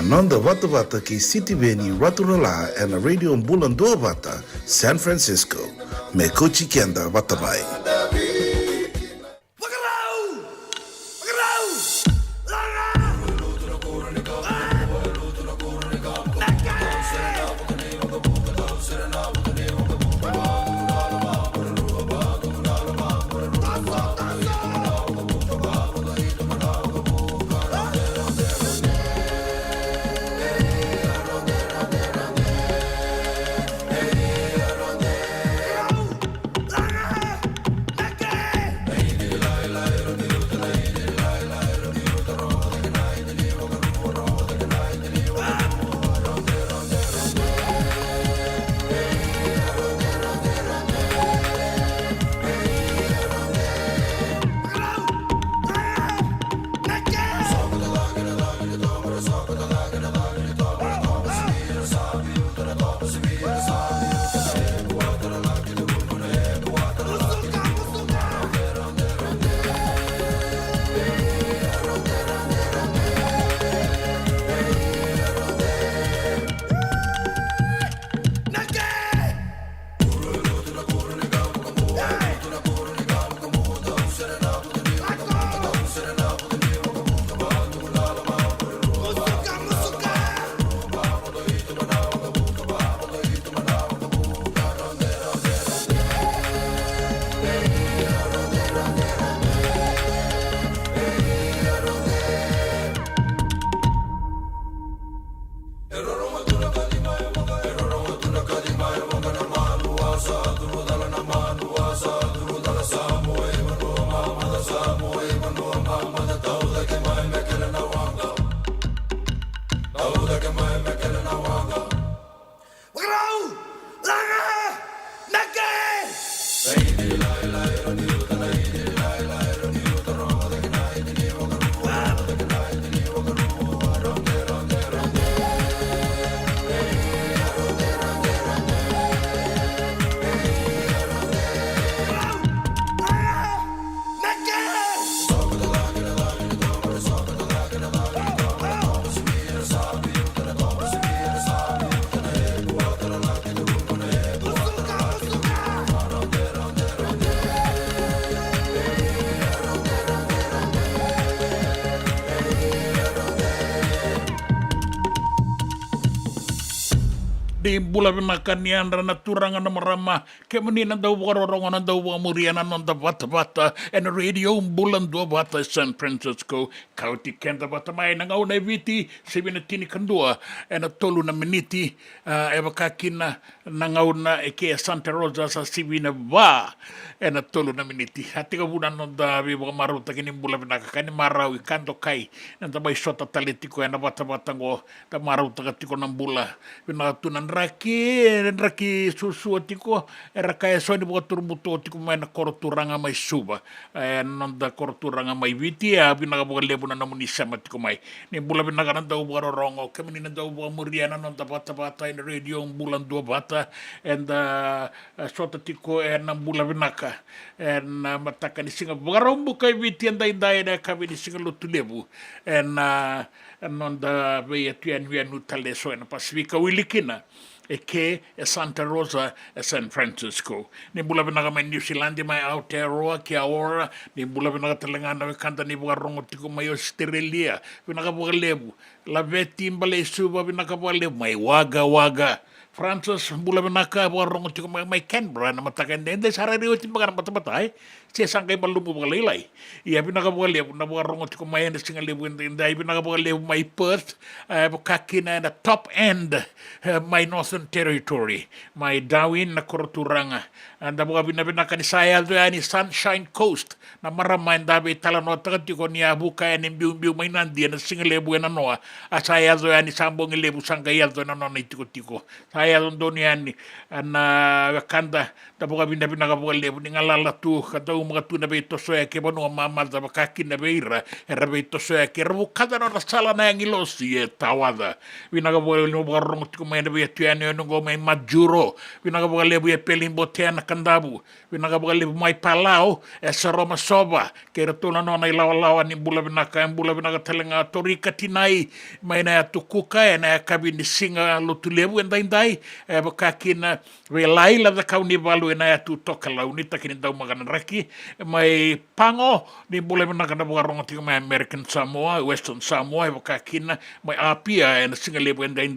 Nanda Vata Vata ki City Veni Raturala and a Radio Bulan Dua Vata, San Francisco. Me Kochi Kenda Vatabai. Di bula binakanian na turangan na marama kaya manina daw warorongan na daw murianan ng bata-bata and radio bulan dua bata San Francisco kauti kenda bata may nangaw na viti sabi na tinikandua and tolo na miniti ebakakin na nangaw na kaya Santa Rosa sa sibi na ba and tolo na miniti hati ka bunan ng dabi mga maruta kini bula binakakani maraw ikando kay nang tabay sota talitiko na bata-bata ngo ta maruta katiko ng bula binatunan raki susu tiko era kaya so ni buka turbuto tiko may na koroturanga may suba nanda koroturanga may viti ya binaga buka lebu na namun isama tiko may ni bula binaga nanda buka rorongo kami ni nanda buka muriana nanda bata-bata in radio bulan dua bata and sota tiko nang bula binaka and mataka ni singa buka rombo kay viti anday na kami ni singa lutu lebu and nanda beya tuyan utale so na pasifika wilikina ke Santa Rosa San Francisco ni bula binaga may New Zealand may Aotearoa ki Aora ni bula binaga Telangana kanta ni buka rongo tiko may Australia binaga buka lebu la veti mbale suba binaga buka lebu may waga Francis bula binaka buka rongo tiko may Canberra na matakan hindi sarari utin baga na matamatay siya sangkay malumo buka laylay iya binaga buka lebu na buka rongo tiko may hindi singa lebu hindi binaga buka lebu may Perth bukakina na top end may Northern Territory may Darwin na koroturanga anda buka binabinaka ni sayal do ni Sunshine Coast na maramay dabi talanota tiko niya buka ni biu may nandiyan na singa lebu na noa asayal do ni sambong lebu sangkayal do na noa tiko sayal aya doniani ana kanda tabuka binda binda kabuka lebu ni ngalala tu kata umaka tu na beito soya ke banu mama da bakaki na beira era beito soya ke rebu kada na sala na yang ilosi e tawada binda kabuka lebu buka rong tiku mai na beito yani onungo mai majuro binda kabuka lebu e pelin boteana kandabu binda kabuka lebu mai palau e saroma soba ke retuna nona ilawa ni bula binaka telenga torika tinai mai na tukuka e na kabini singa lotulebu endai e bakakina we laila da kauni balu e na tu toka launi takini dau magana raki mai pango ni bula binaka na buka ronga tiku mai American Samoa Western Samoa e bakakina mai apia e na singa lebu endai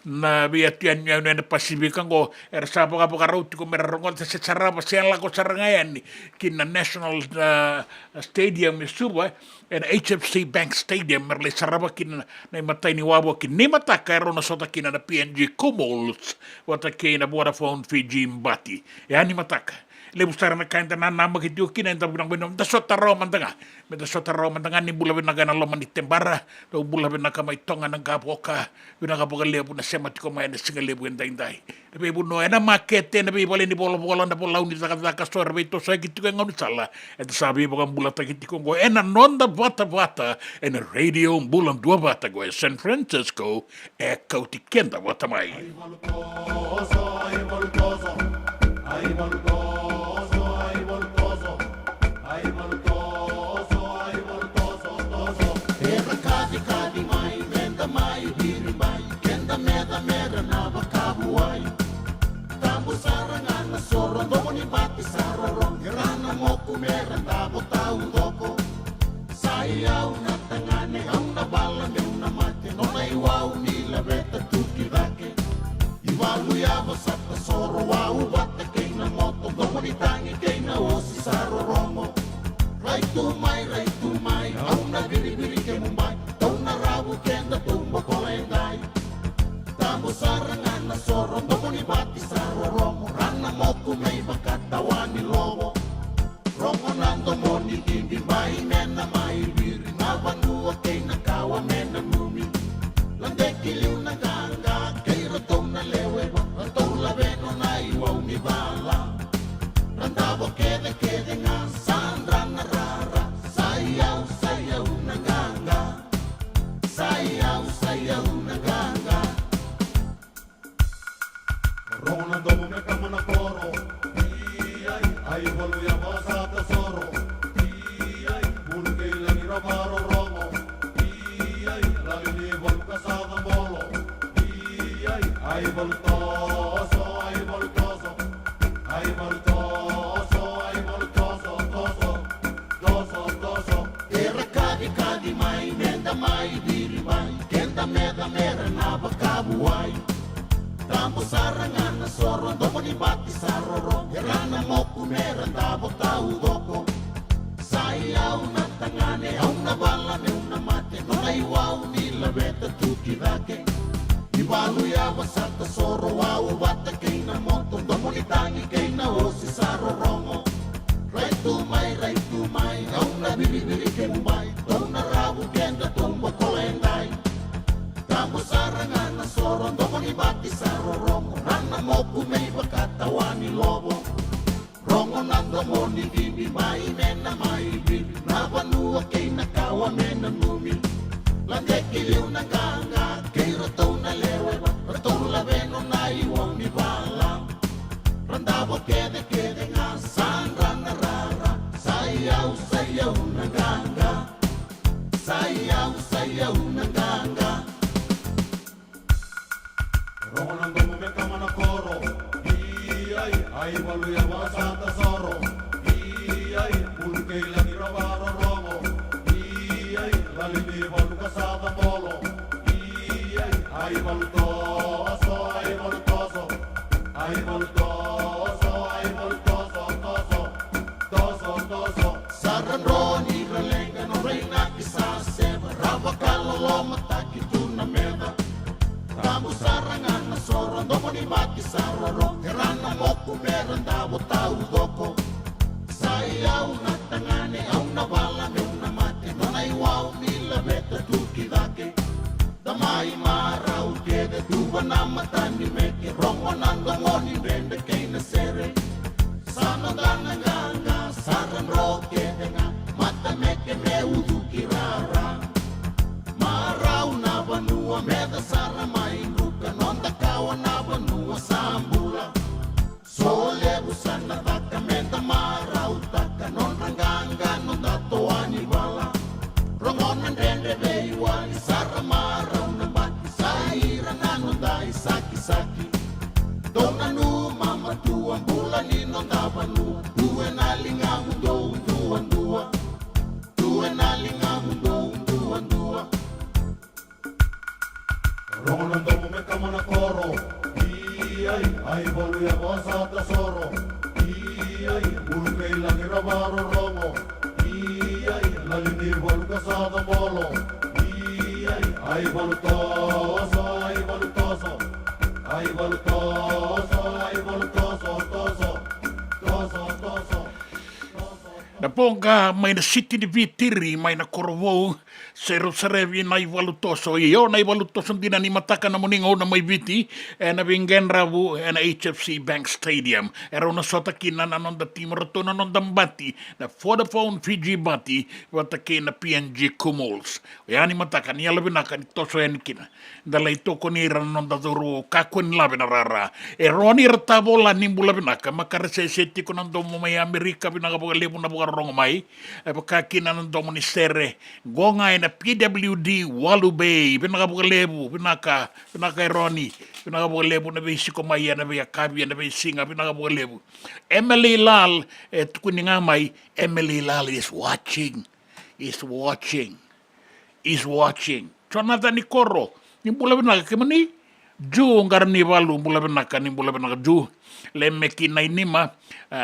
na bia tian nya na Pasifika go er sa buka rauti ko merrongo se saraba se la ko sarangayani kina National Stadium suba and HFC Bank Stadium merle saraba kina na matai ni wabo kini mataka rona sota kina na PNG Kumults wata kina Vodafone Fiji Mbati yani mataka le bustar na kain tanan nama kitu kina enta binang binang da sota roman tanga me da sota roman tanga ni bula binaga na loman itembara do bula binaga mai tonga nang kapoka binaga boka lebu na sema tiko mai na singa lebu enda indai be bu no ena makete na be bole ni bola na bola uni taka sor be to sa kitu nga ngoni sala et sabi boka bula ta kitu ngo ena nonda bata en radio bulan dua bata go San Francisco e kauti kenda bata mai Damai marau kede tu banama tani me meda sara mai buka nonda kawan abanua sambula sole busana taka meda marau taka non ranganga non datoani bala rongonan rende bei wali sara marau nambati saira nanu dai saki saki dona nu mama tua bula ni non dabanu due nalinga mundo dua dua due nalinga mundo dua dua rongonan domo me kamana koro ai ai bolu ya bosa tesoro ai ulke lagi rabaro romo ai lagi ni bolu kasada bolo ai bolu toso ai bolu toso ai bolu toso ai bolu toso toso toso toso Na ponga mai na siti di vitiri mai na korovou sero serevi na ivalutoso io na ivalutoso dina ni mataka na muningo na mai viti na vingenravu na HFC Bank Stadium era una sota kina na non da timroto na non dambati na Vodafone Fiji bati watake na PNG Kumuls ya ni mataka ni alabi na kanitoso ya nikina dala itoko ni ira non da duru kakwen labi na rara roni ratabola ni mbula binaka makarese seti ko nando mo mai Amerika binaka boga lebu na boga rongo mai pakakina nando mo ni sere gonga na PWD Walu Bay binaka boga lebu binaka roni binaka boga lebu na bisi ko mai na be kabi na be singa binaka boga lebu Emily Lal tukuninga mai Emily Lal is watching Jonathan Nikoro ni bula binaka kemani ju ngarni walu bula binaka ni bula binaka ju lemeki na inima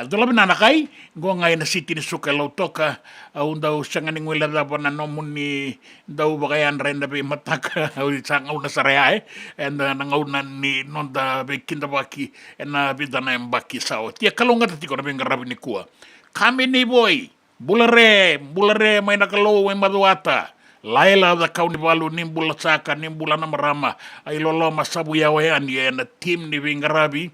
dola binana kai gonga ina siti ni suka lautoka undau sangani ngwela da bana nomuni dau bagayan renda be mataka uri sanga una sarea and nangauna ni nonda be kinda baki na bidana mbaki sao tia kalonga tatiko na benga rabi ni kuwa kami ni boy bulare mai nakalo we maduata Laila da kauni balu nimbula saka nimbula na marama ai lolo masabu ya wayani na team ni Vingarabi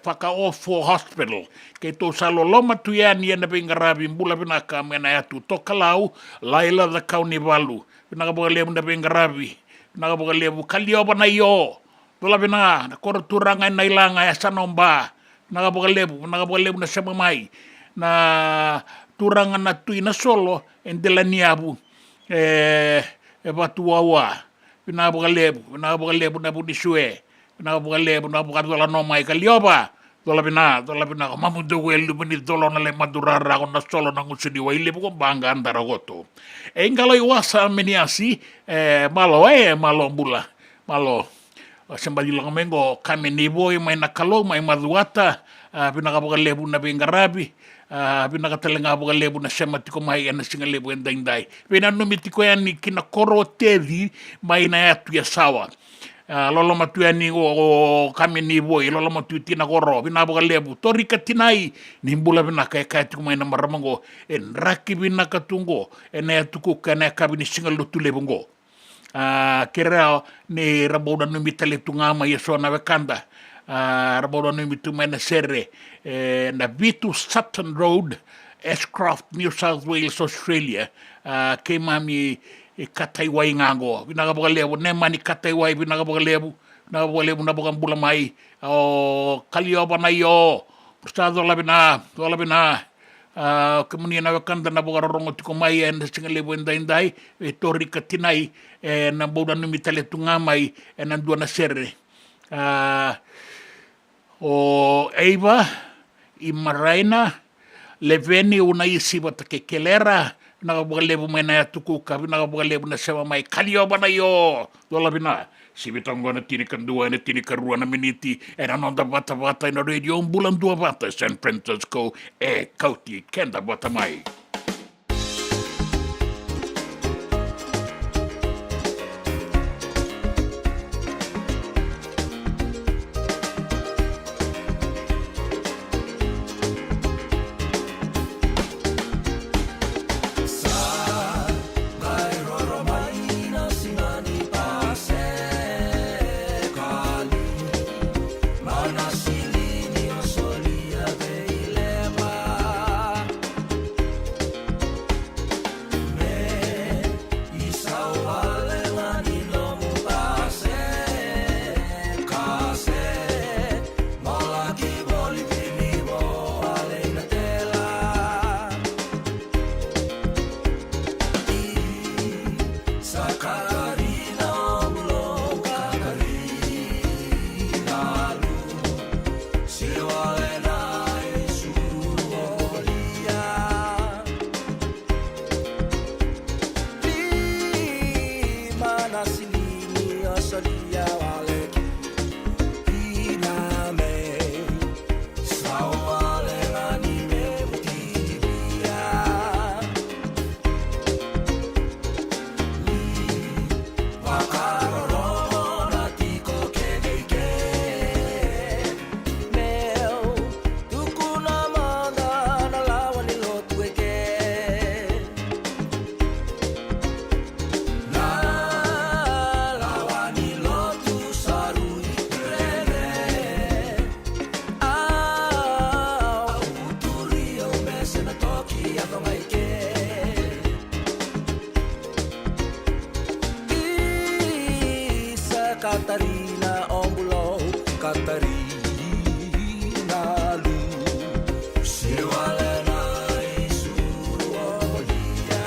faka ofo hospital ke to salo loma tu ya ni na Vingarabi mbula binaka mena ya tu tokalau Laila da kauni balu binaka bogale na Vingarabi binaka bogale kalioba na yo dola bina na kor turanga na ilanga ya sanomba binaka bogale na samamai na turanga na tuina solo endelaniabu batu wawa bina bogalebu na budisue bina bogalebu na bogadula no mai kalioba dola bina mamu de welu bini dolo na le madurara na solo na ngusudi wa ile buko banga andara goto engalo iwasa meniasi malo bula malo sembali lang mengo kami ni boy mai nakalo mai maduata bina bogalebu na Vingarabi binaka talenga boga lebu na semati ko mai na singa lebu endai bina numiti ko yani kina koro tevi mai na atu ya sawa lolo matu yani o kami ni boy lolo matu tina koro bina boga lebu torika tinai nimbula binaka ka tu mai na maramango en raki binaka tungo en atu ko kana kabini singa lutu lebungo kera ni raboda numita le tunga mai so na bekanda raboda numitu mai na serre na Vitu Sutton Road, Ashcroft, New South Wales, Australia, kay mami kataiwai ngango. Binagabogalebu, nemani kataiwai binagabogalebu na bogang bulamay. Kalioba na yo. Prestado labina. Kemudian awakanda na bogarorong tikumay and singalebu enday tori katinay na bodan numitale tungamay nandua na serre. Eva Imaraina leveni una isiba kelera nagabogalebu may na tukuka nagabogalebu na sama may kalioba na yo dola bina sibitango na tinikandua na tinikarua na miniti anonda bata na radio bulan dua bata San Francisco kauti kenda bata mai Katarina Ombulo, Katarina Lu, Siwalena Isuru Olia.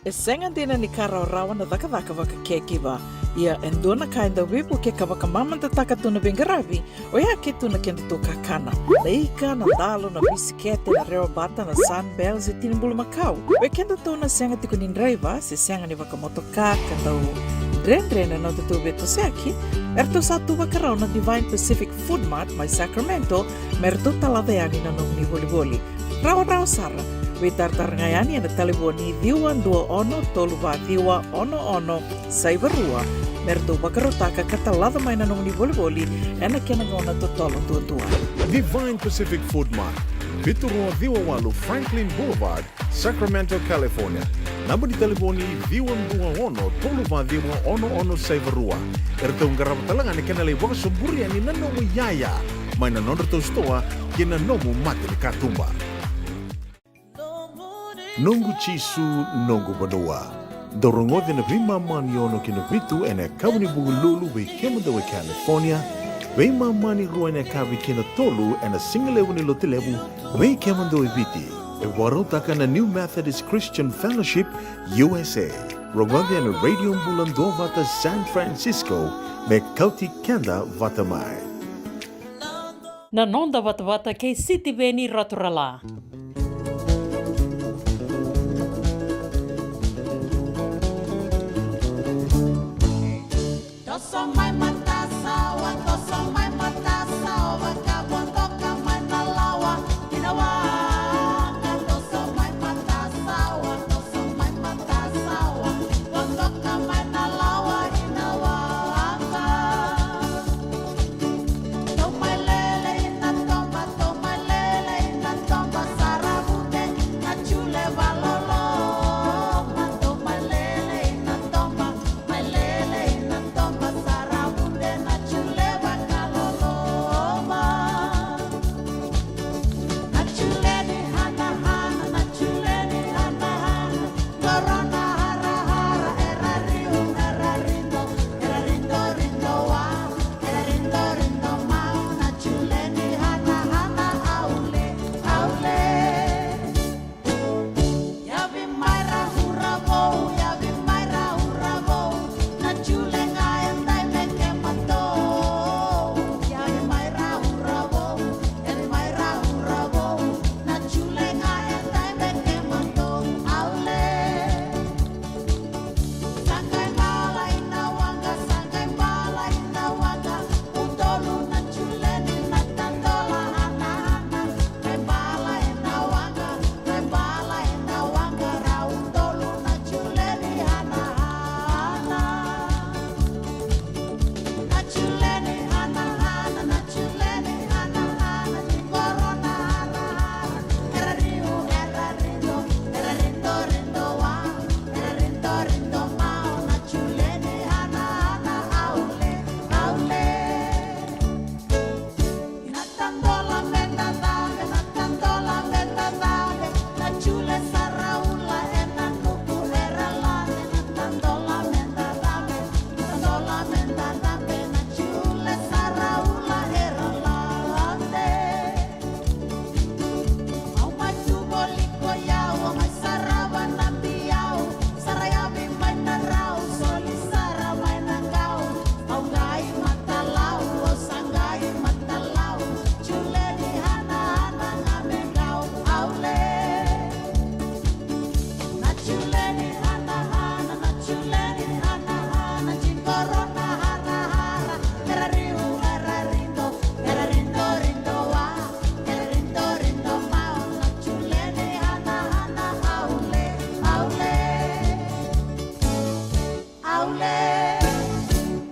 E senga dina ni kara rawa na dhaka waka kekiwa. Ia endona kainda wipu ke kawaka mamanta taka tuna bengaravi, o ia ke tuna kenda tō kakana. Na ika, na dalo, na bisikete, na reo bata, na sunbells e tinimbulu makau. We kenda tōna senga tiko ni ndraiva, se senga ni waka motoka, kandau dren na tutu beto seaki, erto satu wakarau na Divine Pacific Food Mart, mai Sacramento, merto taladeani na nung ni voli. Rawa sara. We tartarngayani na taliboni diwan dua ono toluwa diwa ono saivarua merto bakarotaka katalada mai na nung ni voli ena kena ngona totolo tua. Divine Pacific Food Mart, Viturua Diwawalu Franklin Boulevard, Sacramento, California. Namba di taliboni diwan dua ono toluwa diwa ono saivarua. Erto ngarama talanga ni kena lewa suburi ani nanomu yaya. Mai na nonderto stoa kena nomu mati ni katumba. Nungu chisu nungu badua. Dorongote na vima mani ono kina vitu ene kabuni bugululu we kemunda we California. Vima mani rua ene kavi kina tolu ene singalewu ni lotilewu we kemunda we viti. E warotaka na New Methodist Christian Fellowship USA. Rongote ene Radio Mbulando vata San Francisco me kauti kenda vata mai. Na nonda vata kei City Veni Raturala.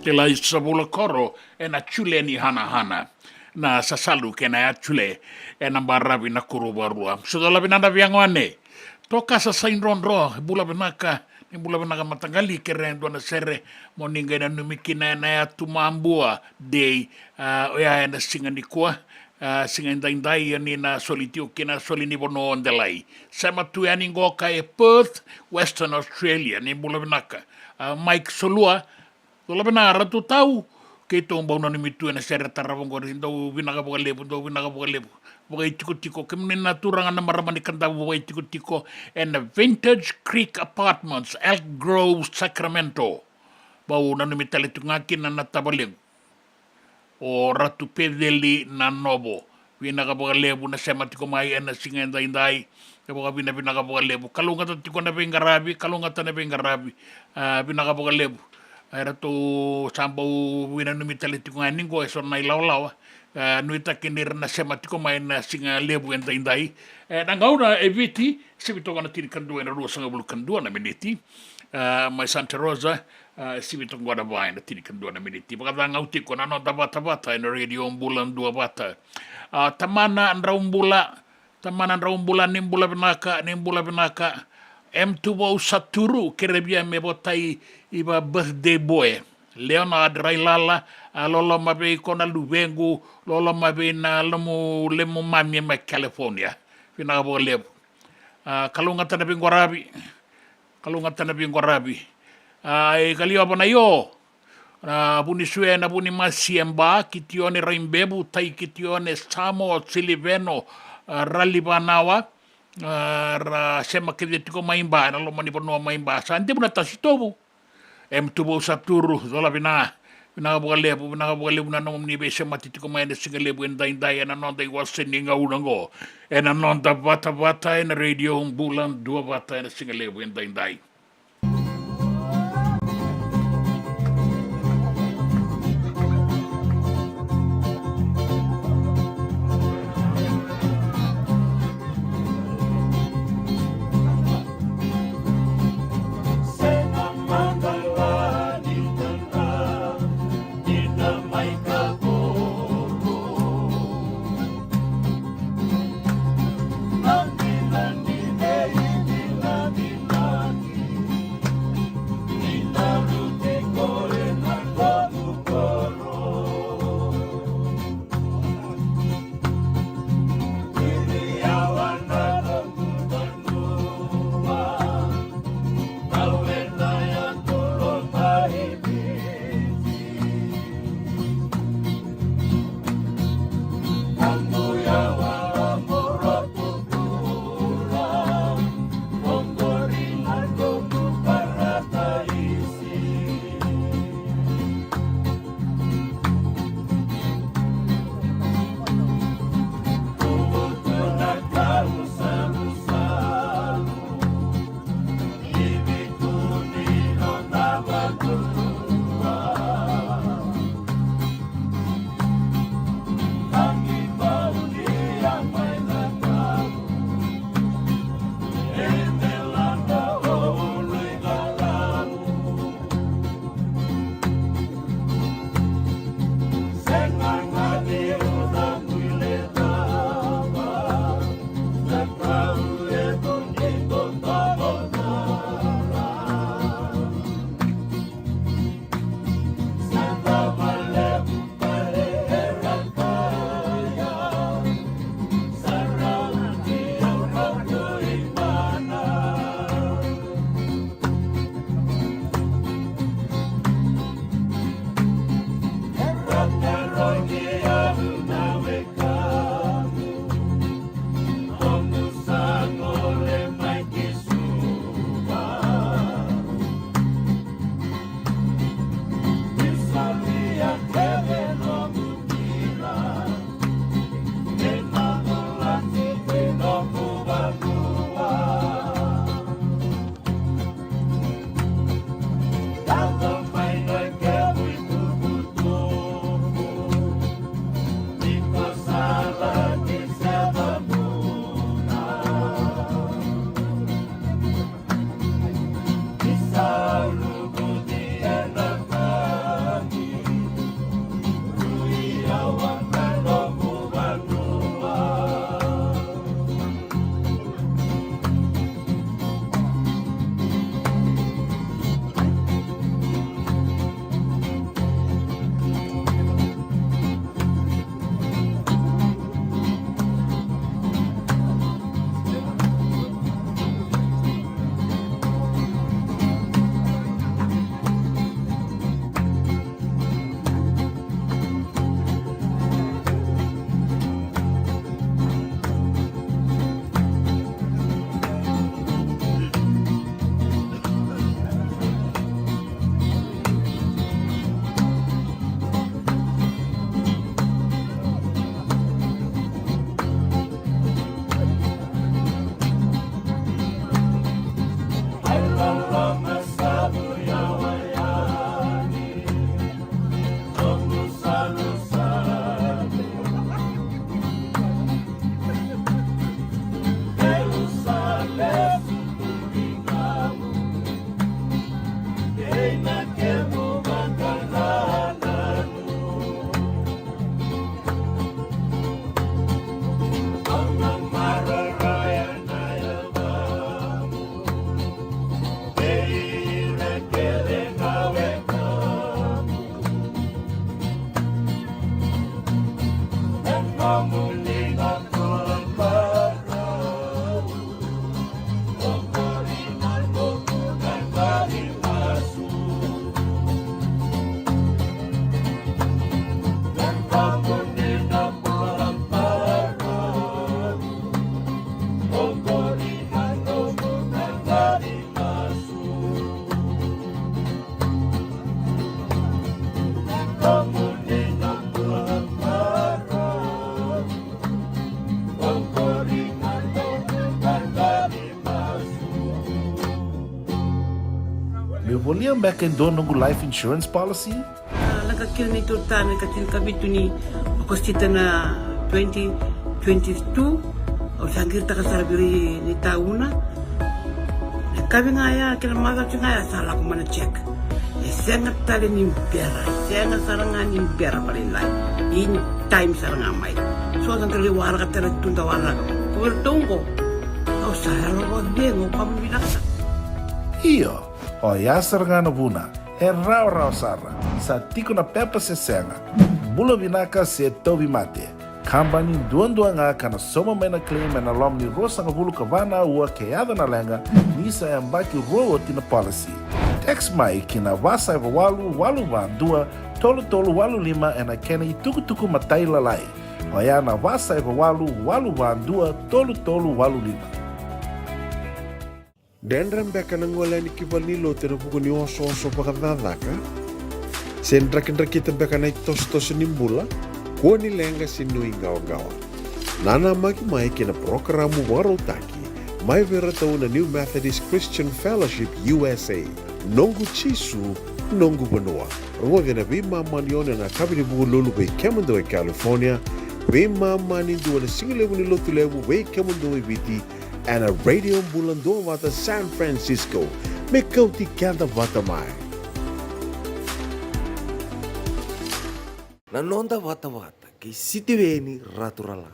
te lai sabula koro e na chule ni hana na sasalu ke na chule e na barabi na kurubarua so dola binanda viangwane toka sa sain ronro bula benaka ni bula benaka matangali ke rendo na sere moninga na numikina na tumambua dei o ya na singa ni kwa singa indai ni na solitio kina solini bono ondelai sama tu ani ngoka e Perth Western Australia ni bula benaka Mike Solua dola benara tu tau ke tong bau na mitu na sere tarawang rindo binaga lebu Bukai tiko-tiko kemudian naturangan na maramani kanda bukai tiko-tiko and the Vintage Creek Apartments Elk Grove Sacramento bau na numitali tungakin na natabaling o ratu pedeli na nobo binaga lebu na sema tiko mai na singa indai buka binaga lebu kalunga tiko na bingarabi binaga lebu era tu sambau wina numitali tiko ngani ko eso na ilaw nuita kinir na sema tiko mai na singa lebu indai na ngauna eviti sibito na tiri kandua na rusa ngabulu kandua na miniti mai Santa Rosa sibito ngwada bai na tiri kandua na miniti baka ngauti ko na no bata na radio bulan dua bata tamana andraumbula nimbula benaka M2O Saturu kerebia me botai iba birthday boy Leonard Railala lolo mabe kona luvengu lolo mabe na lemu mami ma California fina bo lebu kalunga tana bingorabi ai kalio bona yo buni suena buni masiemba kitione raimbebu tai kitione samo siliveno ralibanawa ra sema ke tiko maimba na lo mani pono maimba sante buna tasitobu M2O Saturu zola bina bukalebu na nom ni be sema tiko mai na singalebu indai na non dai was sending unango na non da bata na radio bulan dua bata na singalebu indai Me voliam back in do nungu life insurance policy? Nakakira na ito tani katil kabito ni okostita na 2022 o sangir ta kasarabiri ni tauna. Kami nga ya kila maga nga ya sala ko mana check. Sengat tali ni pera, sengat sarangan ni pera palilay. In time saranga mai. So ang kali wara ka tala tunda wara. Ko tunggo. O sala ko dengo pamilaksa. Iyo, o yasar nga na buna, e rau sara, sa tiko na pepa se senga, bula binaka se tobi mate, kambani duan nga kana soma mena claim na lom ni rosa nga bulu kavana ua keada na lenga, nisa e mbaki roa tina policy. Text mai kina wasa e walu van dua, tolu walu lima e na kena i tuku matai lalai, o ya na wasa e walu van dua, tolu walu lima. Dendram beka nangola ni kibal ni lo tena buku ni oso pakadadaka. Sendra kita beka na tos nimbula, ko ni lenga sinui gawa. Nana maki mai kina programu warotaki, mai vera tau na New Methodist Christian Fellowship USA, nongu chisu, nongu banoa. Rongo na bima manione na kabini buku lulu bei Kemando California, bima mani dua na singilebu ni lotu lebu bei Kemando biti, and a radio bulando wata San Francisco, me kauti kanda wata mai. Nanonda wata kay City Veni Raturala.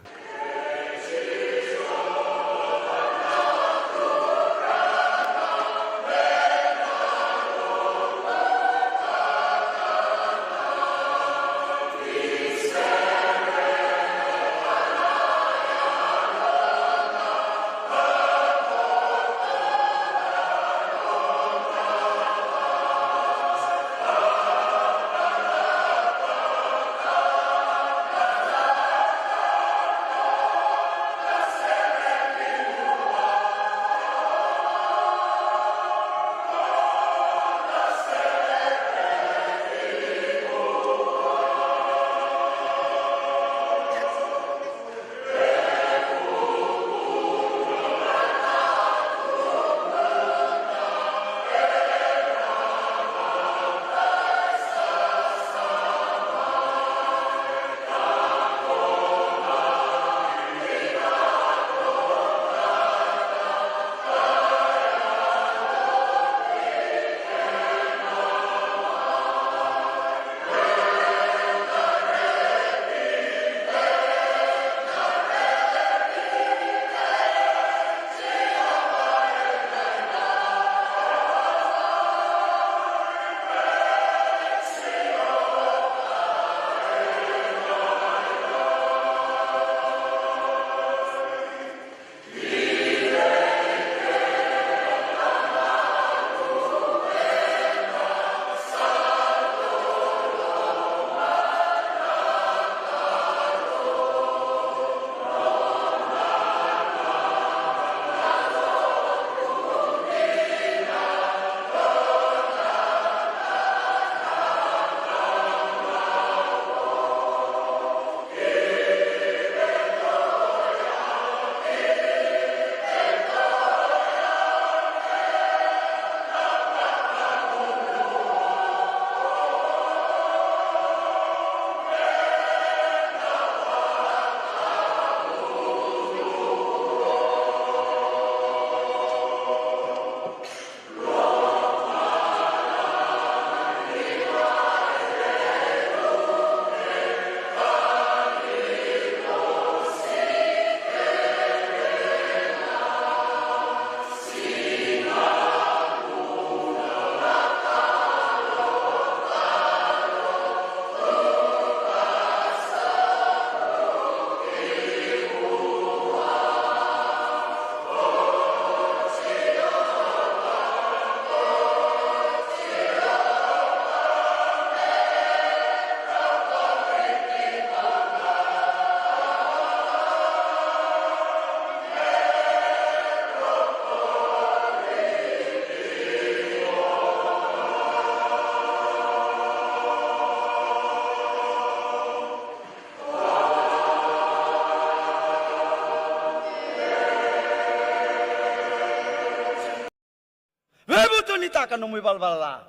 ni taka no mui balbala.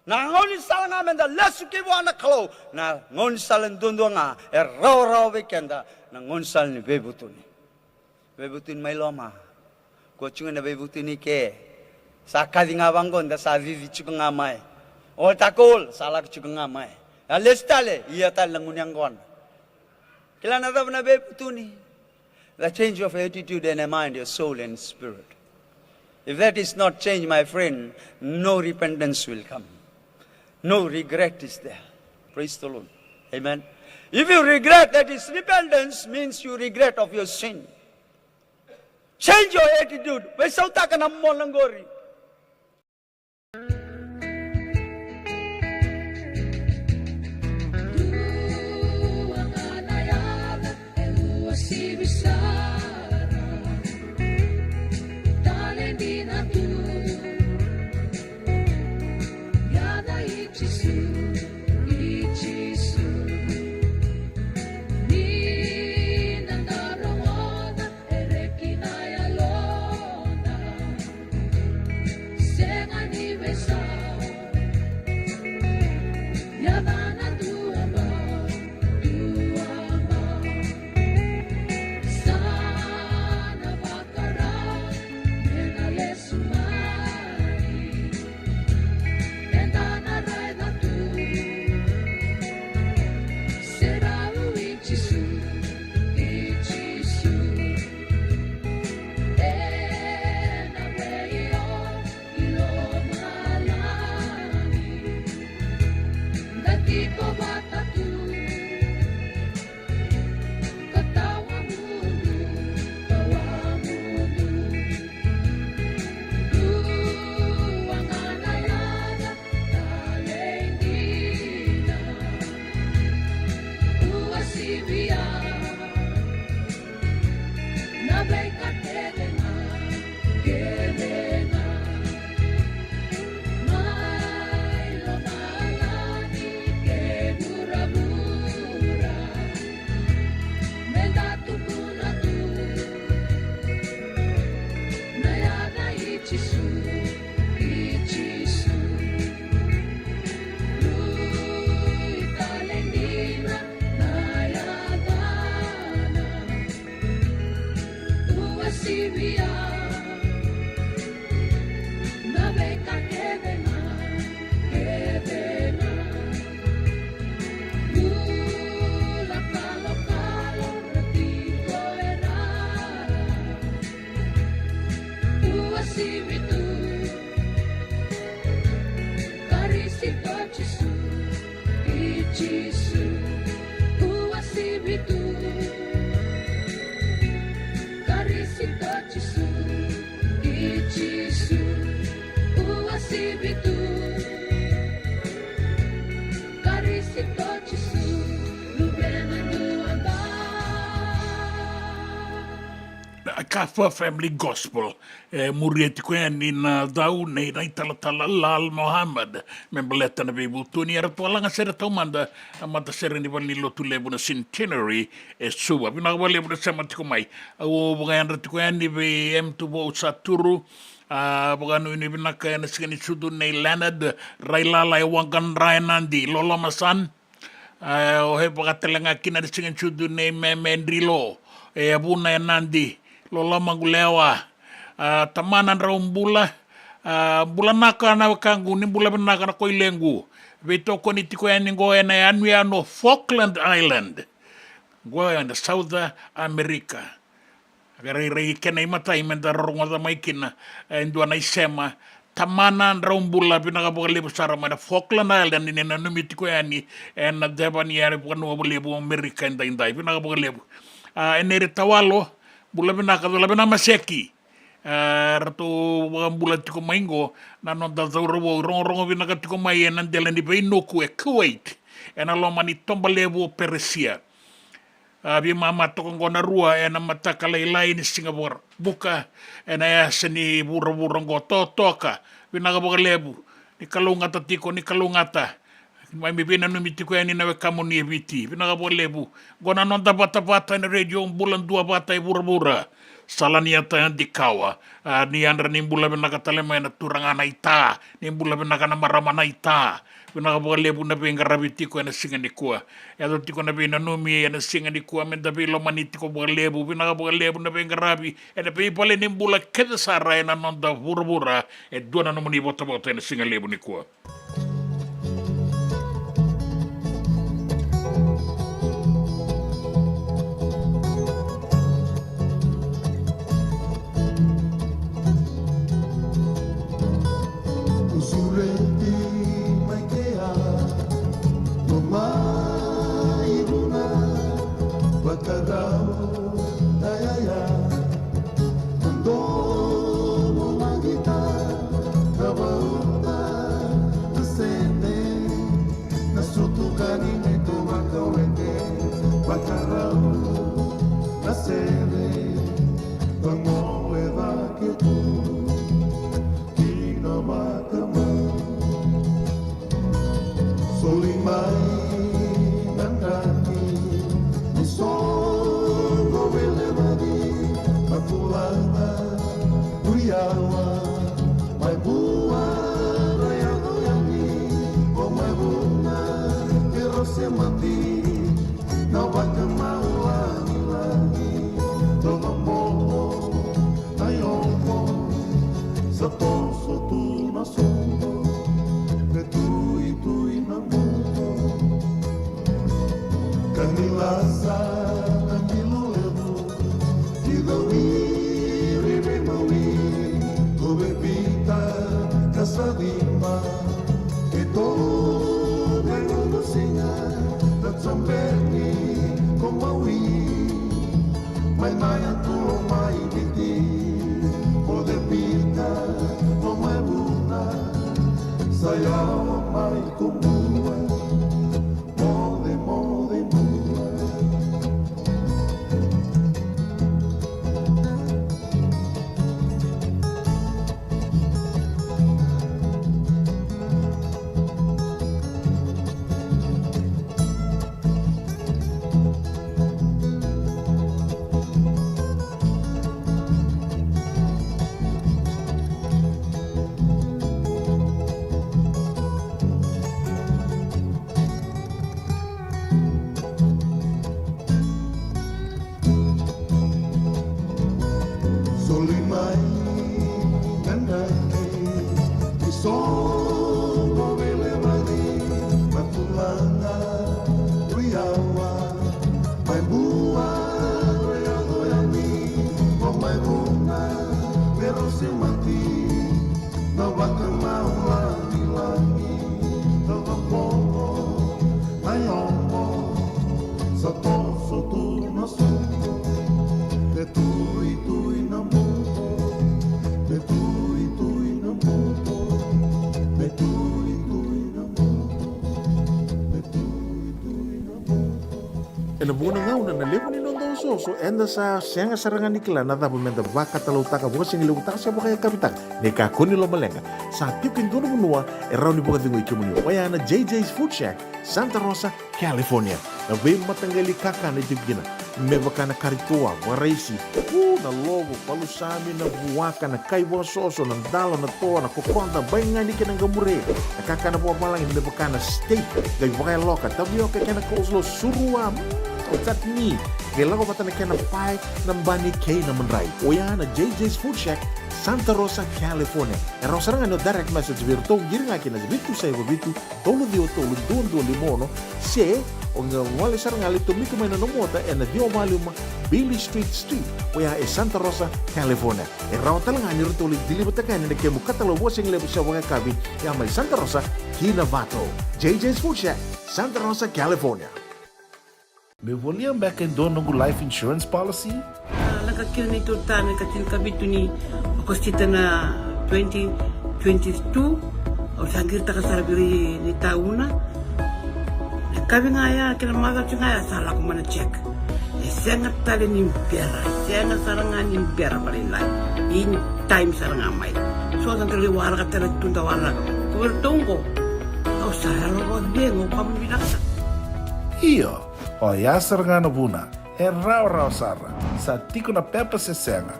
Na ngoni salanga menda lesu ki wana kalo. Na ngoni salen dundunga raw bekenda. Na ngoni sal ni bebutuni. Bebutuni mai loma. Ko chunga na bebutuni ke. Sakadi ngabangon da sa vivi chukunga mai. O takol salak chukunga mai. Alestale iya tal langunyanggon. Kila na na bebutuni. The change of attitude and a mind, your soul and spirit. If that is not change, my friend, no repentance will come. No regret is there. Praise the Lord. Amen. If you regret, that is repentance, means you regret of your sin. Change your attitude. Besauta ka na mo langgori. Kafa Family Gospel murieti ko yan ni na daw na italatala lal Muhammad membeleta na bibutuni ara tuala nga sera taumanda amata sera ni valilo tulebu na centenary suba binakabali mo na sa matikumay o bagayan rati ko yan ni BM tubo sa turu bagano ini binaka na sigani sudu na Leonard Railala iwagan Rayanandi Lola Masan o he bagatelanga kina na sigani sudu na Memendrilo abuna Nandi Lola Magulewa tamanan raum bula bula naka na kangu ni bula naka na koi lengu veto koni tiko yani go ena anu no Falkland Island go in the South America agari rei kena imata imenda rongoda maikina endo na isema tamanan raum bula binaka bogale busara mana Falkland Island ni na numiti ko yani en devani yare bonu bole bo America inda binaka bogale enere tawalo bula binaka bula bina maseki ratu bula tiko maingo na non da zauro rongo binaka tiko mai en delen di beino ku Kuwait en alo mani tombalevo Persia abi mama to ngona rua en mataka lailai ni Singapore buka en aya seni buru ngo toka binaka bogalebu ni kalungata tiko ni kalungata mai mi bina no mitiko yani na kamu ni eviti binaka bogalebu gona non da bata ni radio bulan dua bata e bura salaniata di kawa ni andra ni bula benakatale mai na turangana ita ni bula benakana maramana ita benaka boka lebu na benga rabiti ko na singa ni kua ya do tiko na bena numi ya na singa ni kua men da belo maniti ko boka lebu na benga rabi e na pe pale ni bula keda sara na nonda burubura e dona no muni bota bota na singa lebu ni kua. Ena buona ngauna na levo ni nondo so enda sa sianga sarangan nikla na tabu menda baka talau taka buka singi lewu taka siapa kaya kapitak neka kuni lo malenga sa tiukin dono menua erau ni buka tingu ikimuni wayana JJ's Food Shack Santa Rosa California na vei matangali kaka na tibgina mebaka na karitoa waraisi na logo palusami na buwaka na kaiwa soso na dalo na toa na kokonda bainga ni kena gamure na kaka na buwa malang mebaka na steak gai buka loka tabi oke kena kouslo surua otat ni kailangan ko na kena pie ng bani kay na manray oyana JJ's Food Shack Santa Rosa California erau sarangan no direct message virtu giring akin na bitu sa bitu tolo dio tolo dondo limono se onga wale sarangal itu miko may nanomota na dio maluma Billy Street oya e Santa Rosa California erau talangan ni rutuli dilibatakan na kemu katalo wasing lebu sa waka kabi ya may Santa Rosa Kinavato JJ's Food Shack Santa Rosa California. Me volia back in dono ngu life insurance policy? Nakakira na ito tayo katil kabito ni akostita na 2022 o sagir ta kasarabiri ni tauna. Kabi nga ya kinamaga nga ya sala ko mana check. Sengat tali ni pera, sengat sarangan ni pera balilay. In time sarangan may. So ang kaliwara ka tala tunda wala ko. Kuwertong ko. O sara lo ko dengo pamilaksa. Iyo. O ya sarangana buna, e rau sara, sa tiku na pepa se senga.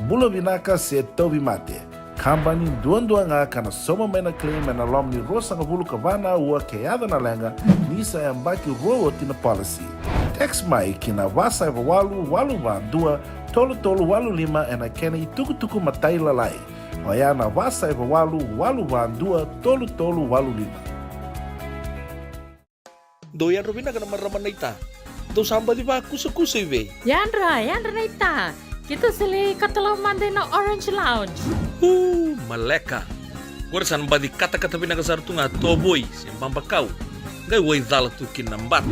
Bula vinaka se tobi mate. Kambani duan nga kana soma mena claim na lomni rosa nga bulu kavana ua keada na lenga nisa e ambaki roa tina policy. Text mai kina wasa eva walu dua tolu walu lima e na kena i tuku matai lalai. Oya na wasa eva walu dua tolu walu lima. Doyan Robina kana marramanaita. Do samba di ba kusa iwe. Yandra naita. Kita sili katalau mande na Orange Lounge. Maleka. Gora san ba di kata-kata binakasar tunga toboy sembang bakau. Gai wai dala tu kinambat.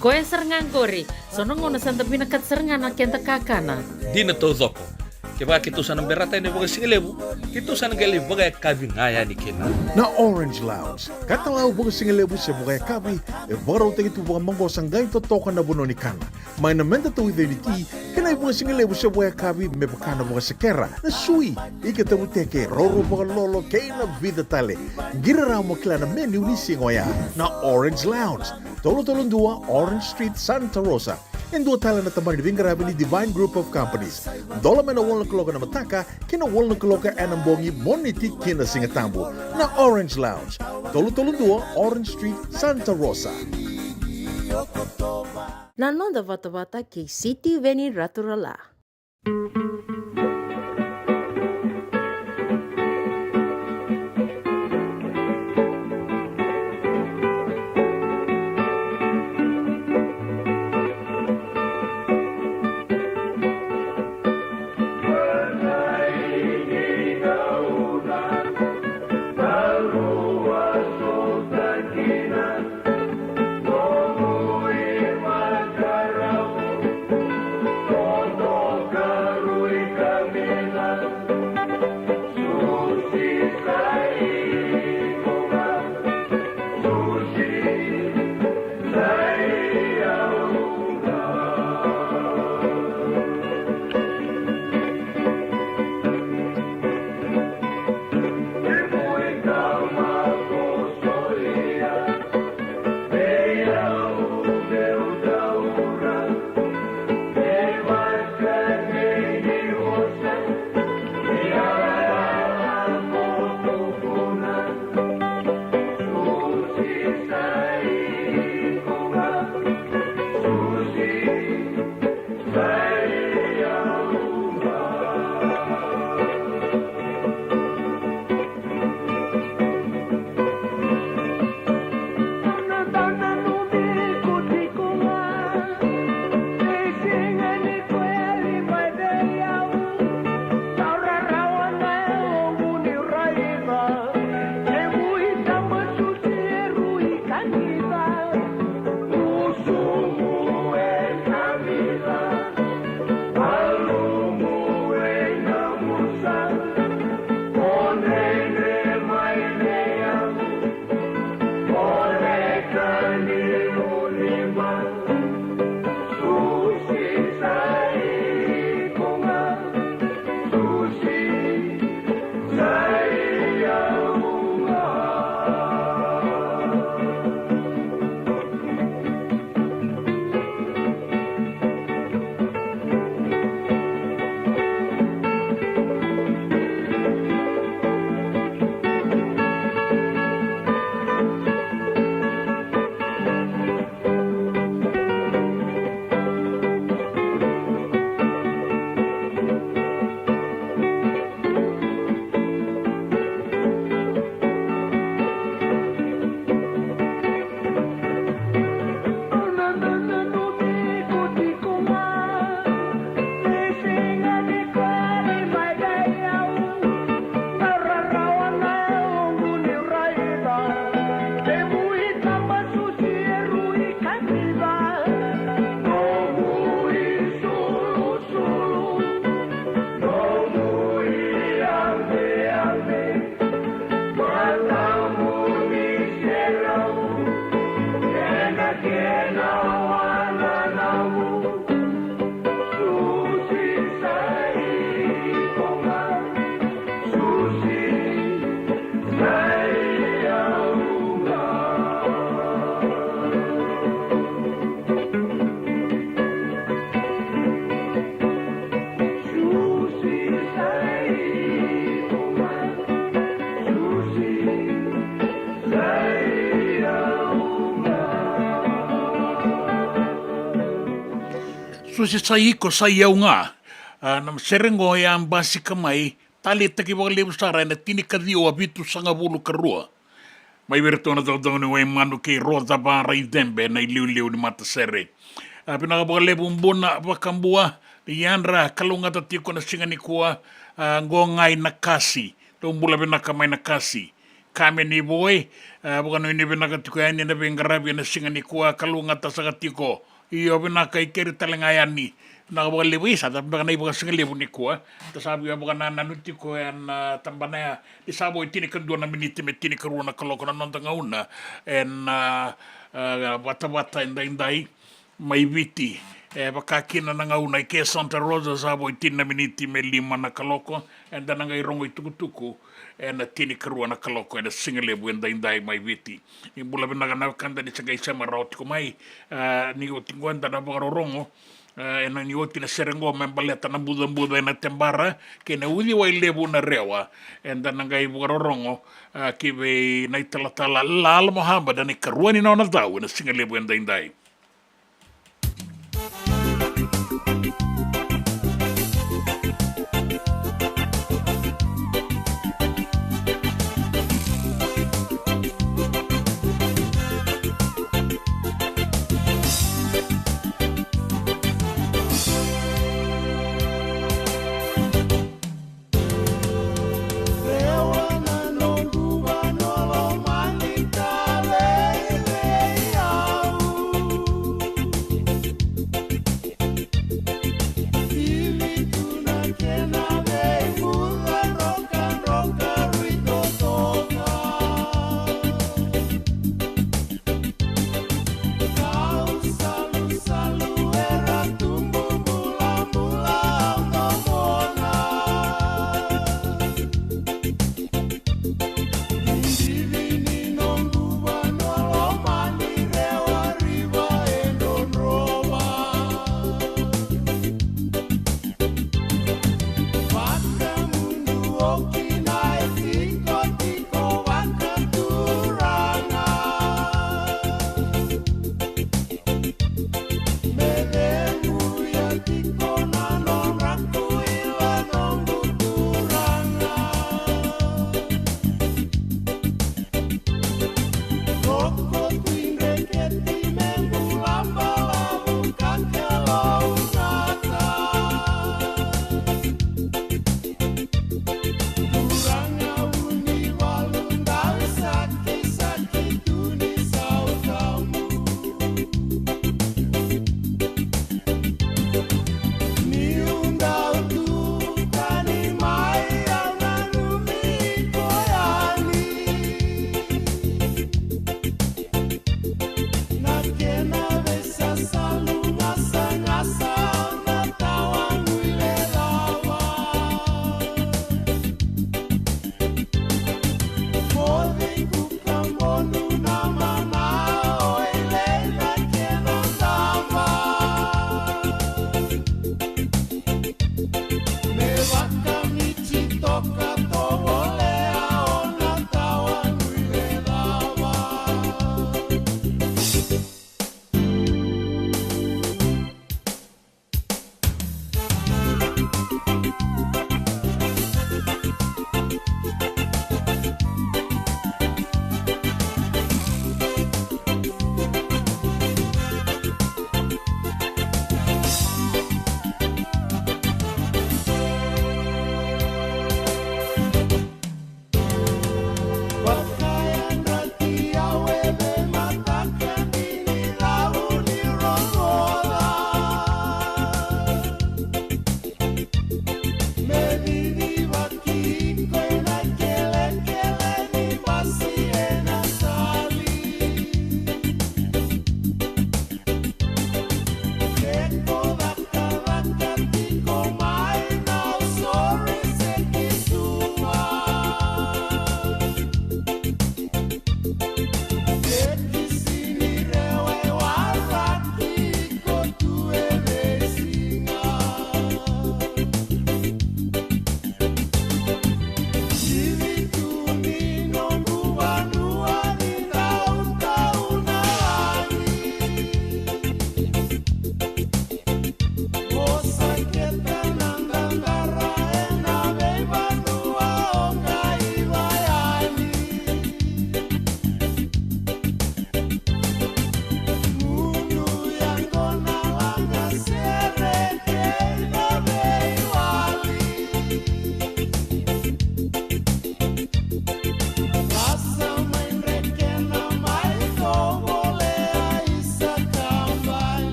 Koe serengan kori. Sono ngono santa binakat serengan na kenta kakana. Dina to zoko. Keba kitu sana berata ini boga singelebu. Kitu sana gele boga kabi ngaya ni kena. Na Orange Lounge, katalau boga singelebu se boga kabi, e bora uta itu boga monggo sangai to toka na bononi kana. Mai na menta to ide niti, kena boga singelebu se boga kabi me bokana boga sekera. Na sui, ike te muteke roro boga lolo keina vida tale. Gira ramo klana menu ni singoya. Na Orange Lounge, tolo dua Orange Street, Santa Rosa. En dua tala na tamani vingarabi ni Divine Group of Companies. Dola mena wala kaloka na mataka, kina wala kaloka anambongi moniti kina singatambo. Na Orange Lounge. Tolo dua Orange Street, Santa Rosa. Nanonda vata ke City Veni Raturala. Todo so si saiko sa iau nga. Nam serengo ya ambasi kamai, tali taki waka lebu sara na tini kadio a bitu sanga bulu karua. Mai verto na tau ni wai manu kei roda bara i dembe na i liu ni mata sere. Pinaka waka lebu mbona wakambua, ni yanra kalunga tatiko na singa ni kua ngongai na kasi. Tau mbula pinaka mai na kasi. Kame ni boy, waka no ini pinaka tiko yani na bengarabi na singa ni kua kalunga tasaka tiko. Iyo pinaka ikeri talenga yani. Naka lebu isa, tapi naka naibu singa lebu ni kua. Tasabi ya waka nanuti ko yan tambana ya. Isabo itini kadua na miniti me tini karua na kaloko na nonta ngauna. En wata indai mai viti. Wakakina na ngauna i ke Santa Rosa sabo itini na miniti me lima na kaloko. En dananga i rongo i tukutuku. En tini karua na kaloko en singa lebu indai mai viti. I bula binaga na kanda ni sagai sama rauti ko mai. Ni o tinguanda na wakarorongo. Ena ni oti na serengo membaleta na buda na tembara ke na udi wai lebu na rewa en dan ngai bugarorongo ki ve na talatala lal Muhammad ni karuani na tau na singa lebu en dai.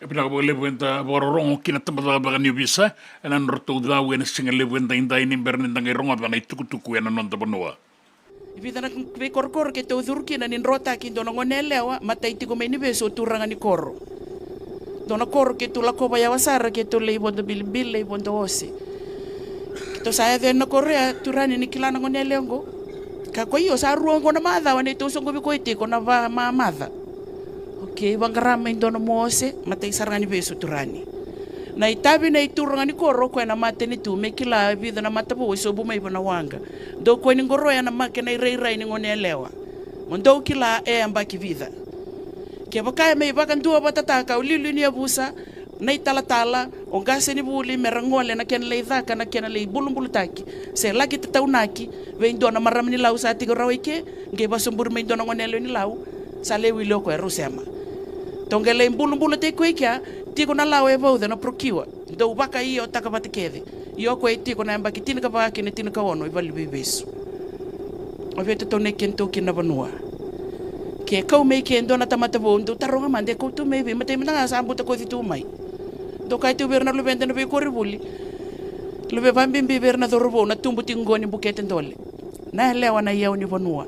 Pinaka lewenta bororong kina tambah bagan ni bisa enan rotu dawe na singa lewenta inda ini bernin tangai ronga bana tuku ena non tabanoa. Ivita na kwe korkor ke tau dhurki na ninrota ki dona ngonelewa mata iti ko ni beso turanga ni koro. Dona koro ke tu lakoba ya wasara ke tu lei bondo bilbil lei bondo ose. Kito saya de na korea turani ni kilana ngoneleongo. Ka ko iyo sa ruongo na madha wane tu songo biko iti ko na madha. Okay, bangarama indono mose mata isaranga ni beso turani. Na itabi na ituranga ni koro ko na mate ni tu me kila vida na mata bo so bumay bona wanga. Do ko ni ngoro ya na make na irai ni ngonelewa. Mondo kila ambaki vida. Ke baka me bakan dua batata ka ulilu ni abusa na italatala o gase ni buli merangole na ken leidha kana ken le bulumbulu taki. Se lagi tataunaki ve indona maram ni lau sa tigo rawike nge basumbur me indona ngonelo ni lau sa lewi loko e rusema. Tongele bulumbulu te koikia tiko na lau e vaude na prokiwa. Do baka iyo takabate kede. Iyo ko e tiko na ambaki tina ka baki ni tina ka ono i vali bebesu. O vete tone kento kina vanua. Ke kau mei ke ndona tamata vondo taronga mande ko tu mei mate mna sa ambuta ko fitu mai. Do kai tu berna lubende no be ko ribuli. Lube bambimbi berna do robo na tumbu tingoni bukete ndole. Na lewa na yau ni vanua.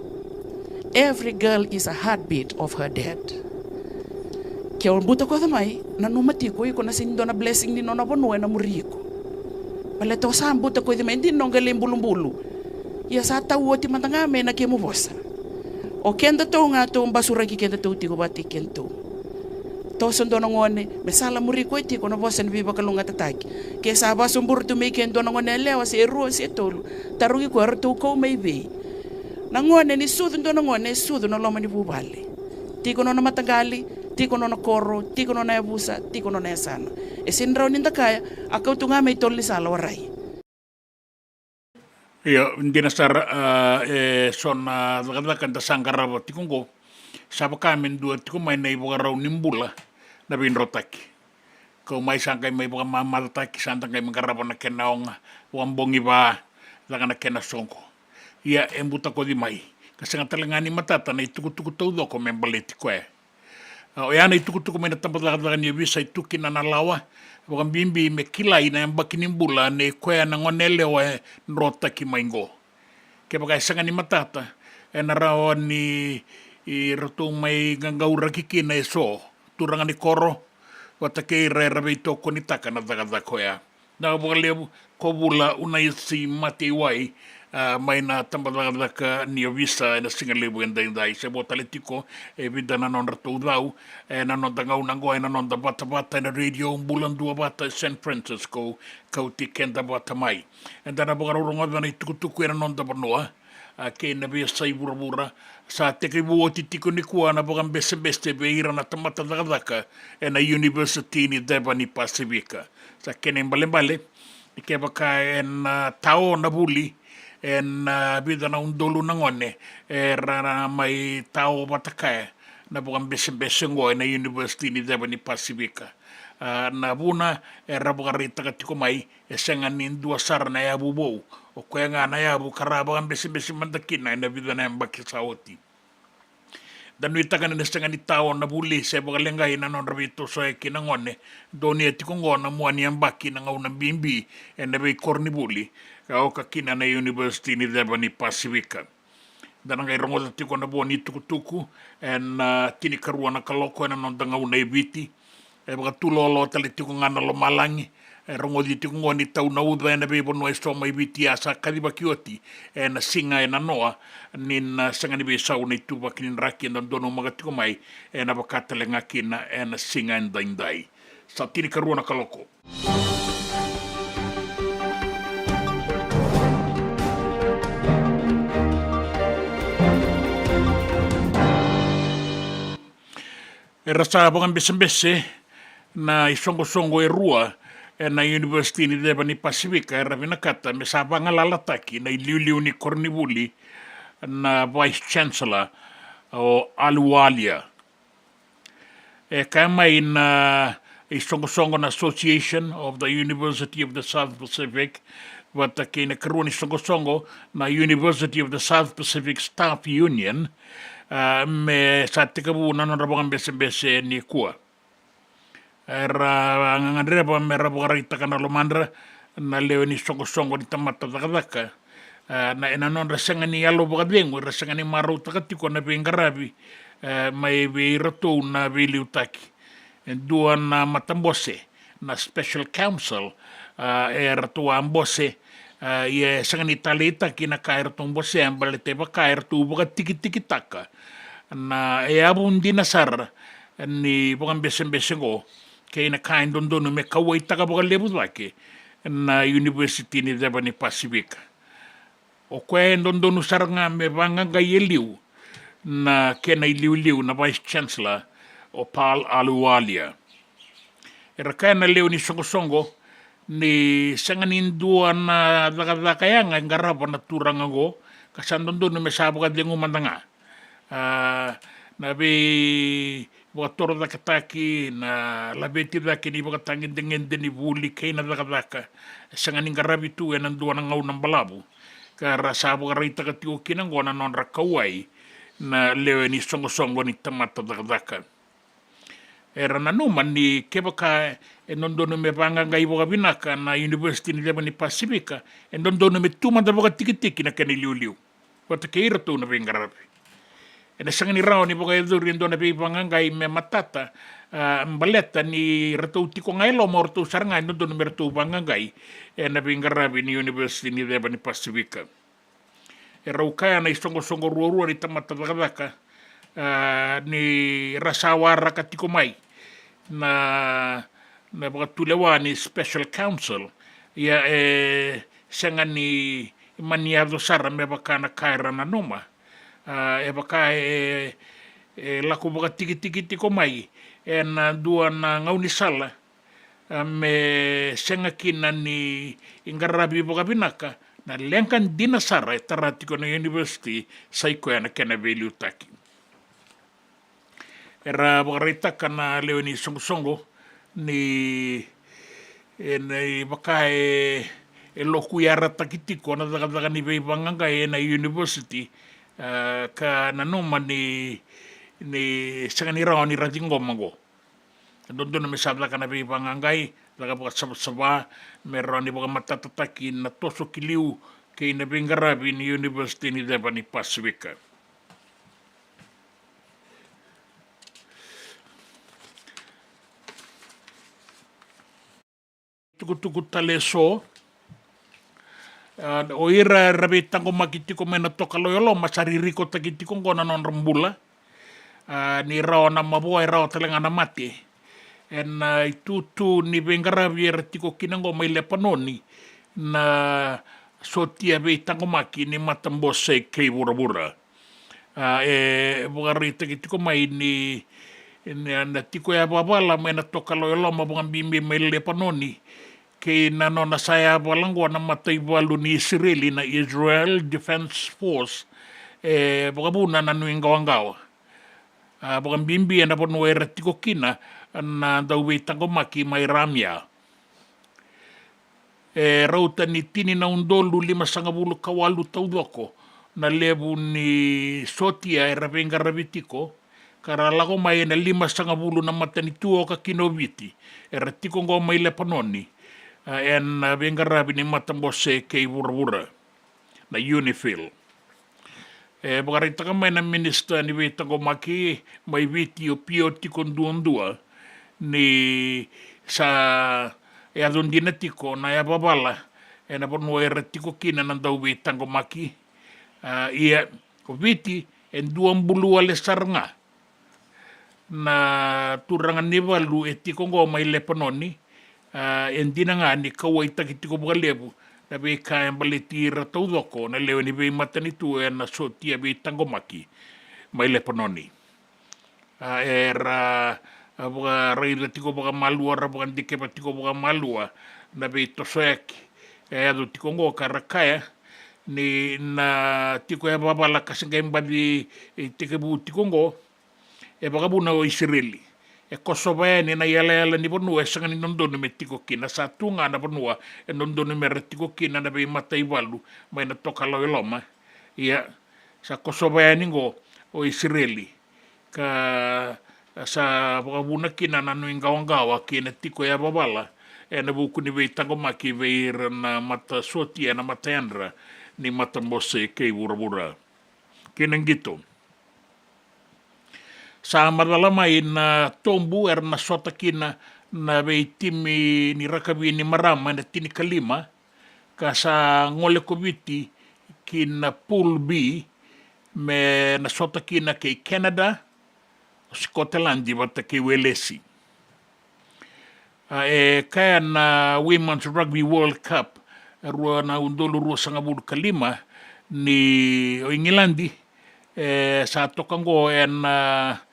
Every girl is a heartbeat of her dad. Kia buta ko mai na numati ko iko na sindo na blessing ni nona vanua na muriko. Pale to sa ambuta ko di mendi nongale mbulumbulu. Ya sa tawo ti mantanga me na ke mo bosa. O kenda to nga to basura ki kenda to ti ko bati kento. To sondo ngone me sala muriko ti ko na bosa ni biba kalunga tataki. Ke sa ba sumbur to me kendo ngone lewa se ro se tolu. Tarungi ko arto ko may be. Nangone ni sudu ndo ngone sudu no loma ni bubale. Ti ko no na matagali, ti ko no na koro, ti ko no na abusa, ti ko no na sana. E sinraw ninda kaya akaw to nga may tolli sala waray. Iya, hindi na sar son kan ta sangkara ti kongo. Sapa kamen dua ti ko may na ibo raw nimbula na bin rotaki. Ko may sangkay may ibo mamataki santang kay mangarabo na kenaong wambongi ba na kena songko. Iya embuta ko di mai. Kasi nga talangani matata na itukutuku todo ko membaleti ko eh. O yana itukutuku may natampat lakad niya bisa itukin na nalawa. Bukan bimbi me kilai na yang bakinimbula ne koya na ngonele wa nrota ki maingo. Kaya bagay sanga ni matata narawan ni rotong may gangaura kikina eso turangan ni koro wata kay rerabe ito ko ni taka na dagada koya. Nakabukali ko bula unay si matiway may na tambadagada ka niya visa na singalibo yung dahinday. Sa botaletiko, vida na non rato daw, na non dangaw nanggo, na non da bata-bata na radio, bulan dua bata San Francisco, kauti kenda bata may. And na bukarurungad na itukutuku na non da banoa, kaya na biya sa ibura-bura, sa tekibuo titiko ni kuwa na bukang beste-beste, beira na tamatadagada na University ni Devani Pacifica. Sa kenen bale-bale, kaya baka tao na buli, bida na undolo na ngone rana may tao batakaya na bukang bese-bese ngo na University ni Devani Pacifica na buna rabukarita ka tikumay esengan nindua sar na yabu bo o kaya nga na yabu karabakan bese-bese mandakin na bida na yung bakisawati dan wita ka na esengan ni tao na buli sa bakalengay na non rabito sa kinangone doni etikungo na muani ang baki na ngaunang bimbi na bay korni buli kau kakina na University ni Devani Pacifica. Dan ang irong oda tiko na buwan ni tuku-tuku en tinikaruan na kaloko na nong dangaw na ibiti. Baka tulolo taliti ko nga na lumalangi. Irong oda tiko nga ni tau na udwa na bebo no esto may ibiti asa kadiba kioti. Na singa na noa nin sanga ni besaw na ituba kinin rakin na dono mga tiko may na bakatalengakin na singa en dainday. Sa tinikaruan na kaloko. Rasa bukan bese-bese na isongo-songo rua na University ni Devani Pacifica rabi nakata me sabang alalataki na iliuliu ni Cornibuli na Vice Chancellor o Aluwalia. Kaya na isongo-songo na Association of the University of the South Pacific wata kinakaroon isongo-songo na University of the South Pacific Staff Union me sa tikabunan ng rabang bese-bese ni kuwa. era ngandre pa mera bukarita kana lomandra na leo ni songo ni tamata takataka na ena non rasanga ni yalo bukadengu rasanga ni maru takatiko na bengarabi mai be rato na vili utaki dua na matambose na special council rato ambose ia sanga ni talita kina kair tombose ambalete ba kair tu buka tiki taka na abun dinasar ni bukan besen-besengo kaya na kain doon me kawai taka buka lebu wake na University ni Devani Pacific. O kaya doon saranga me banga gayeliw na kena iliw-liw na Vice Chancellor o Paul Aluwalia. Era kaya na leo ni songo-songo ni sanganin dua na kaya nga ngarapa na turang ako kasan doon me sabo ka dengo mandanga. Nabi buka da kataki na labeti da kini buka tangin dengan deni buli kay na da sanganing garabi tu enan dua ng ngaw ng balabu kara sabo karita katiyo kinang gona non rakawai na lewe ni songo ni tamata da era na numan ni kebaka enon dono me banga ngai buka binaka na University ni Devani Pacifica enon dono me tuman da buka tiki na kaniliu wata kaira tu na bengarabi. Ena sanga ni rao ni buka edurin doon na pipangangay me matata mbaleta ni rato tiko ngay lo mo rato sarangay no doon na rato pangangay na pingarabi ni University ni Devani Pacifica. Erau kaya na isongo ruo ni tamatataka ni rasawara katikumay na buka tulewa ni Special Council ya sanga ni maniado sara me baka na kaira na noma. Baka laku baka tiki ko mai na dua na ngauni sala me senga kina ni ingarabi baka binaka na lengkan dinasara taratiko na University sa iko na kena value taki. Era baka rita ka na leo ni songo ni baka loku yara takitiko na daga ni banganga na University ka nanuma ni sanga ni rao ni ratinggo mago doon na may sabla ka na pangangay laga baka sabsaba meron ni baka matatataki na toso kiliw kay na bingarabi ni University ni Devani Pacifica. Tukut taleso o ira rabitang ko makiti ko mena to kaloyolo masariri ko takiti ko na non rambula ni rao na mabuhay rao talaga na mati en itutu ni bengarabi ratiko kinango may lepanoni na sotia bitang ko maki ni matambos sa kay bura-bura bukarita kiti ko may ni natiko ya babala mena to kaloyolo mabungang bimbi may lepanoni kay nano na saya balangwa na matay balu ni Israel na Israel Defense Force baka buna na nuing gawang-gawa baka bimbi na po nuwera tiko kina na dawitang kumaki may ramya rauta ni tini na undolu 5 kawalu taudoko na lebu ni sotia rapeng karabitiko karala ko may na 5 na mata ni tuo ka kinobiti eratiko ngo may lepanoni en bengarabi ni matambose kay bura-bura na Unifil. Bakarita ka may na minister ni Wita Gomaki may video piyoti kondua ni sa adon dinatiko na yababala na ponway ratiko kina ng daw Wita Gomaki iya koviti en 2 lesar nga na turangan ni Walu etiko ngo may lepanoni hindi na nga ni kaway takiti ko mga lebu na may kayang balitira taudoko na lewa ni may mata nito na sotia may tanggomaki may lepanoni mga railati ko mga malua mga dikepati ko mga malua na may tosoyaki ado tiko ngo karakaya ni na tiko ya babala kasi ngayon ba di tikebu tiko ngo baka muna o Israeli Kosovaya ni na yala ni ponua sanga ni nondon me tiko kina sa tunga na ponua nondon me retiko kina na be matai walu mai na toka lo loma ia sa Kosovaya ni go o Israeli ka sa wakabuna kina nanu ingawangawa kina tiko ya babala na buku ni vei tangomaki vei na mata soti na mata andra ni mata mose kei wura kina ngito sa madalamai na tombu na sota kina na vei timi ni rakabi ni marama na tini kalima ka sa ngole koviti kina pool B me na sota kina kei Canada Scotland wata ke welesi. Kaya na Women's Rugby World Cup rua na undolo rua sanga bulu kalima ni o Ingilandi sa tokango andua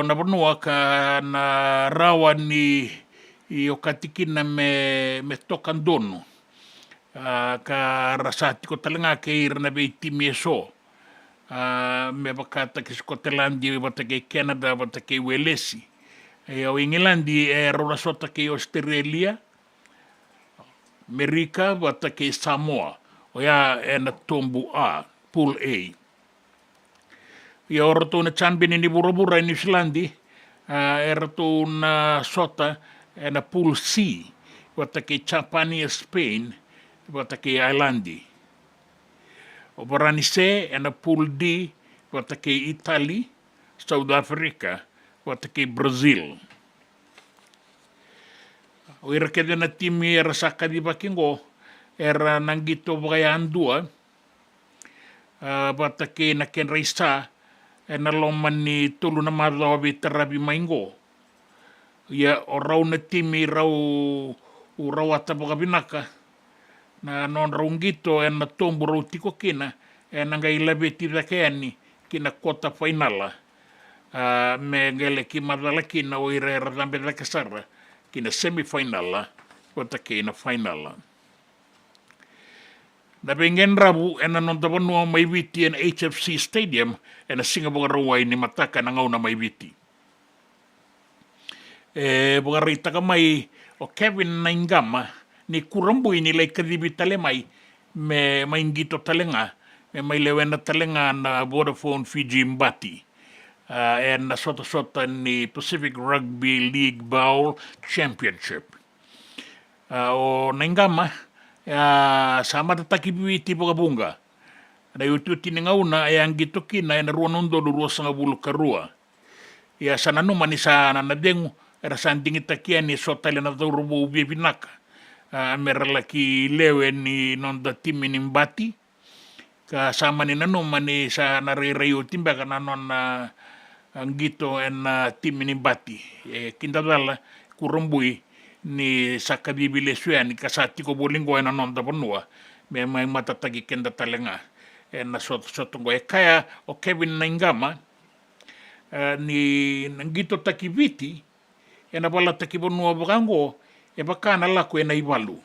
na banua ka na rawa ni i o katikina me tokan dono ka rasati ko talenga ke irna be timi so. Me bakata ke Scotland bata ke Canada bata ke Welesi o Ingilandi rola sota ke Australia Amerika bata ke Samoa o ya na tombu A pool A ya orto na champion ni burabura New Zealand erto na sota na pool C bata ke Japan Spain bata ke Islandi o Baranise na pool D wata ke Italy, South Africa, wata ke Brazil. O ira kede na timi era saka di bakingo era nanggito bagaya andua wata ke na ken reisa na loman ni tulu na madlawabi tarabi maingo. Ya o raw na timi raw ata bagabinaka na non rungito na tombo raw tiko kina na ngai labeti da keni kina kota finala me ngele ki madala kina o ira rambe da kasara kina semifinala kota kina finala na bengen rabu na non tabanu mai viti en HFC Stadium na Singapore rawai ni mataka na ngauna mai viti bugarita ka mai o Kevin Naingama ni kurambu ini lai kadibi talemai me maingito talenga me mai lewena talenga na Vodafone Fiji Mbati na sota ni Pacific Rugby League Bowl Championship o Naingama sama tataki biwiti bunga na yututi ni ngauna ang gito kina na ruwa nondo ruwa sanga bulu karua ya sananu manisa na nadengu era sandingi takia ni sota le na rubo ubi binaka merala ki lewe ni nonda timi ni Mbati ka sama ni nanu mani sa narirayo timba ka nanon ang gito timi ni Mbati kinta dala kurumbui ni sa kabibile suya ni kasati ko bolingo na nonda panua me may matatagi kenda talenga na sotongo kaya o Kevin Naingama ni nanggito takibiti na bala takibonua bagango baka na lako na iwalu.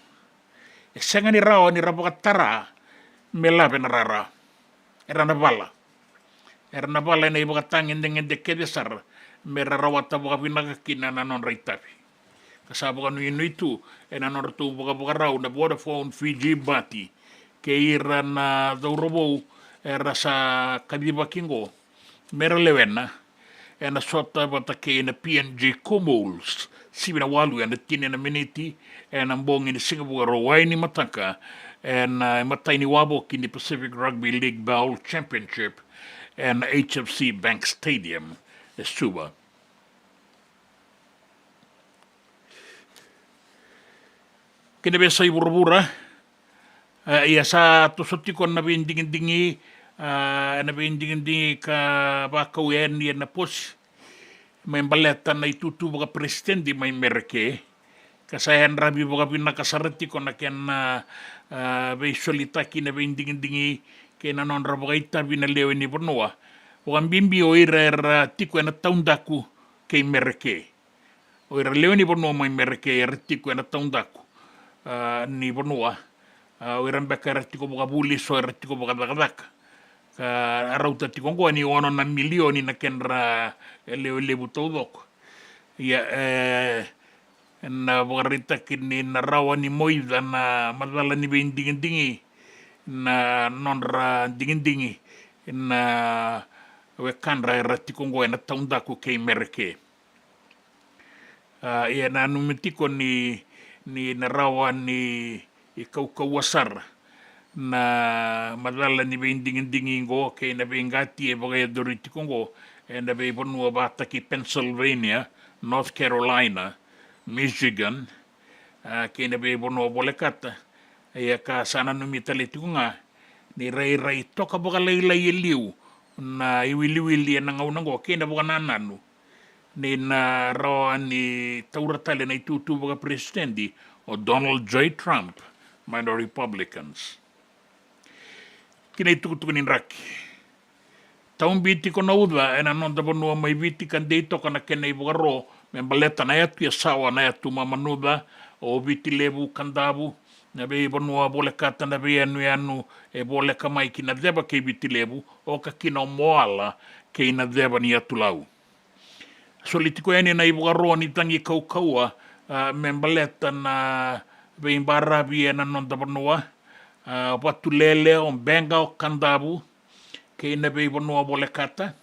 Senga ni rawa ni rabakatara melabe na rara. Era na bala na ibakatangin dengan dekedesar mera rawa tabaka pinakakina na non raitabi. Kasaba kanu inu itu na non ratu baka raw na Vodafone Fiji Bati ke ira na daurobo era sa kadibakingo mera lewena na sota bata ke na PNG Comols sibina walu na tine na miniti na mbongi ni Singapore rawai ni mataka matai ni wabo ki ni Pacific Rugby League Bowl Championship and HFC Bank Stadium Suba. Kina besa ibura-bura iya sa tusotikon na bindingin-dingi ka bakawen yan na pos may baleta na itutu baka presidente may merke kasayan rabi baka pinakasarati ko na kyan bay solita kina bindingin-dingi kaya nanon rabaka itabi na lewe ni Bornoa wakan bimbi o ira tiko na taundaku kay merke o ira lewe ni Bornoa may merke tiko na taundaku ni Bornoa o ira baka tiko baka bulis o ira tiko baka dakadaka ka araw tati kong ni ono na milioni na kenra lebu todok ya na bagarita kini na rawa ni moida na madala ni bindingin dingi na nonra dingin dingi na we kanra e ratikongo e na taundaku kei mereke. Ia na numitiko ni na rawa ni i kaukawasar na madala ni beindingindingingo kei na beingati e bagay doritikongo e na beiponua bata ki Pennsylvania, North Carolina, Michigan, kei na beiponua bolekata ia ka sana numitalitunga ni rai toka baka lailai liu na iwiliwili na ngaunango kei na baka nananu ni na rawa ni tauratale na itutu baka presidendi o Donald J. Trump mai no Republicans. Kina itukutuku ni raki. Taun biti ko na uda e na nonda bonua mai biti kan deito kana kena i baka ro me baleta na etu ya sawa na etu mamanuda o biti lebu kandabu na be bonua bole kata na be anu e bole kamai ki na deba ke biti lebu o ka kina o moala ke ina deba ni atu lau. Solitiko ene na i baka ro ni tangi kaukaua me baleta na be imbarabi e na nonda bonua watu lele o benga o kandabu ke ina be bonua bole kata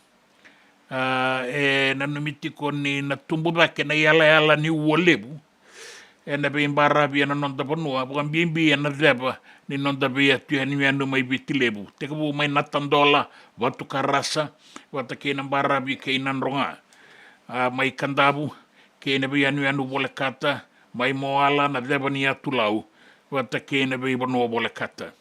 e na numitiko ni na tumbuda ke na yala ni uolebu e na be imbarabi e na nonda bonua bukan bimbi e na deba ni nonda be atu e ni anu mai biti lebu te kabu mai natandola watu karasa wata ke na imbarabi ke ina nronga mai kandabu ke na be anu bole kata mai moala na deba ni atu lau wata ke na be bonua bole kata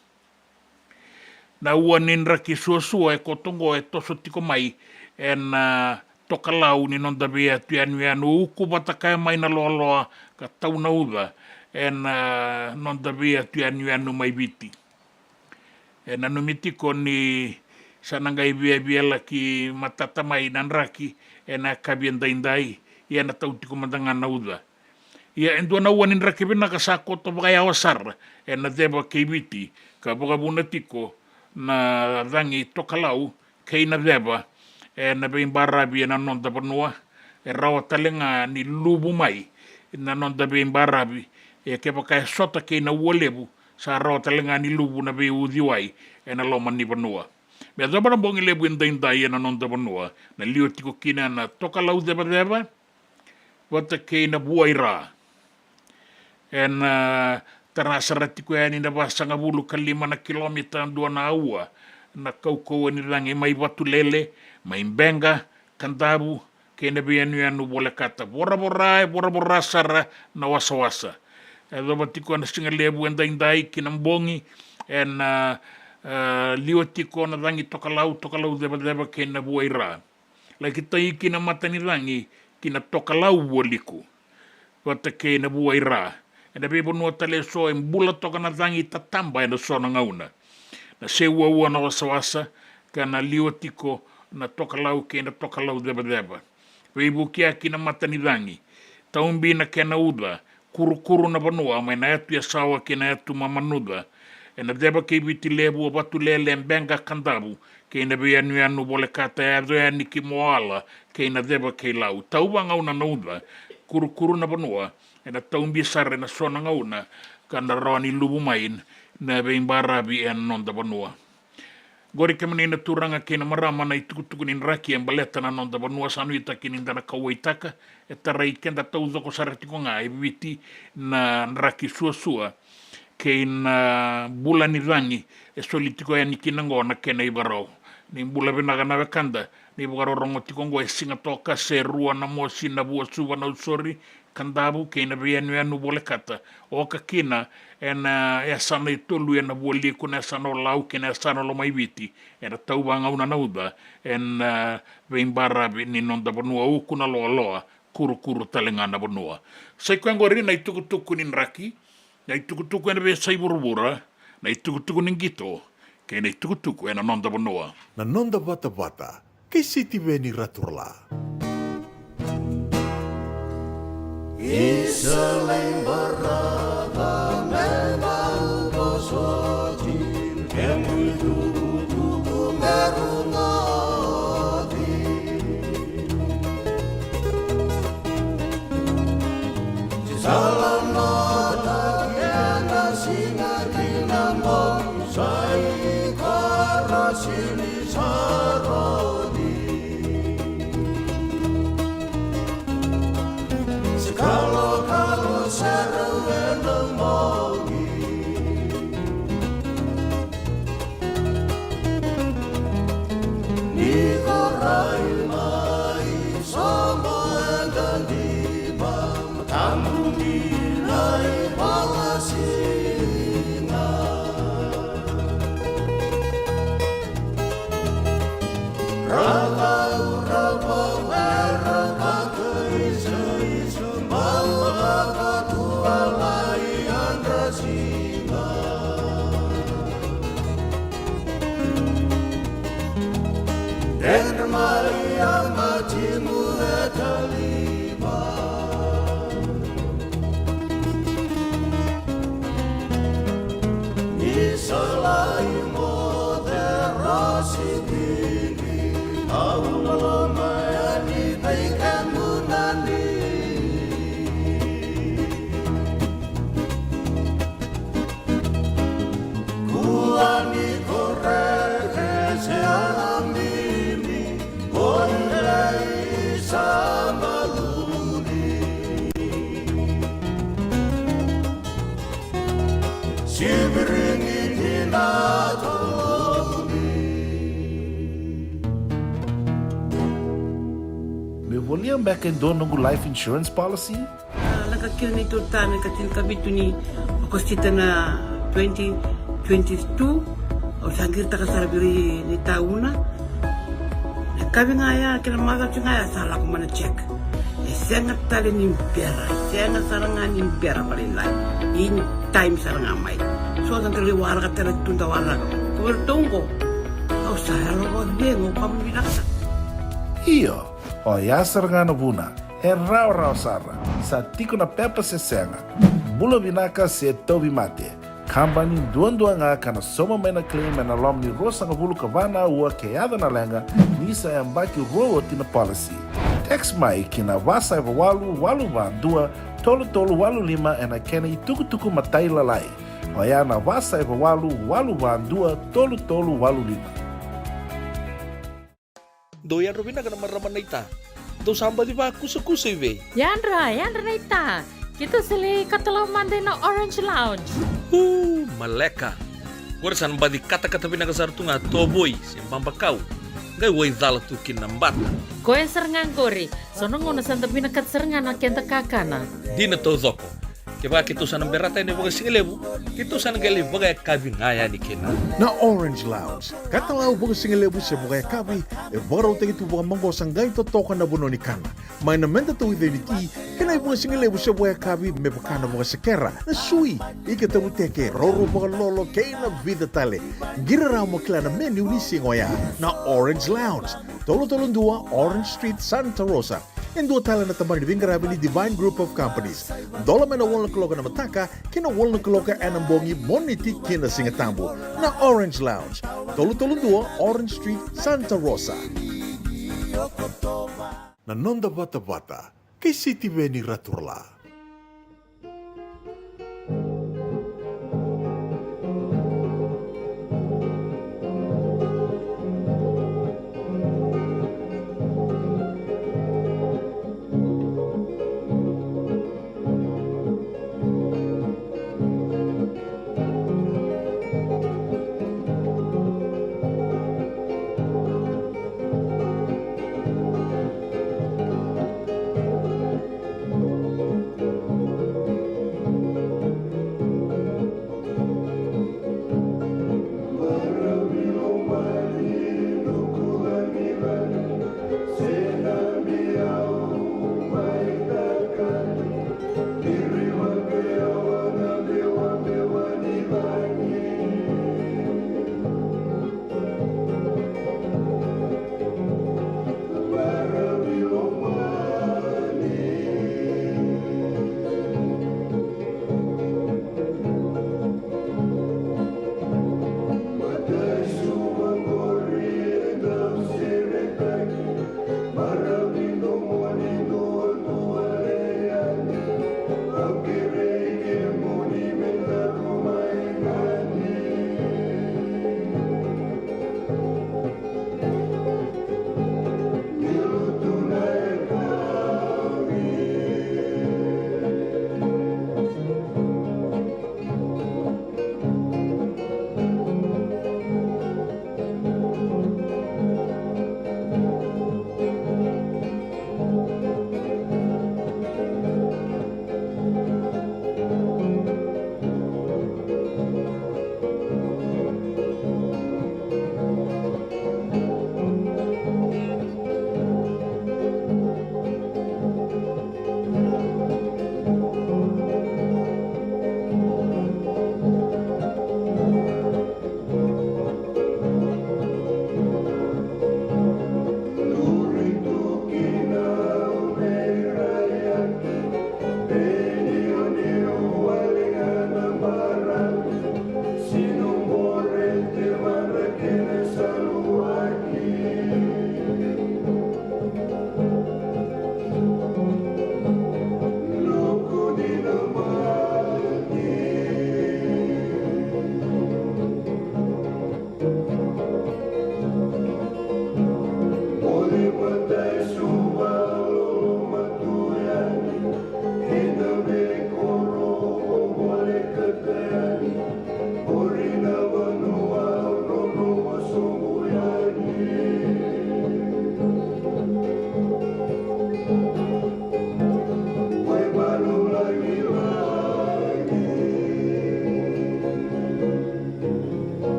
na ua ninra ki suasua e kotongo e toso tiko mai e na tokalau ni nonda be atu anu uku wata kai mai na loa ka tauna uda e na nonda be atu anu mai biti e na numitiko ni sanangai biela ki matata mai nanraki e na kabiendaindai ia na tautiko mandanga na uda ia endua na ua ninra ki bina ka sako to bakai awasar e na deba kei biti ka bukabuna tiko na dangi tokalau kei na deba e na beimbarabi e na nonda panua e rawa talenga ni lubu mai na nonda beimbarabi e ke pakai sota kei na uolebu sa rawa talenga ni lubu na bei udiwai e na loma ni panua me daba na bongi lebu indai e na nonda panua na lio tiko kina na tokalau deba wata kei na buaira e na tarasaratiko e ni na basanga bulu kalima na kilomita dua na aua na kaukau ni rangi mai watu lele mai benga kandabu ke na be anu bole kata bora sara na wasa e doba tiko na singa lebu indai ki na mbongi e na lio tiko na rangi tokalau deba ke na buaira la kita iki na mata ni rangi ki na tokalau buoliku wata ke na buaira e na bebo nua tale so e mbula toka na tangi tatamba e na so na ngauna. Na se ua na wasa ka na liwa tiko na tokalau ke na tokalau deba. Bebo kia ki na matani tangi. Taumbi na ke na uda, kuru na banua, mai na etu ya sawa ke na etu mamanuda. E na deba ke biti lebu o batu lele mbenga kandabu, ke na be anu bole kata e adoe ni ki moala, ke na deba ke lau. Tauwa ngauna na uda, kuru na banua, e na taumbi sare na sona ngauna ka na rawa ni lubu main na beimbarabi e nonda banua. Gori ke mani na turanga ke na marama na itukutuku ni raki e baleta na nonda banua sanuita ki ni dana kawaitaka e tarai kenda taudoko saratiko nga e viti na raki suasua ke na bula ni rangi e solitiko e ni kinango na ke na ibarau. Ni bula vinaga na wekanda ni bukarorongo tikongo e singa toka se rua na mosi na bua suwa na usori kandabu ke na be anu bole kata o ka kina e na e sana i tolu e na bole ko na sana lau ke na sana lo mai biti e na taubanga una nauda e na beimbarabi ni nonda banua uku na loa kuru talenga na banua sai kuangori na itukutuku ni raki na itukutuku e na be sai burubura na itukutuku ni gito ke na itukutuku e na nonda banua Na nonda bata kay City Veni Raturla. Isa lain berada memang bosotin kemu tugu merungati salam nota kena singa dinamo sai karasili sarodi William back in Donongu life insurance policy? Nakakil nito tani katil kabitu ni okostita na 2022 o sangir taka sarabiri ni tauna. Kabi ngaya kila maga ngaya salah ko mana check. Sengat tali ni impera, sengat sarangan impera paling lain. In time sarangan mai. So ang kali warga tala tunda warga. Ko tunggu. Au sahalo ko dengo kamu binaksa. Iyo, o yasar ngana buna, rau sara, sa tiko na pepa se senga, bula binaka se tobi mate, kambani duan nga kana soma mena claim na lom ni rosa nga bulu kavana ua keada na lenga, nisa yang baki rowo tina policy. Text mai kina wasa eva walu dua, tolu walu lima ena kena tuku matai lalai, o ya na wasa eva walu dua, tolu walu lima. Doyan Robina kana maraman na ita. Do samba di ba kusa-kusa iwe. Yandra na ita. Kita sili katalaw mande na Orange Lounge. Maleka. Gurasan ba di kata-kata pinakasartunga toboy simpang bakau. Ngay way dala tu kinambata. Koe serengan kori. Sono ngono santa pinakat serengan na kenta kakana. Di na to zoko. Kaya kita sana berata ini bagai singelebu, kita sana gali bagai kabi ngaya ni kena. Na Orange Lounge, kata lau bagai singelebu se bagai kabi, baru tegi tu bagai manggo sanggai to toka na bono ni kana. Mai na menta tu ide ni ki, kena bagai singelebu se bagai kabi me bakana bagai sekera. Na sui, ike tabu teke roro bagai lolo kena vida tale. Gira rau makila na menu ni singoya. Na Orange Lounge, tolo-tolong dua Orange Street, Santa Rosa. Yang dua tala na tambang di Vingarabili Divine Group of Companies. Dola mena wala kaloka na mataka, kina wala kaloka anambongi moniti kina singatambo. Na Orange Lounge, tolo-tolong dua Orange Street, Santa Rosa. Na nonda bata-bata, kay City Veni Raturla.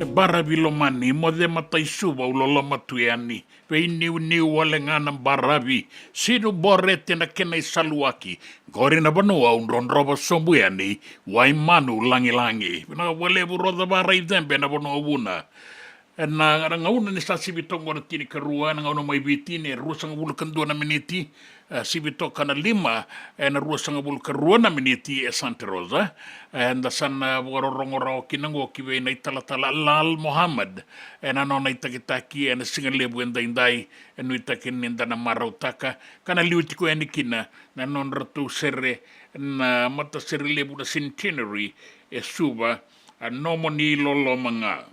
barabi lo mani mo de matai suba ulolo matuiani. Pei niu wale ngana barabi. Sinu borete na kenai saluaki. Gori na banua unron roba sombuiani. Wai manu langi. Pina wale buroda barai tempe na banua wuna. Na ngauna ni sa sibitongo na tini karua na ngauna mai bitini rusang bulu kendua na miniti sibito kana 5 na rusang bulu karua na miniti Santa Rosa na sana warorongoro kinango kiwe na italatala Lal Muhammad na nona itakitaki na singalebu indai no itakin ninda na marautaka kana liutiko enikina na non ratu sere na mata sere lebu na centenary suba nomoni lolo manga.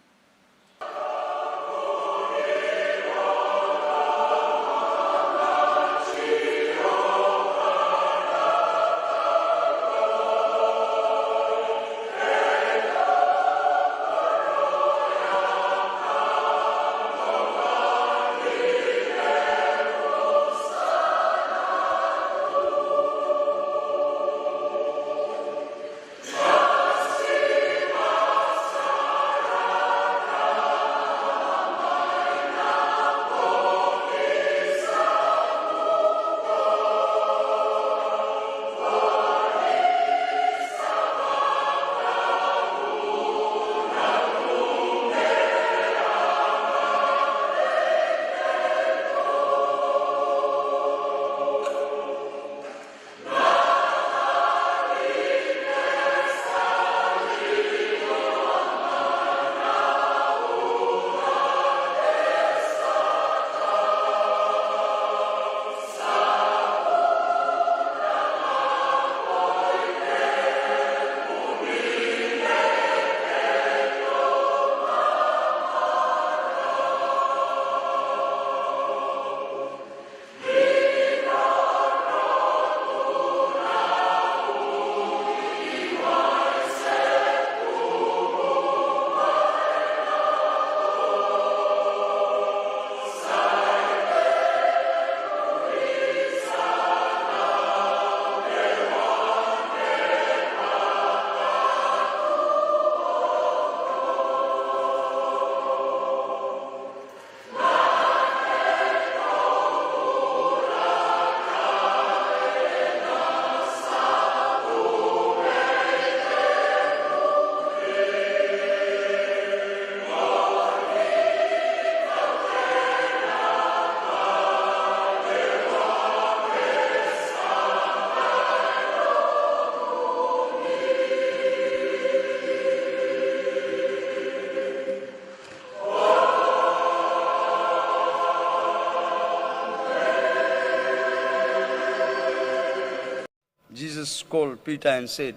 Jesus called Peter and said,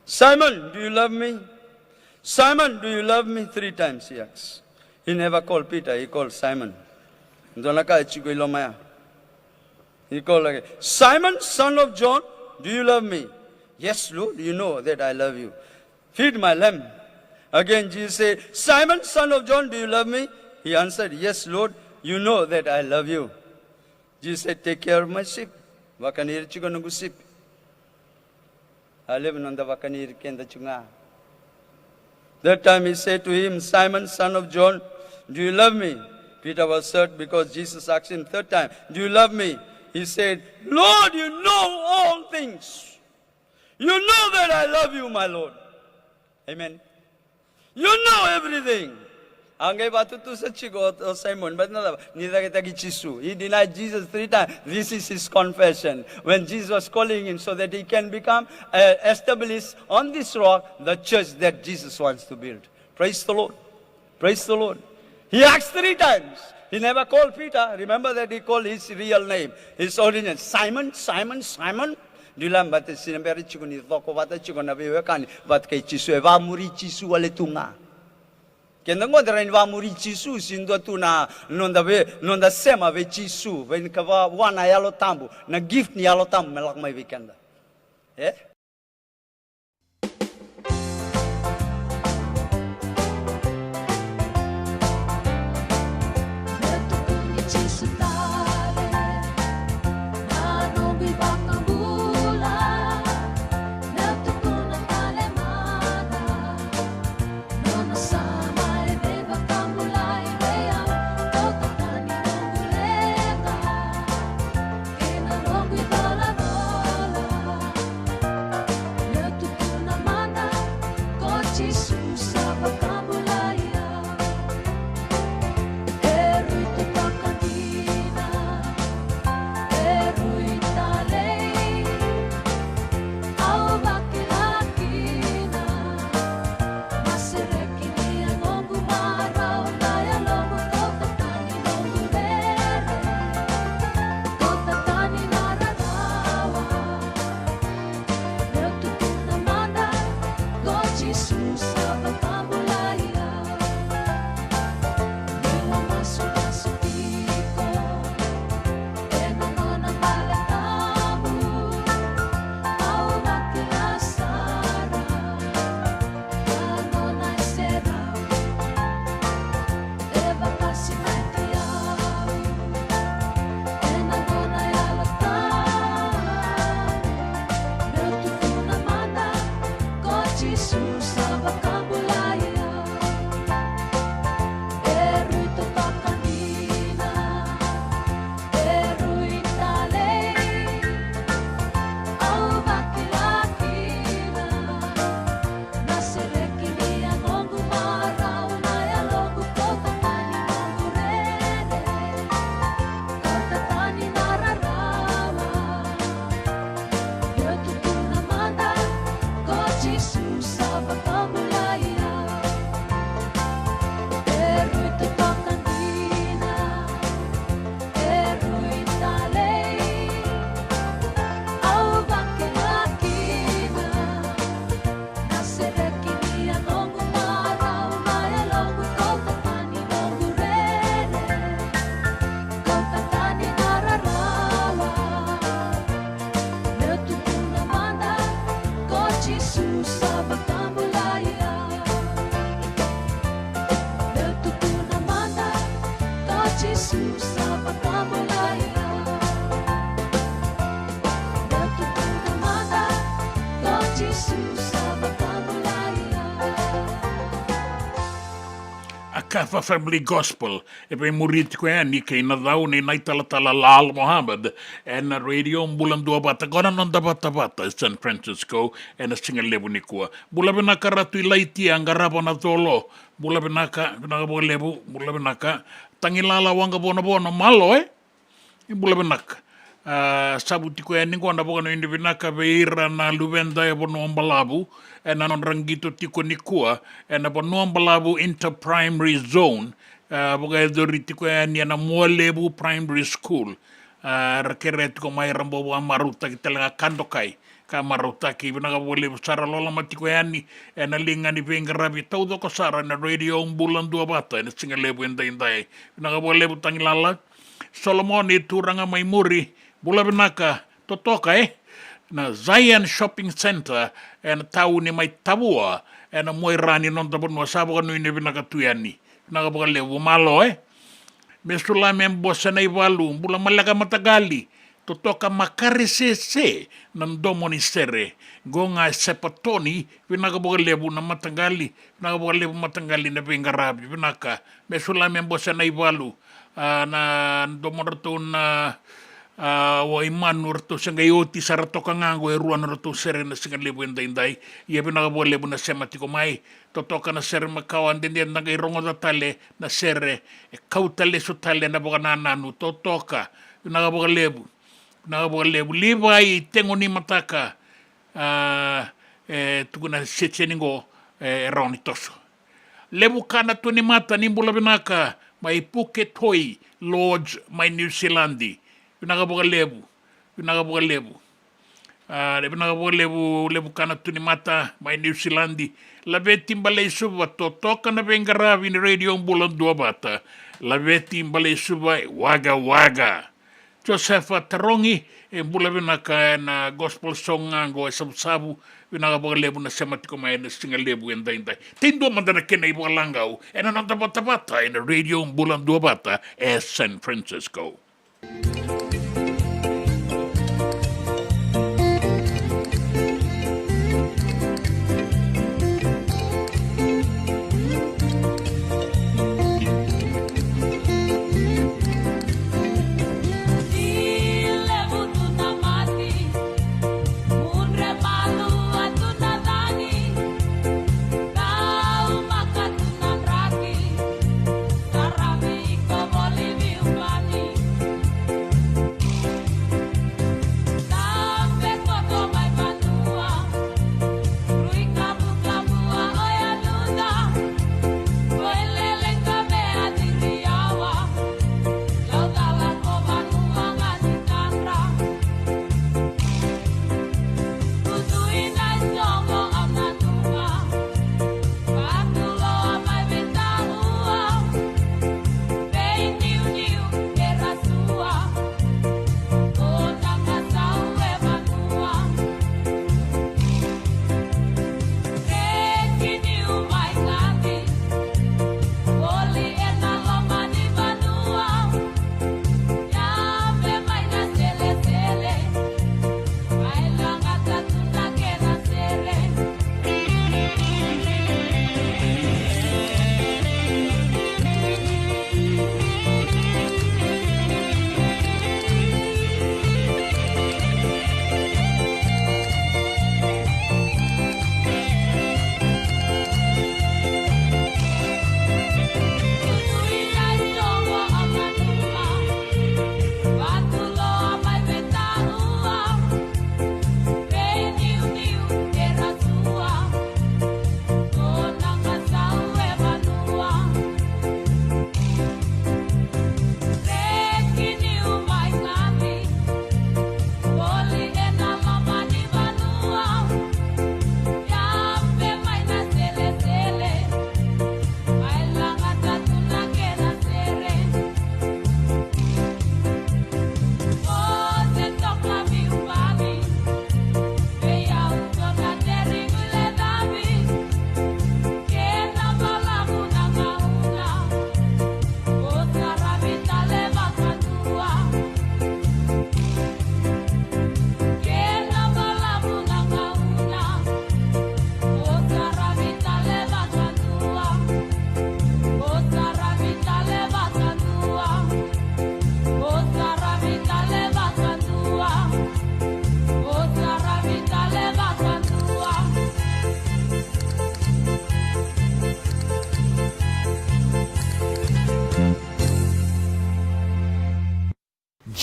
Simon, do you love me? Simon, do you love me? 3 times he asked. He never called Peter, he called Simon. He called again, Simon, son of John, do you love me? Yes, Lord, you know that I love you. Feed my lamb. Again Jesus said, Simon, son of John, do you love me? He answered, yes, Lord, you know that I love you. Jesus said, take care of my sheep. Wakanir chiganungu sheep. I live in the Wakanir kenda chunga. That time he said to him, Simon, son of John, do you love me? Peter was hurt because Jesus asked him 3rd time, do you love me? He said, Lord, you know all things. You know that I love you, my Lord. Amen. You know everything. Angay batu tu sa chigot o Simon, but nala nida kita gichisu. He denied Jesus 3 times. This is his confession. When Jesus was calling him so that he can become established on this rock, the church that Jesus wants to build. Praise the Lord. Praise the Lord. He asked 3 times. He never called Peter. Remember that he called his real name, his original. Simon, Simon, Simon. Dilam bate sinamberi chikuni toko bate chikuna bewekani bat kay chisu eva muri chisu wale tunga. Kenda ngodra inva muri chisu sindo tuna nonda sema ve chisu ven kava wana yalo tambu na gift ni yalo tambu melak mai weekenda. Eh? Sama Kafa Family Gospel e pe murit ko yani kay na daw ni naitalatala Lal Muhammad and na radio bulan dua bata kona non bata San Francisco and na singa lebu ni kuwa bula benaka ratu ilaiti angarapa na tolo bula benaka lebu bula benaka tangilala wanga bono malo bula benaka sabuti ko yani ko na bono indi benaka beira na luvenda e bono ambalabu e na non rangito tiko ni kuwa e na bono ambalabu inter-primary zone boga e doriti ko yani na molebu primary school rakeret ko mai rambo amaruta ki telanga kandokai ka maruta ki binaga bolebu sara lola matiko yani e na linga ni venga rabi taudo ko sara na radio bulan dua bata e na singa lebu indai binaga bolebu tangilala Solomon e turanga mai muri bula benaka totoka na Zion Shopping Center na tau ni mai tabua na moirani non tabon wasabo kanu ini benaka tuyani benaka boka lewu malo mesula membo sanay walu bula malaka matagali totoka makarisese ng domoni sere gonga sepatoni benaka boka lewu na matagali benaka boka lewu matagali na bengarabi benaka mesula membo sanay walu na domorto na wa imanu rto sanga yoti sarato kangango e ruan rto sere na singa lebu indai ia bina bo lebu na sematiko mai totoka na sere makawan den na ngai rongo da tale na sere e kautale so tale na boga nanu totoka bina bo lebu libai tengo ni mataka tukuna secheningo roni toso lebu kana tu ni mata ni bula binaka mai Phuket Hoi Lodge mai New Zealandi binaga boga lebu lebu kana tuni mata mai New Zealandi laveti mbale suba totoka na bengaravi ni radio bulan dua bata laveti mbale suba waga Josepha Tarongi e bula binaka na gospel song ngo sabu binaga boga lebu na sematiko mai na singa lebu indai tindo mandana kena ibo langau e na nanta bata in radio bulan dua bata San Francisco. Bye.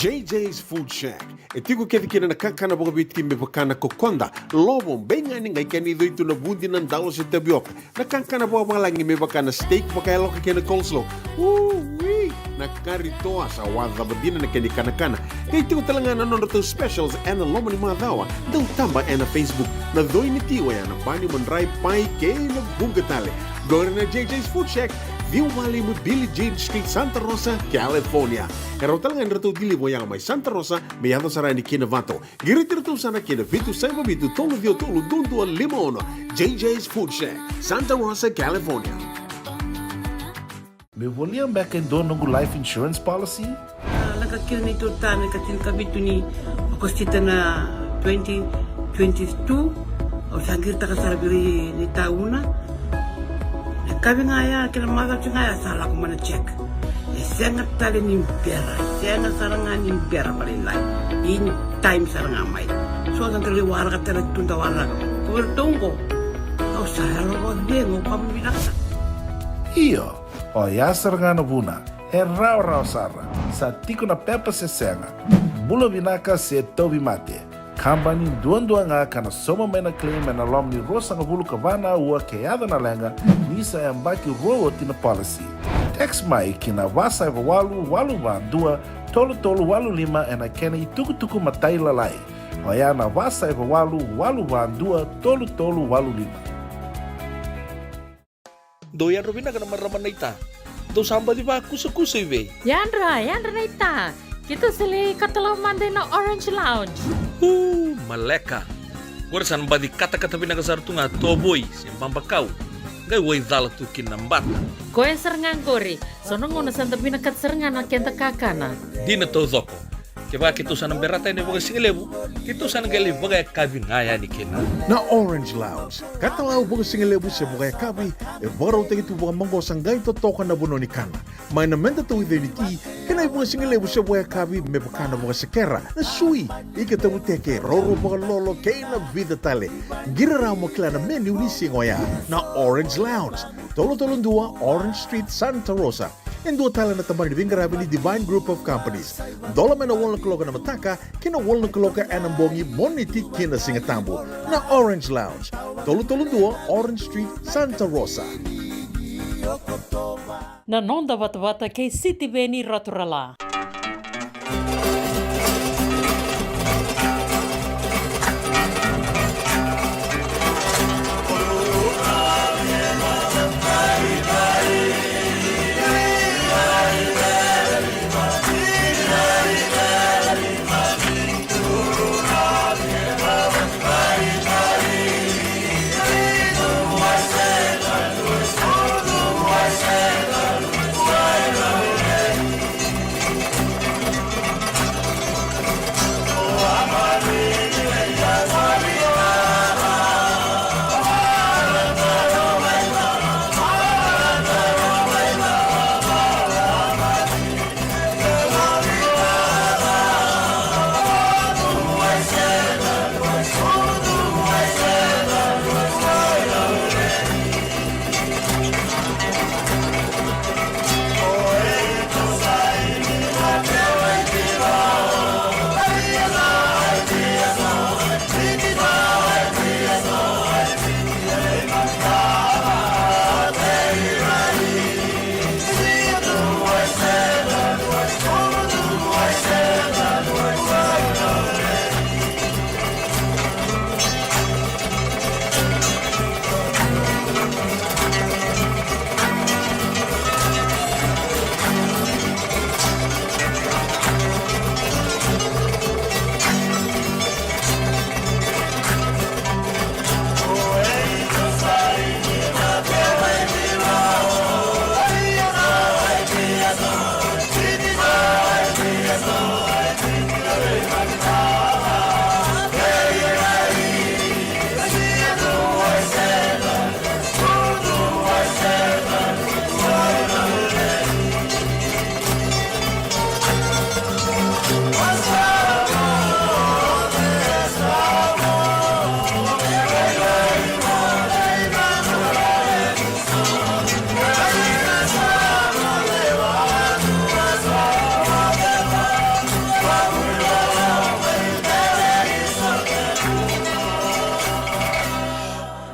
JJ's Food Shack. E tigo kedi kena nakakana boga biti me bakana kokonda. Lobo benga ni ngai kani do itu na bundi nan dalo se tabioka. Nakakana boga malangi me bakana steak baka elo kena coleslaw. Wee! Nakarito asa wadha badina na keni kana. Kay tigo talangana non to specials and lomo ni madawa. Daw tamba na Facebook. Na doi ni tiwa ya na bani manray pai kay na bungatale. Gore na JJ's Food Shack. View Valley mo Billie Jean Street, Santa Rosa, California. Pero talagang rito dilibo yang may Santa Rosa, may ato sarani kinavato. Giritiro sana kinavito sa mabitu tolo dio tolo dundo limono. JJ's Food Shack, Santa Rosa, California. Me voliam back in doon ng life insurance policy? Nakakil na ito tayo katil kabito ni Agostita na 2022. O sagir ta kasarabiri ni tauna. Kami ngaya kila mara ngaya salah ko mana check. Sengat tali ni pera, sengat sarangan ni pera palinlay. In time sarangan mai. So ang kaliwara ka tala tunda wala. Kuwertongko. Au sayalo ko dengo pamilaksa. Iyo, o yasar nga na buna, raw sara, sa tiko na pepa se senga, bulo binaka se tobi mate. Kambani duan nga kana soma mena claim na lom ni rosa nga bulu kavana ua keada na lenga nisa yang baki rowo tina policy. Text mai kina wasa eva walu ba dua tolu walu lima ena kena ituku matai lalai. Oya na wasa eva walu ba dua tolu walu lima. Doyan Robina kana maraman na ita. Do samba di ba kusa iwe. Yandra na ita. Kita sili katalaw mande na Orange Lounge. Maleka. Gurasan ba di kata-kata pinakasar tunga toboy simpang bakau. Gay way dala tu kinambata. Koe serengan kori. Sono ngono santa pinakat serengan na kenta kakana. Di na to zoko. Kaya kita sana berata ini bagai singlebu. Kita sana gali bagai kabin ngaya ni kena. Na Orange Lounge. Katalaw baga singalebu siya baga kabi. E baraw tayo ito baga manggo sanggay totokan na buno ni kana. May namenta to identity. Kena baga singalebu siya baga kabi. Me bakana baga sekera. Na sui. Ika tabu teke. Roro baga lolo. Kaya na vida tale. Giraraw mo kila na menu ni singoya. Na Orange Lounge. Tolo-tolong 2 Orange Street, Santa Rosa. En dua tala na tamang nibingarabi ni Divine Group of Companies. Dola na wala kaloka na mataka, kina wala kaloka anambongi moniti kina singatambo na Orange Lounge. Tolo-tolong 2 Orange Street, Santa Rosa. Na nonda wata kay City Veni Raturala.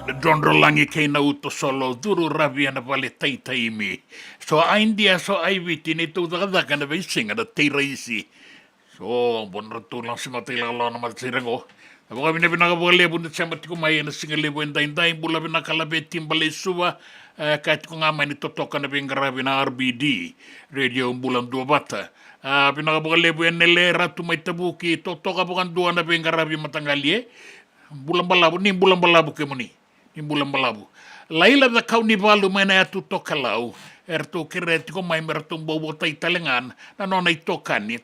Dondrolangi kei na uto solo duru ravi ana vale taitaimi. So aindia so aiviti ni tu dakadaka na veisinga na teiraisi. So bon ratu lang si matila la na matirango. Aboka bina pinakabualebu na siya matiko mai na singalebu endai bula pinakalabe timbale suwa kahit ko nga may nitotoka na pingarabi na RBD, Radio Bulan Dua Bata. Pinakabualebu yan nilera tumay tabuki, totoka po kan dua na pingarabi matangalie. Bulan balabu, ni bulan balabu ke muni. Ni bulan balabu. Laila da kau ni balu may na totoka lau. Erto kireti ko may meratong bobo tay talengan na nona itokan ni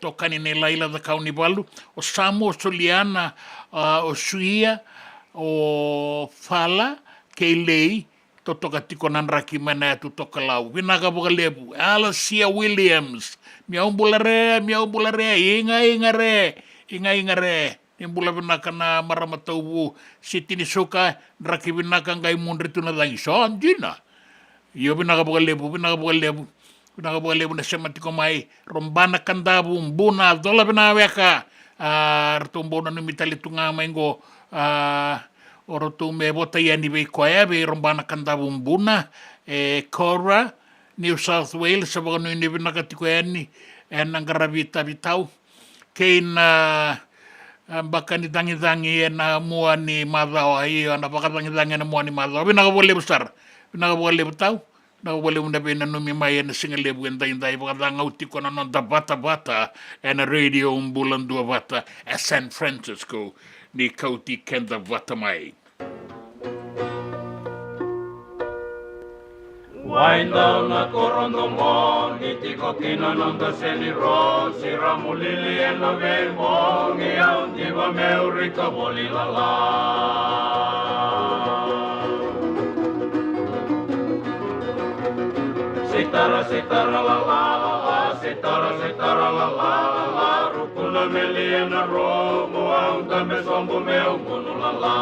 laila da kau ni balu o samo soliana o suia o fala keilei totoka tikonan raki mana totoka lau winaga boga lebu Alicia Williams miau bulare inga re imbula binaka na maramatau siti ni soka raki binaka ngai mundri tunadangi so andina Yo pinakabuka lebu na siya matiko may rombana kandabu mbuna dola pinaweka ratumbona numitali tunga maingo orotume bota yani be koya be rombana kandabu mbuna Cora New South Wales sabaga no ini pinakatiko yani nanggarabita bitau kain baka ni dangi na mua ni madhaw hiyo na baka dangi na mua ni madhaw pinakabuka besar pinakabuka tau nakabalebu na pinanumi maya na singalebu endai baka uti ko na nonda bata na Radio Bulan Dua Bata San Francisco ni kauti kenda bata mai. Wainda na korondo mo iti ko kinanonda seniro sira mulili na vemo ngia undiva meurika bolilala. Sitara la la, sitara la la, rukuna meliana romo, aunque me sombo meu munu la la.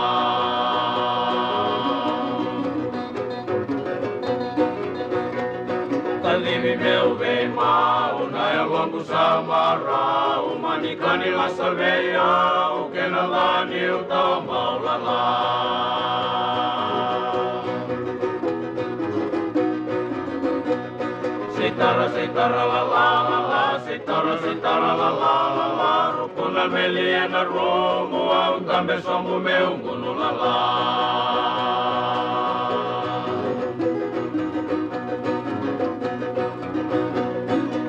Kalimi meu vem mau, na longo samara, umanikani la saveia, o que na la niu ta mau la la. Sitara la la, sitara la la, rukuna meliana romo, au tambe sombo meu munu la la.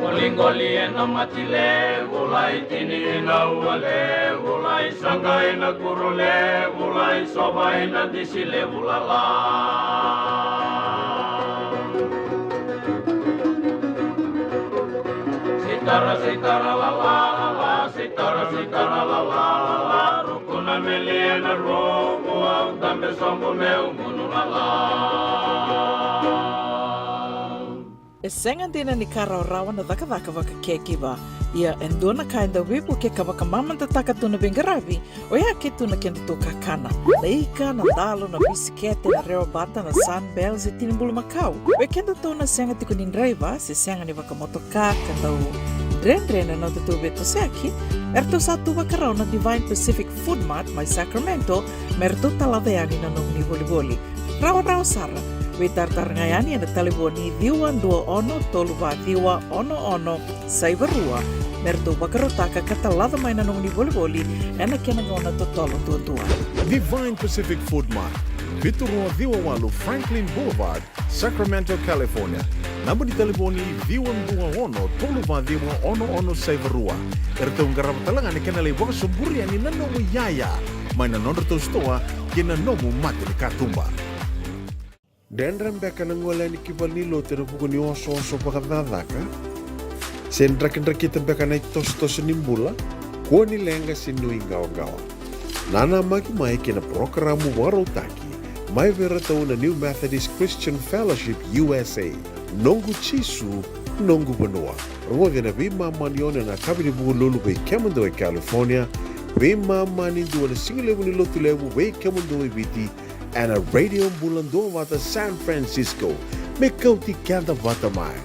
Olingoli na matile, ulai tini na uale, ulai sangai na kurule, ulai sobai na disile ulala. Sitara la la, sitara la la, rukuna meliana romo, au tambe sombo meu munu la la. E senga dina ni kara rawa na daka waka kekiwa. Ia endona kainda wipu ke kawaka mamanta taka tuna bengarabi, o ia ke tuna kenda to kakana. Leika na dalo na bisikete na reo bata na sunbells e tinimbulu makau. We kenda to na senga tiko nindreiva, se senga ni waka motoka kanda u Drena no te beto seki, erto satu wakarau na Divine Pacific Food Mart mai Sacramento, merto talaveani na nung ni boli-boli. Rawa sara, we tartarngayani na taliboni diwa dua ono toluwa diwa ono saibarua, merto wakarotaka katalada mai na nung ni boli-boli, ena kenangona totolo tua. Divine Pacific Food Mart, Viturua Viwawalu Franklin Boulevard, Sacramento, California. Namba di telefoni Viwan Dua Ono, Toluva Diwa Ono Saivarua. Erto ngarap talangan ikan alai waka suburi ani nanomu yaya. Maina nondro to stoa kina nomu mati ni katumba. Dendram beka nangola ni kibali lo tero pukuni oso pakadadaka. Sendra kita beka naik tos nimbula. Kuani lenga sinu ingawa-gawa. Nana maki mai kina programu warotaki. Mai vera tau na New Methodist Christian Fellowship USA. Nongu Chisu, Nongu Banoa. Rongo na vima manione na kabini bugu lulu bei Kemando e California. Vima mani dua na singilevu ni lotu levu bei Kemando e Viti. And a Radio Bulan Dua Bata San Francisco. Me kauti kanda bata mai.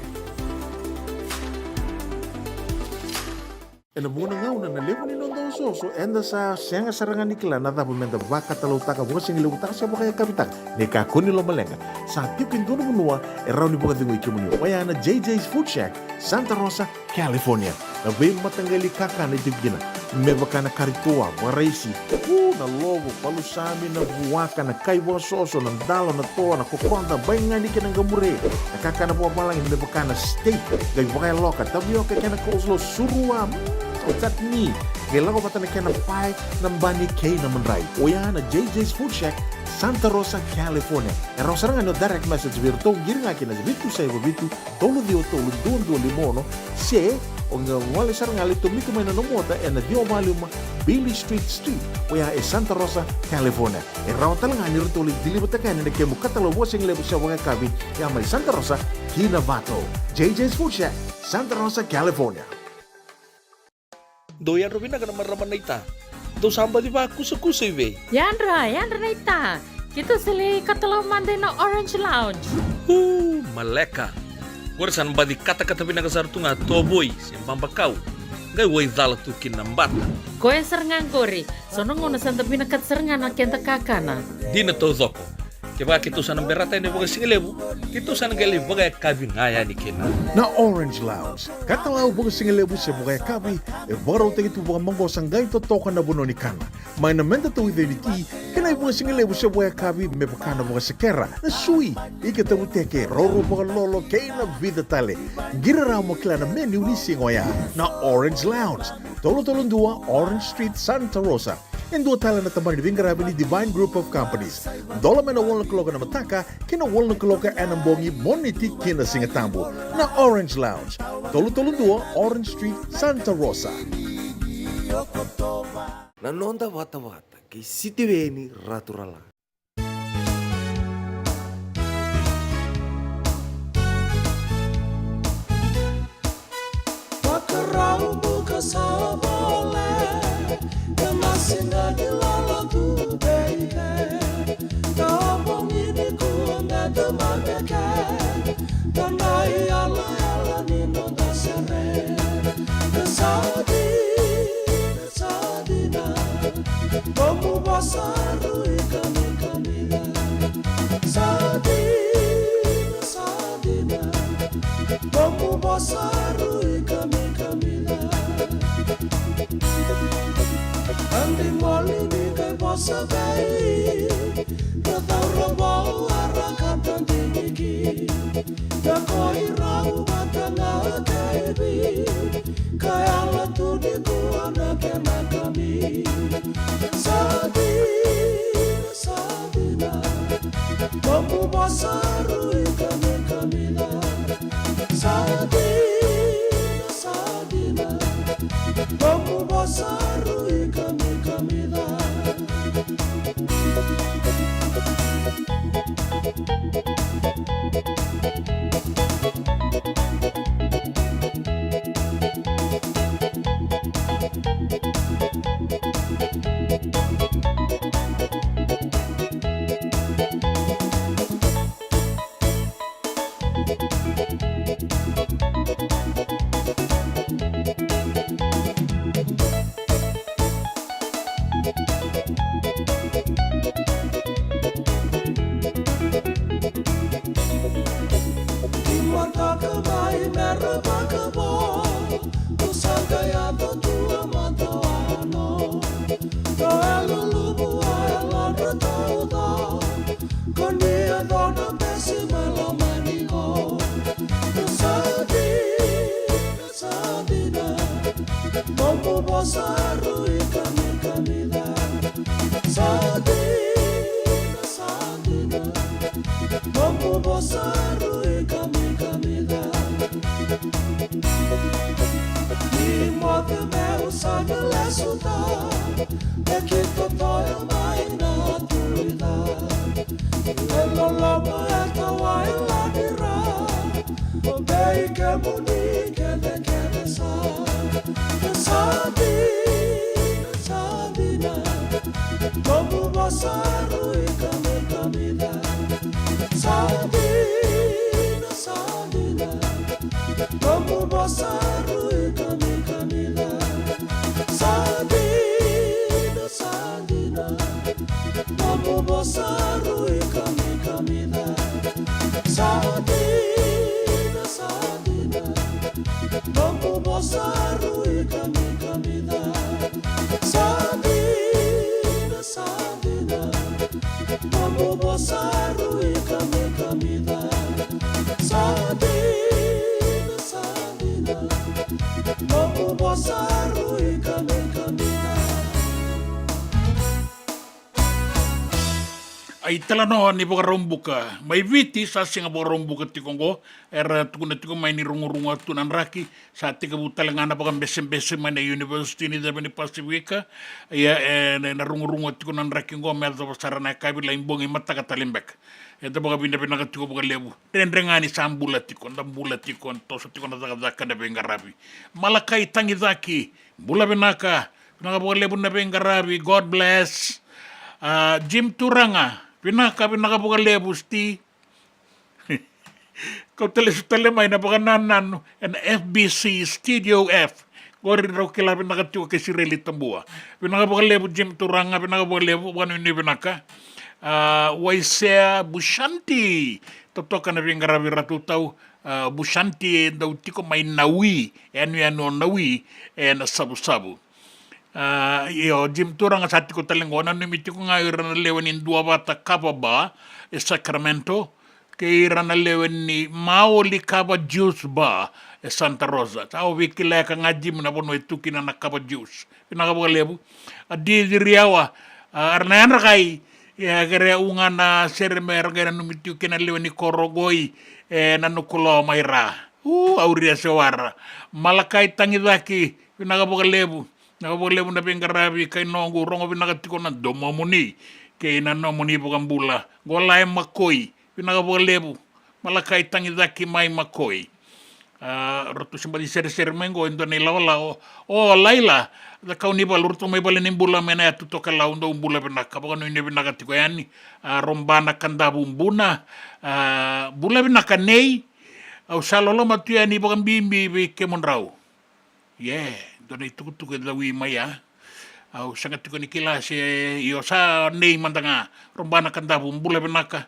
Ena muna ngauna na levo ni nondo soso enda sa senga sarangan nikla na tabu menda baka talau taka buka singi levo taka sa baka kapitak neka kuni lo malenga sa tipin dono menua erau ni buka tingu ikimuni wayana JJ's Food Shack Santa Rosa, California na vei matanggali kaka na tipgina mebaka na karitua waraisi na lobo palusami na buwaka na kaiwa soso na dalo na toa na kokonda bayangani ka ng gamure na kaka na buwa palang mebaka na steak gay baka loka tabi ka kena kauslo surua Otat ni, kailan ko pata na kaya na pie ng bani kay na manray. O yan na JJ's Food Shack, Santa Rosa, California. Erang sarang ano direct message virto, giring akin na bitu sa iba bitu, tolo dio tolo, duon limono, se, o nga wali sarang alito, mito may nanomota, na dio maluma, Billy Street. O yan Santa Rosa, California. Erang talang ani rito ulit, dilibot na kaya na kaya mukatalo wasing lebo sa mga kabi, yan may Santa Rosa, Kinabato. JJ's Food Shack, Santa Rosa, California. Doyan Robina ka naman raman na ita. Do samba di ba kusa-kusa iwe? Yandra na ita. Kita sili katalaw manday na Orange Lounge. Maleka. Gurasan ba di kata-kata pinakasar tu nga toboy siyang pambakaw. Ngay way dala tu kinambata. Koe serengan kori. Sono ngono santa pinakat serengan na kenta kakana. Di na to zoko. Kaya kita sana berata ni baga singalebu, kita sana gali baga kabi ngaya ni kena. Na Orange Lounge, katalaw baga singalebu sa baga kabi, baro tagi tu baga manggo sanggay to toka na buno ni kana. May namenda to identity, kena baga singalebu sa baga kabi me bakana baga sekera. Na sui, ikatabu teke roro baga lolo kay na vida tale. Giraraw mo kila na menu ni singoya. Na Orange Lounge, tolo-tolong dua Orange Street, Santa Rosa. And dua tala na tamang ni Grabe ni Divine Group of Companies. Dola na wala kaloka na mataka, kina wala kaloka anambongi moniti kina singatambo na Orange Lounge. Tolo-tolong dua Orange Street, Santa Rosa. Nanonda wata-wata kay Sitiweni Raturala. Bakarau buka sabole, kemasinda di lala tu baby. Tabong ini ku nggak temagake, tanai ala ni nonda sere. Kesadina, kamu basaru kami kamila. Sadina, kamu basaru kami kamila. Andi moli ni kay bosa bay, katau rabau arakam tantingi. Dakoi rau batanga kaibi, kaya latu di kuana kena kami. Sadina, kamu basaru kami kamila. Sadina, kamu basaru kami kamila. Sadina, kamu basaru kami kamila. Ai talanoa ni boka rombuka. Mai viti sa singa boka rombuka tikongo. Era tukuna tiko mai ni rungu-rungu tunan raki. Sa tika butalangana boka bese-bese mai na university ni Debeni Pasifika. Ia na rungu-rungu tikunan raki ngo mea zawa sarana kabila imbongi mataka talimbek. Eta boka bina-bina ka tiko boka lebu. Rendengani sa ambula tikon. Dambula tikon. Toso tikon na zaka na bengarabi. Malakai tangi zaki. Bula benaka. Pinaka boka lebu na bengarabi. God bless. Jim Turanga. Pinaka boka lebu sti. Kau tele mai na boka nanan an FBC Studio F. Gori rau kila pinaka tiwa ke sireli tambua. Pinaka boka lebu Jim Turanga, pinaka boka lebu wanu ini pinaka. Waisea Bushanti. Totoka na bingarabi ratu tau. Bushanti dau tiko mai nawi. Anu nawi na sabu-sabu. Iyo Jim Turanga sa tiko talengona nimiti ko nga irana lewan in dua bata kaba ba Sacramento ke irana lewan ni Maoli Kaba Juice ba Santa Rosa tao wikila ka nga Jim na bono itukina na kaba juice pinakaboka lebu di riawa arna yan rakay kare unga na sermer kaya numiti kina lewan ni Korogoi nanukulo mayra auria sewara malakai tangidaki pinakaboka lebu Nakabolebu na bengarabi kay nongo rongo pinakatiko na domomuni kay nanomuni bukambula golay makoy pinakabolebu malakay tangidaki may makoy roto simbali ser mengo endo ni lawala laila da kauni balurto may balanin bula mena tuto kalaw ndo bula pinaka baka no ini pinakatiko yani rombana kanda bumbuna bula pinaka nei au salolo matu yani bakambimbi kemonrau Dona tuku dawi maya. Au sangat tuku ni kila se yo sa nei mandanga rombana kanda bula benaka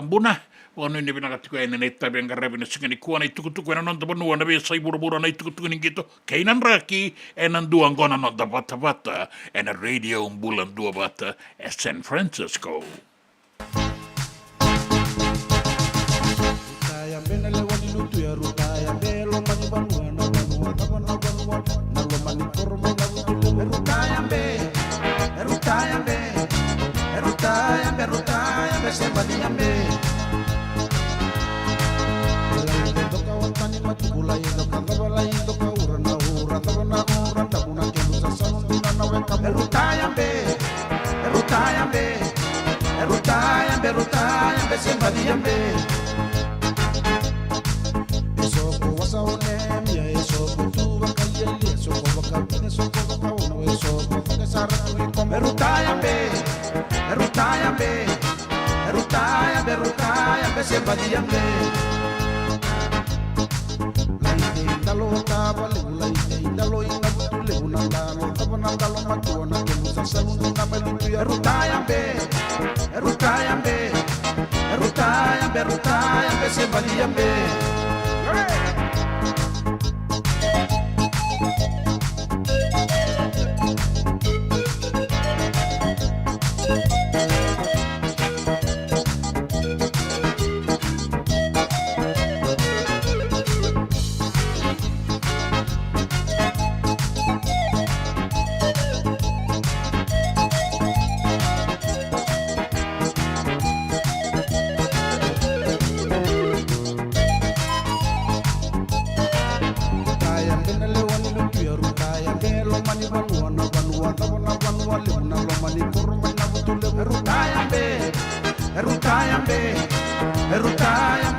buna. Wano ini benaka tuku ene nei tabi angarabi na singa ni kuana tuku ena non tabanua na besa ibura-bura na tuku ni gitu. Kainan raki enan dua ngona no da bata ena radio bulan dua bata San Francisco. Rutaya benele wani lutu ya rutaya belo mani banua na banua nalomani kormo na butule erutaya be sembadi yambe la doka watani matubula yindo kandabala yindo kaurana uranda dabuna kemusa sanuna na weka erutaya be sembadi yambe esoko wasaone mia esoko tuba kayeli esoko bakapine esoko bakauna esoko fakasara tuiko erutaya be sembadi yambe laite indalo taba laite indalo ina butule unandalo tabana ndalo matuona kemusa saluni na melutu ya erutaya be sembadi yambe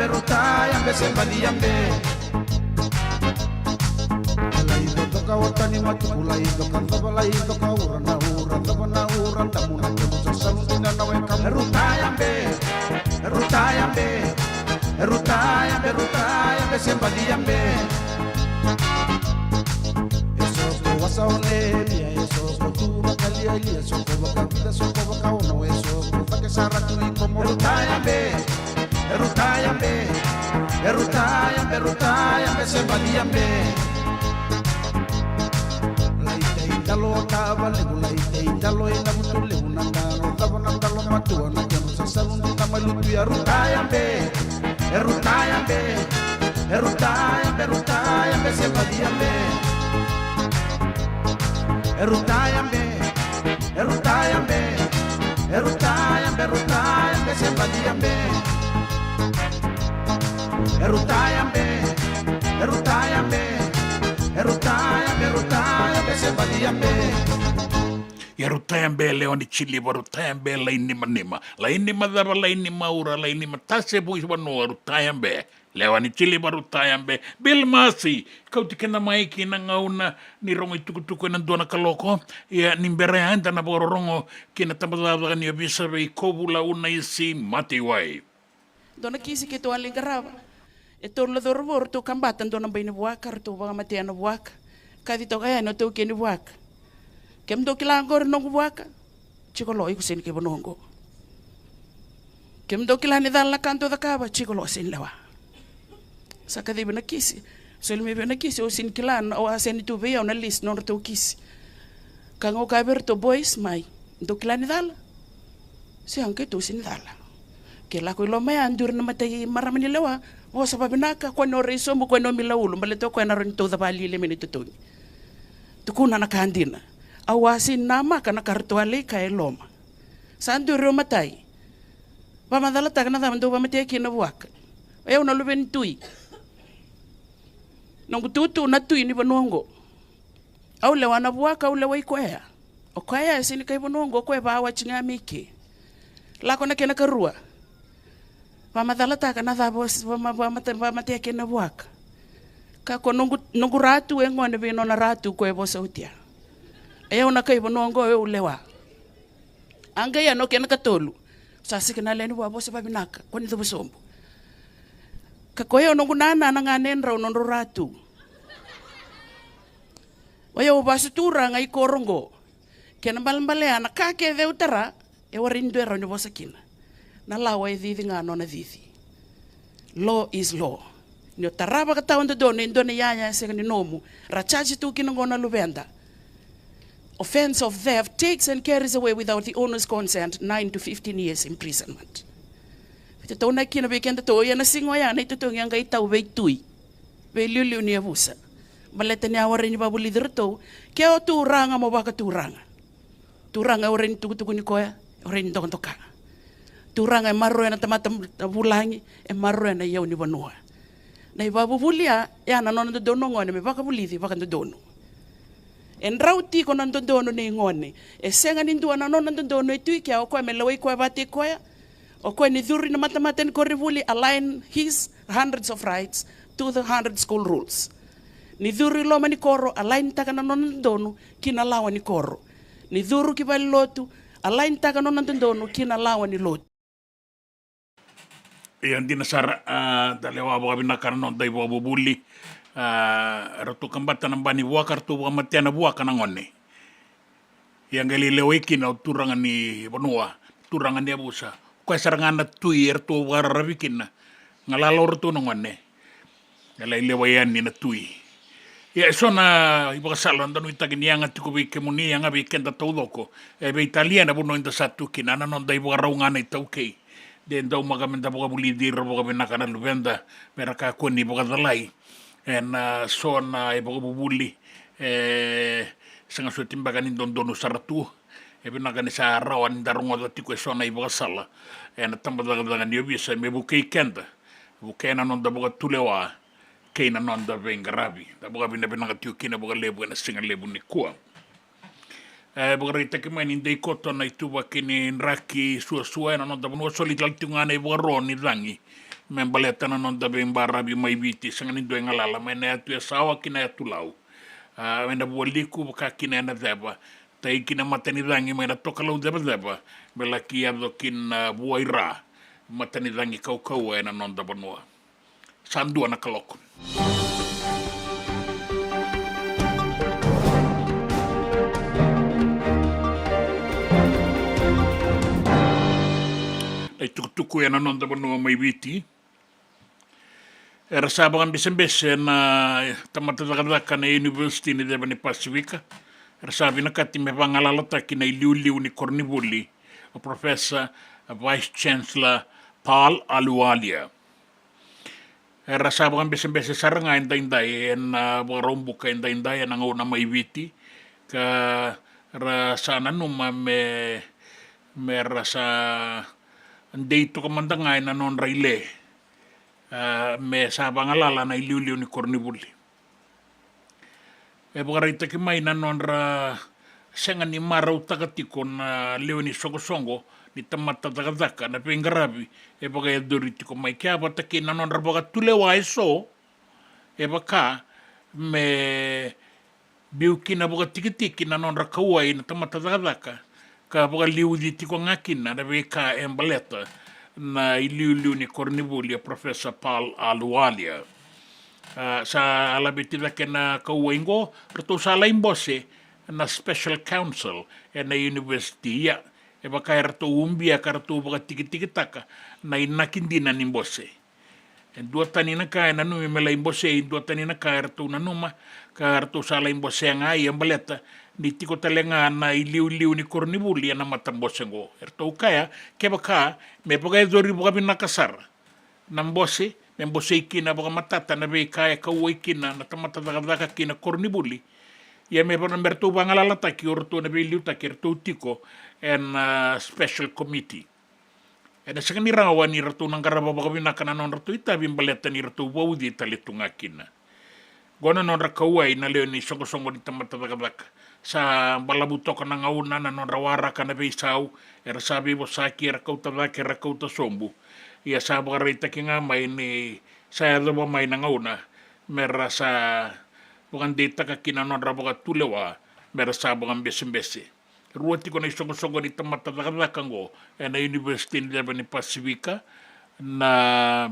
Erutaya be sembadi yambe Alaido toka watani matubula ido kandabala ido kaurana bana muna kemusa saludina na weka erutaya be sembadi yambe Esoko wasaone mia esoko tuba kali tia ilia soko waka vida soko waka ono e soko Pake saratu I como Erutayambe, Erutayambe, Erutayambe, Erutayambe, Sebadiambe Laite italo akaba legu laite italo ina mutu legu nandalo Tavo nandalo matua na kiano sasalundi na malutu ya Erutayambe, Erutayambe, Erutayambe, Erutayambe, Sebadiambe Erutayambe, Erutayambe, Erutayambe, Erutayambe, Sebadiambe Erutayambe, Erutayambe, Erutayambe, Erutayambe, Sebadiambe Erutayambe leoni chili Erutayambe laini manima laini madhaba laini maura laini matase buis wano Erutayambe leoni chili Erutayambe Bill Masi kau tikena maiki na ngauna ni rongo itukutuku na dona kaloko ya nimbere anda na bororongo kina tamadava ni abisa be kobula una isi mati wai Dona kisi ke to alingarava e to lo dorvor to kambatan dona baini buaka to ba matia na buaka kadi to kaya no to keni buaka kem do kilangor no buaka chiko lo iku sen ke bonongo kem do kilani dal la kanto da kaba chiko lo sen lewa saka de bena kisi so me bena kisi o sin kilan o asen tu be na list no to kisi kango ka berto boys mai do kilani dal si anke to sin dala ke la ko lo mai andur na matai maramani lewa o sa babinaka ko no reso mo ko no milaulu maleto ko na ron to da bali le minute to tukuna na kandina awasin nama kana kartuale ka eloma sandur ro matai ba madala tagna da ndo ba matai ki na buak eu na luben tui nongu tutu na tui ni bonongo au le wana buaka au le wai kwea o kwea sini kai bonongo ko ba wa chinga miki la kona kena karua ba madala tagna da bos ba matai ki na buak ka ko nongu ratu e ngone be no na ratu ko e bosautia eu na kai bonongo eu lewa anga ya no kena katolu sasi kena leni wa bosa babinaka ko ni do bosombo ka ko eu nongu nana na nganen ra no ratu oyo basutura ngai korongo kena balmbale ana ka ke de utara e warindu era ni bosakina na lawa e didi ngano na didi law is law ni taraba ka taon do ni ndone yaya se ni nomu rachaji tu kinongona lubenda offense of theft takes and carries away without the owner's consent 9 to 15 years imprisonment to na kina be kenda to yana singo ya na ito yang ngai tau be tui be liu ni abusa maleta ni aware ni babuli dirto ke o turanga mo baka turanga ore ni tuku ni koya ore ni toka turanga marro na tamata bulangi e marro na yau ni banua na ibabu bulia ya na non do no ngone me baka bulidi baka do dono en rauti ko nan do dono ni ngone e senga ni ndua na non do dono itu ke o ko me lawai ko bati koya o ko ni dhuri na matamata ni korivuli align his hundreds of rights to the 100 school rules ni dhuri lo mani koro align taka na non dono kina lawa ni koro ni dhuru ki bali lotu align taka non dono kina lawa ni lotu yang dinasar dalewa bawa binakar non dai bawa bubuli ratu kambatan bani buakar tu bawa matiana buaka nangone yang gali leweki na turangan ni benua turangan ni abusa ko sarangana tuir tu warabikin ngalalor tu nangone ngalai lewayan ni na tui ya sona iba salon dan wita gini yang atiku bi kemuni yang abi kenda taudoko be italiana buno inda satu kinana non dai buka raungan itu okay den dau magamenda buka bulidir buka benakana lubenda mereka kuni buka dalai en sona iba bubuli sanga sutimbagan indon donu saratu benakani sa rawan darungo atiku sona iba sala en tambah dengan dia bisa me bukai kenda bukena non da buka tulewa keina non da vengarabi da buka bina bina tiu kina buka lebu na singa lebu ni kua buka rita kema ni dei koto na itu kini nraki sua na non da buka soli taltungane buka roni rangi membaleta na non da vengarabi mai viti singa ni doenga lala mena atu ya sawa kina ya tulau mena buka liku buka kina na deba tai kina matani rangi mena toka lau deba bela kia dokin buaira matani rangi kau na non da banua sandu anak kelokun. Ai tukutuku na non da banua mai viti. Era sabangan bese na tamatataka na University ni Devani Pasifika. Era sabi na kati me pangalalata ki na iliuliu ni Cornibuli, o Professor Vice Chancellor Paul Aluwalia. Era sabangan bese saranga inday na barombu ka inday na ngona mai viti ka rasa nanuma me rasa dito kamandangay na non raile me sabangalala na iliuliu ni Cornibuli. E bagarita ki mai na non ra senga ni marau takatiko na leo ni songosongo ni tamata takataka na pengarabi e bagay doritiko mai kia bataki na non ra baga tulewa eso e baka me biuki na baga tikitiki na non ra kawai na tamata takataka ka baga liudi tiko ngakina na beka embaleta na iliuliu ni Cornibuli Professor Paul Aluwalia. Sa alabitida ke na kauwaingo rato sa laimbose na Special Council na University ya e baka rato umbia ka rato baga tikitaka na inakindina nimbose. Dua tani na kaya na numi melaimbose dua tani na kaya rato na numa ka rato sa laimbose nga embaleta ni tiko talenga na iliu-liu ni Cornibuli na matambose ngo. Erto kaya ke baka me baga dori baga binakasar nambose membose ikina baga matata na be kaya kauwa ikina na tamatataka kina Cornibuli ya me bana merto bangalalata ki orto na be liuta ki erto tiko and special committee. E na sakani rawa ni rato nang karaba baga binakana non rato ita bimbaleta ni rato waudi talitunga kina. Gona non rakauai na leo ni songo-songo ni tamatataka sa balabutok na ngauna na non rawara ka na beisau era sabi mo saki era kauta vake era kauta sombu ia sa bagarita ki nga mai ni sa edo mai na ngauna mera sa bukan data ka kina non rabaga tulewa mera sa bukan bese ruoti ko na songo-songo ni tamatataka ngo na University ni Devani Pasifika na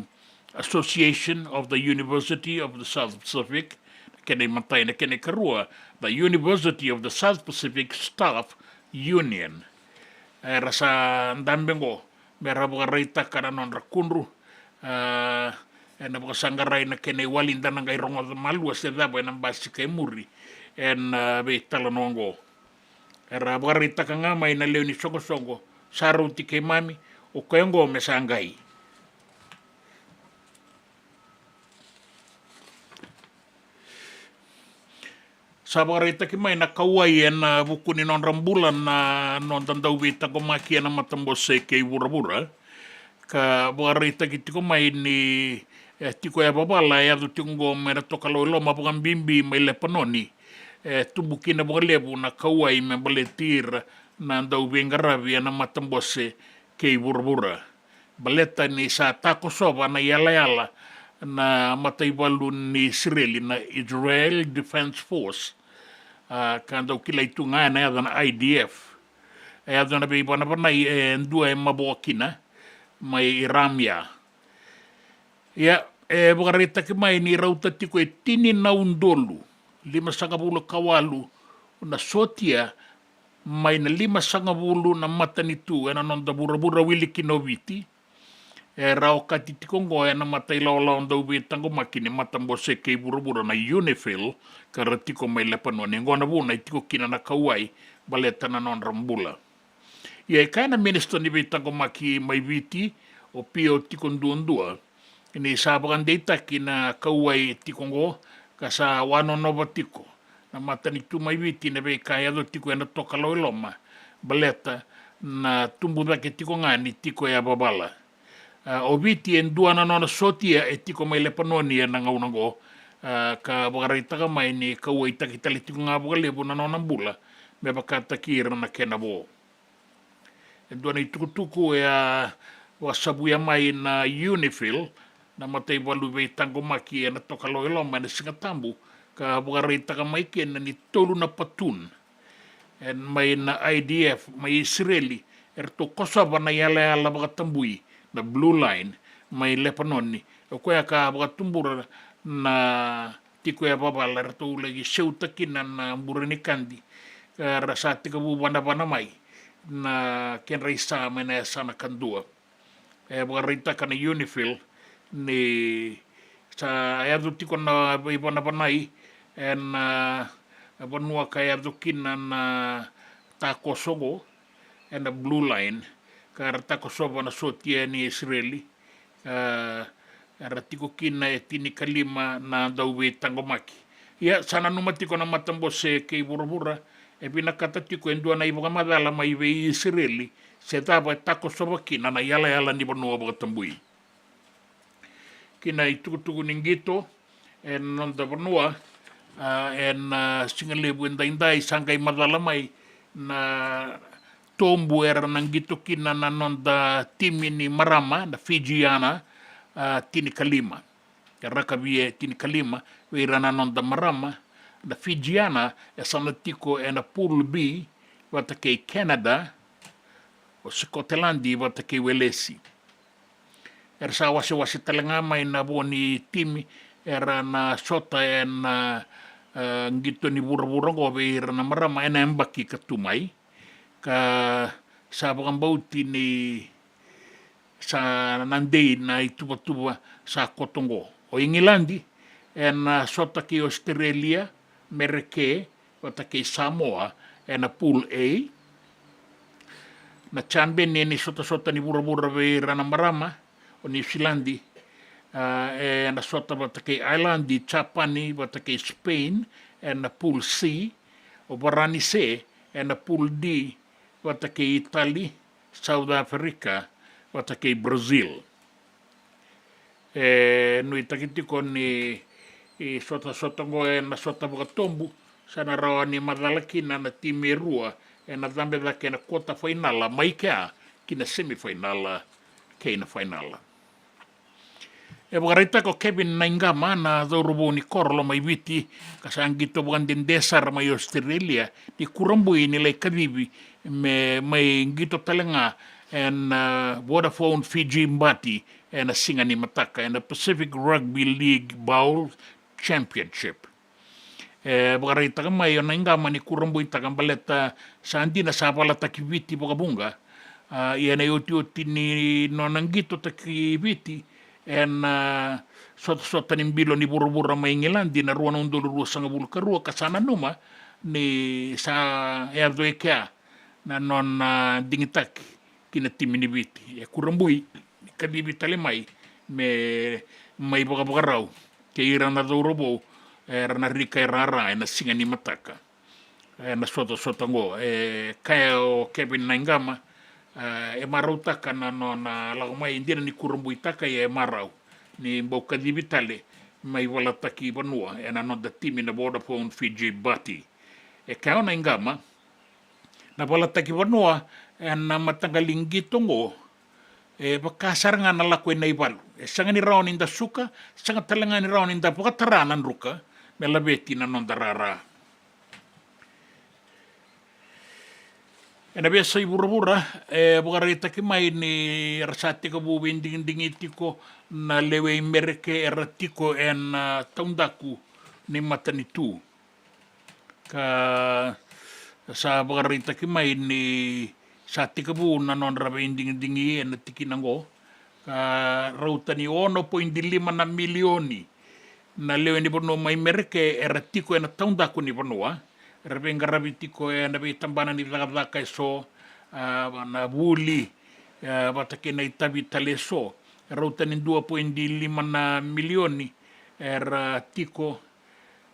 Association of the University of the South Pacific kene matay na kene karua the University of the South Pacific Staff Union. Rasa ndambengo mera bagarita kana non rakunru na bagasanggaray na kene walinda ng rongo malua sa dabo ng basi kay muri en be talanongo. Era bagarita ka nga may na leo ni songo-songo saro ti kay mami o kayango mesangay. Sa bagarita ki mai na kawai na buku ni non rambulan na non tandawita ko maki na matambose kay burabura ka bagarita ki tiko mai ni tiko ya babala ya do tingo mera tokalo lo mapukan bimbi mai lepanoni tubuki na bagalebu na kawai me baletir na ndawbengarabi na matambose kay burabura baleta ni sa tako soba na yala na mataybalun ni Israel na Israel Defense Force kando kilay tunga na yadan IDF yadan na biba na panay dua mabokina may Ramya ya bagarita ki may ni rauta tiko tinin na undolu 510 kawalu na sotia may na 510 na mata nitu na non da burabura wili kinoviti rao katitikongo na matay law daw bitang kumakini matambose kay burabura na UNIFIL karatiko may lepanon ngo na buna itiko kinanakaway baleta na non rambula ye kana ministro ni bitang kumaki may viti o pio tikon duandua ini sabakan data kina kaway tikongo kasa wano novatiko na mata nitu may viti na be kaya do tiko na tokalo loma baleta na tumbu ba tiko ngani tiko ya babala obiti en dua na nona sotia etiko mai lepanoni na ngaunango ka bagarita ka mai ni kawaita kita litiko nga bagalebu na nona bula me bakata kira na kenabo en dua na itukutuku wasabuya mai na UNIFIL na matay balu beitang kumaki na tokalo iloma na singatambu ka bagarita ka mai ken ni tolu na patun en mai na IDF mai Israeli erto kosaba na yala bagatambui na blue line may lepanon ni o kuya ka bagatumbura na tiko ya babala to lagi seutakinan na burani kandi rasati ka bubana mai na kenraisa mena sana kandua Wakarita kana Unifil ni sa ayadu tiko na ibana panai en vanua kaya dukina na Takosogo and the Blue Line kar Takosogo na sotia ni Israeli ratiko kina e tini kalima na dauwe Tangomaki ia sana numatiko na matambo se kei burabura e pinakata tiko endua na iboka madala mai ve Israeli se tapa Takosogo kina na yala ni vanua bakatambui kina itukutuku ningito en nonda vanua en singalebu indai sangkai madala mai na tombu era nangito kina na nonda timi ni Marama na Fijiana tini kalima rakabie tini kalima weira na nonda Marama na Fijiana e sanatiko e na pool B wata kei Canada o Scottlandi wata kei Welesi era sa wasi talanga mai na boni timi era na sota e na ngito ni bura-bura ko weira na Marama e na embaki katumai ka sa bauti ni sa nandei na ituba-tuba sa Kotongo o Ingilandi en sota ki Australia mereke wata ki Samoa en pool A na chambe ni sota ni bura-bura weira na Marama o New Zealandi en sota wata ki Islandi Japani wata ki Spain en pool C o Barani C en pool D wata ke Italy, South Africa, wata ke Brazil. Nui takitiko ni sota ngo na sota wakatombu sana rawa ni madalakina na time rua na zambe da ke na kota finala mai kia kina semifinala ke na finala. Wakarita ko Kevin Naingama na dhaurubo ni korlo mai viti kasangito bukan desar mai Australia di kurambui nilai kadibi me mai ngito talenga and Vodafone Fiji Mbati and a Singani Mataka and the Pacific Rugby League Bowl Championship. Wakarita ka mai Naingama ni kurambui takambaleta sa andi na sapala takiviti bukabunga iana yoti ni nonangito takiviti en sota ni bilo ni buru-buru mai Ngilandi na ruana undulu rua sanga bulu karua kasana numa ni sa erdo ekea na non dingitaki kina timi ni biti kurambui kadibi tale mai me mai boka rau ke ira na dorobo era na rika rara na singa ni mataka na sota ngo kaya o Kevin Naingama e marau taka na na lagumai indira ni kurambui taka e marau ni boka dibitale mai wala taki vanua e na no da timi na Vodafone Fiji Bati e kaya Naingama na wala taki vanua e na matangalingi tongo e bakasar nga na lako na ibalu e sanga ni raon inda suka sanga talanga ni raon inda pakataranan ruka me labeti na non darara e na biasa ibura-bura bukarita ki mai ni rasati ka buwin dingiti ko na lewe mereke eratiko en taundaku ni matanitu ka sa bukarita ki mai ni sati ka bu na non rabe dingi en tikinango ka rauta ni 1.5 na milioni na lewe ni bono mai mereke eratiko en taundaku ni bonoa rabe ngarabitiko e na be tambana ni laka so na wuli batake na itabi tale so rauta ni 2.5 na milioni tiko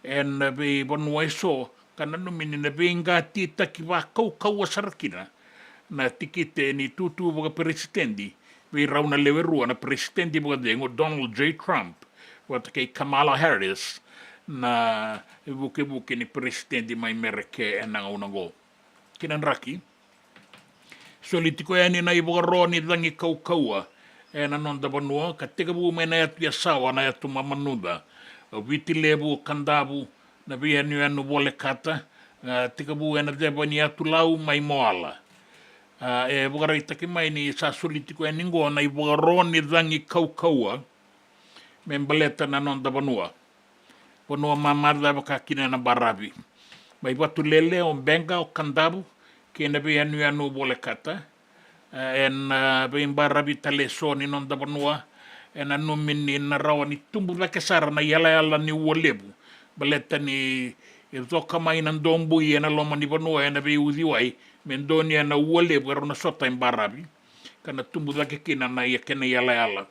en be bonua so kana no mini na be ngati takiwa kau sarakina na tikite ni tutu boga presidenti be rauna lewe rua na presidenti boga dengo Donald J. Trump watake Kamala Harris na buke ni presidente mai mereke enang unango kinan raki solitiko yani na iboroni dangi kaua ena non da banua katega bu mena ya sawa na ya tuma manuda viti lebu kandabu na bi anu bole kata tika bu ena de bania tulau mai moala e bugara itaki mai ni sa solitiko yani ngo na iboroni dangi kaua membaleta na non da banua pono mamada baka kina na barabi mai batu lele o benga o kandabu ke na be anu bole kata en barabi talesoni non da banua en anumini na rawani tumbu la kesara na yala ni wolebu baleta ni zoka mai na dombu yena loma ni banua en be udiwai mendoni na wolebu ero na sota in barabi kana tumbu la kekina na yakena yala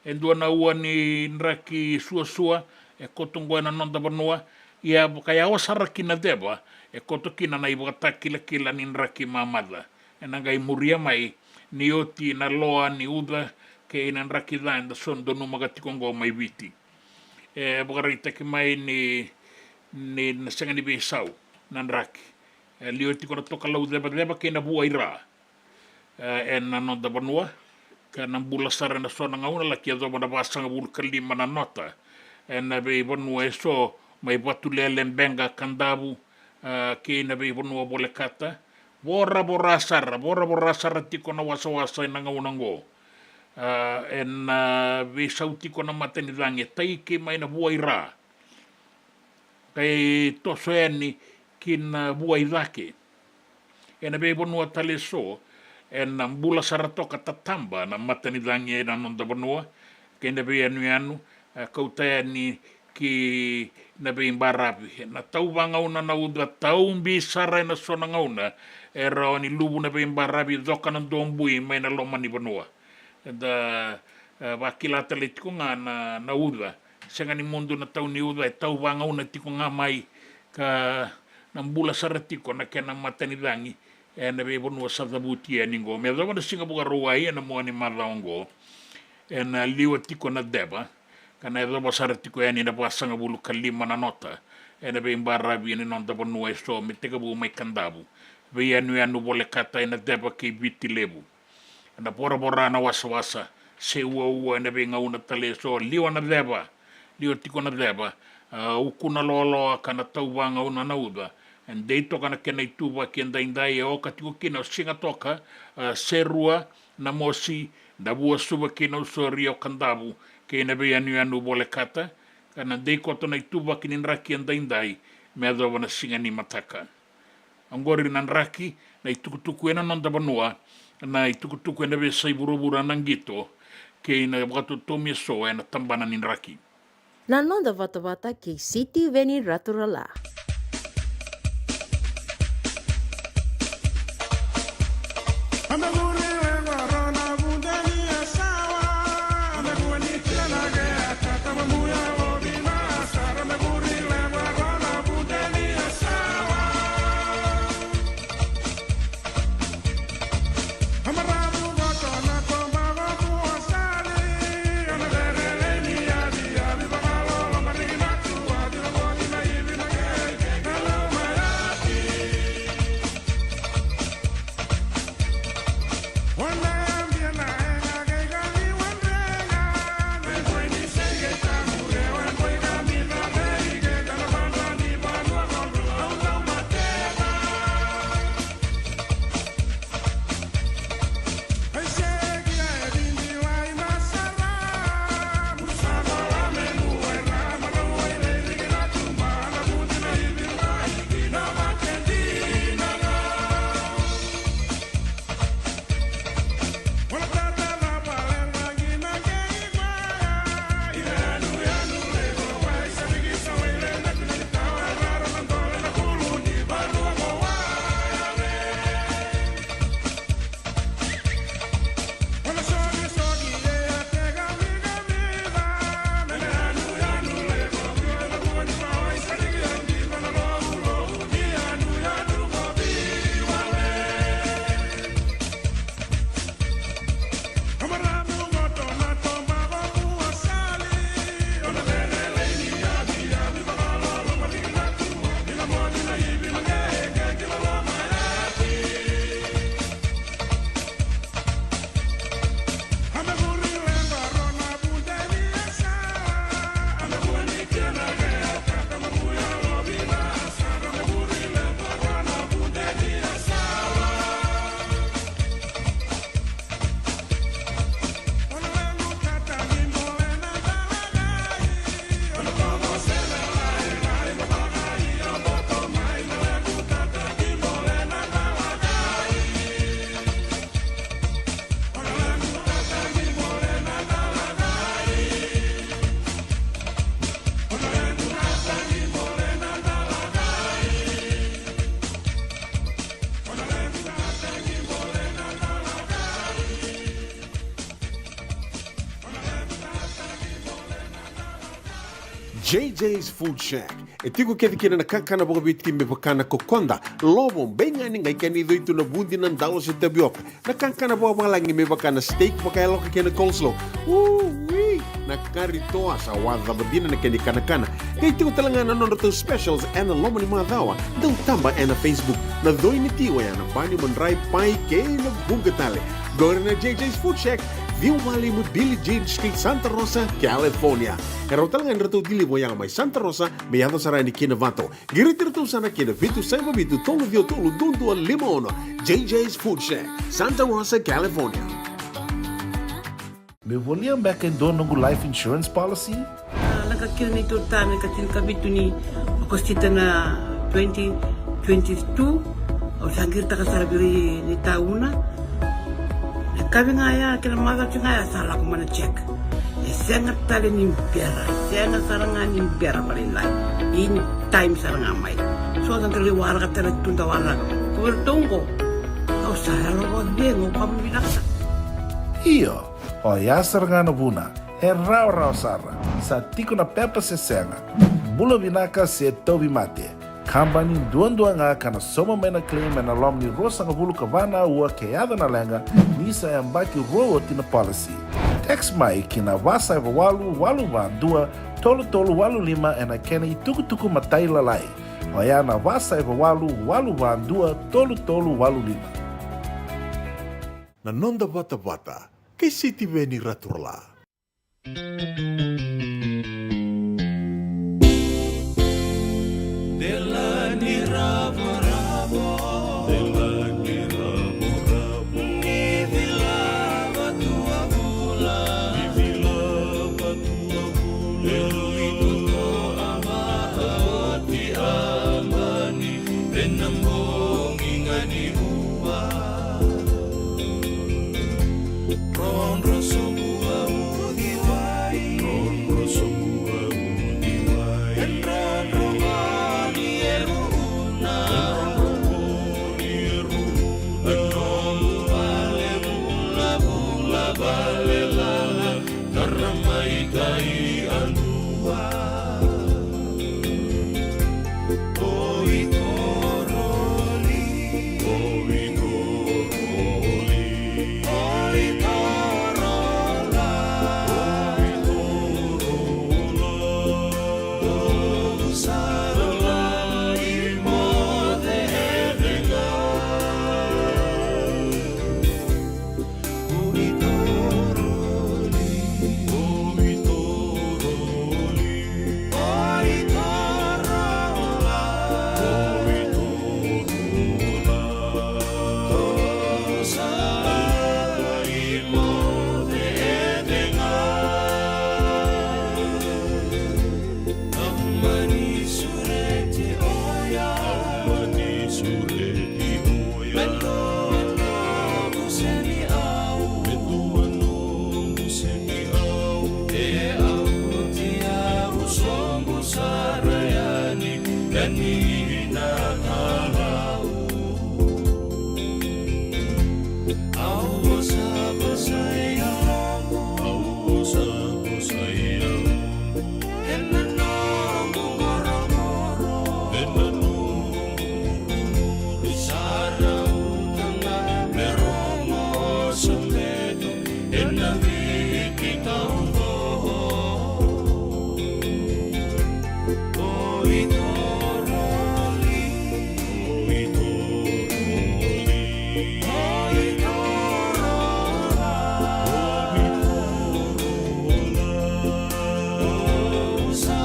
en duana uani nraki sua e kotongo na non da banua ia kaya wasara kina deba e kotokina na ibata kila ni nraki mamada enangai muria mai ni oti na loa ni uda ke ina nraki da son donu magati kongo mai viti e bogarita ke mai ni na senga ni besau na nraki li oti kono toka lau deba ke na bua ira en na non da banua ka na bula sara na sona ngauna la kia zoba na basanga bulu kalima na nota en na be banua so mai batu lele benga kandabu ke na be banua bole kata bora sara tiko na wasa na ngaunango en visau tiko na mateni dange tai ke mai na buaira kai tosoeni kin buairake en be bonua taleso en bula sara toka tatamba na mateni dange na nonda bonua ke na be anu kautani ki na be imbarabi na tau bangauna na uda tau bisara na sona ngauna era ni lubu na be imbarabi zoka na dombui mai na loma ni banua da wakila tale tiko nga na uda senga ni mundu na tau ni uda e tau bangauna tiko nga mai ka na mbula sara tiko na kena matani dangi e na be bonua sadabuti e ningo me zoka na singa buka ruai e na mua ni malaongo e na liwa tiko na deba kana e zoba sara tiko e ni na pasanga bulu kalima na nota e na be imbarabi e ni nonda bonua e so me teka bu mai kandabu ve anu bole kata ina deba ke biti lebu na bora na wasa se ua na be ngauna tale so liwa na deba liwa tiko na deba ukuna lolo kana tau wanga una na uda and dei toka na kena ituwa kenda indai e oka tiko kina singa toka serua na mosi na bua suba kina usori o kandabu ke ina be anu bole kata kana dei koto na ituwa kina nraki indai me adoba na singa ni mataka angori nan raki na itukutuku ena non da banua na itukutuku ena be sai burubura nangito ke ina wakatu tomi so ena tambana nin raki na non da vata ke City Veni Raturala. JJ's Food Shack. E tiku kete kina na kakana boka biti me bakana kokonda. Lobo benga ni ngai kani itu na bundi na dalo sa tapioca. Na kakana boka malangi me bakana steak baka loka kina coleslaw. Wee! Na karitoa sa wadha badina na kani kana. Kay tiku talanga na nono specials and na lomo ni madawa. Dang tamba and na Facebook. Na doi ni tiwa ya na bani manray pai kay na bungatale. Go na JJ's Food Shack. Viu Valley mo Billie Jean Street, Santa Rosa, California. Karo talaga nrito dili mo yang may Santa Rosa, may yato sarani kinavato. Giritirto sana kinavitu sa mabitu tolo dio tolo dundu al limono. JJ's Food Shack, Santa Rosa, California. Me volia back in dono life insurance policy? Nakakil ni tutane katil kabitu ni akostita na 2022 o sangir takasarabiri ni tauna. Kami ngaya kila mara ngaya salah ko mana check. Sengat tali nimpiara, sengat sarangan nimpiara paling lain. Ini time sarangan mai. So ang kaliwara ka tala tunda wala. Kuwertongko. Kau salah lo dengo kamu binasa. Iyo, o ya sarangan buna. Rao sara. Sa tiko na pepa se senga. Bula binaka se tobi mate. Kambani duan nga kana soma mena claim na lom ni rosa nga bulu kavana ua keada na lenga nisa yang baki roa tina policy. Text mai kina wasa eva walu van dua tolu walu lima ena kena ituku matai lalai. Oya na wasa eva walu van dua tolu walu lima. Na nonda bata kay City Veni Raturla. Sa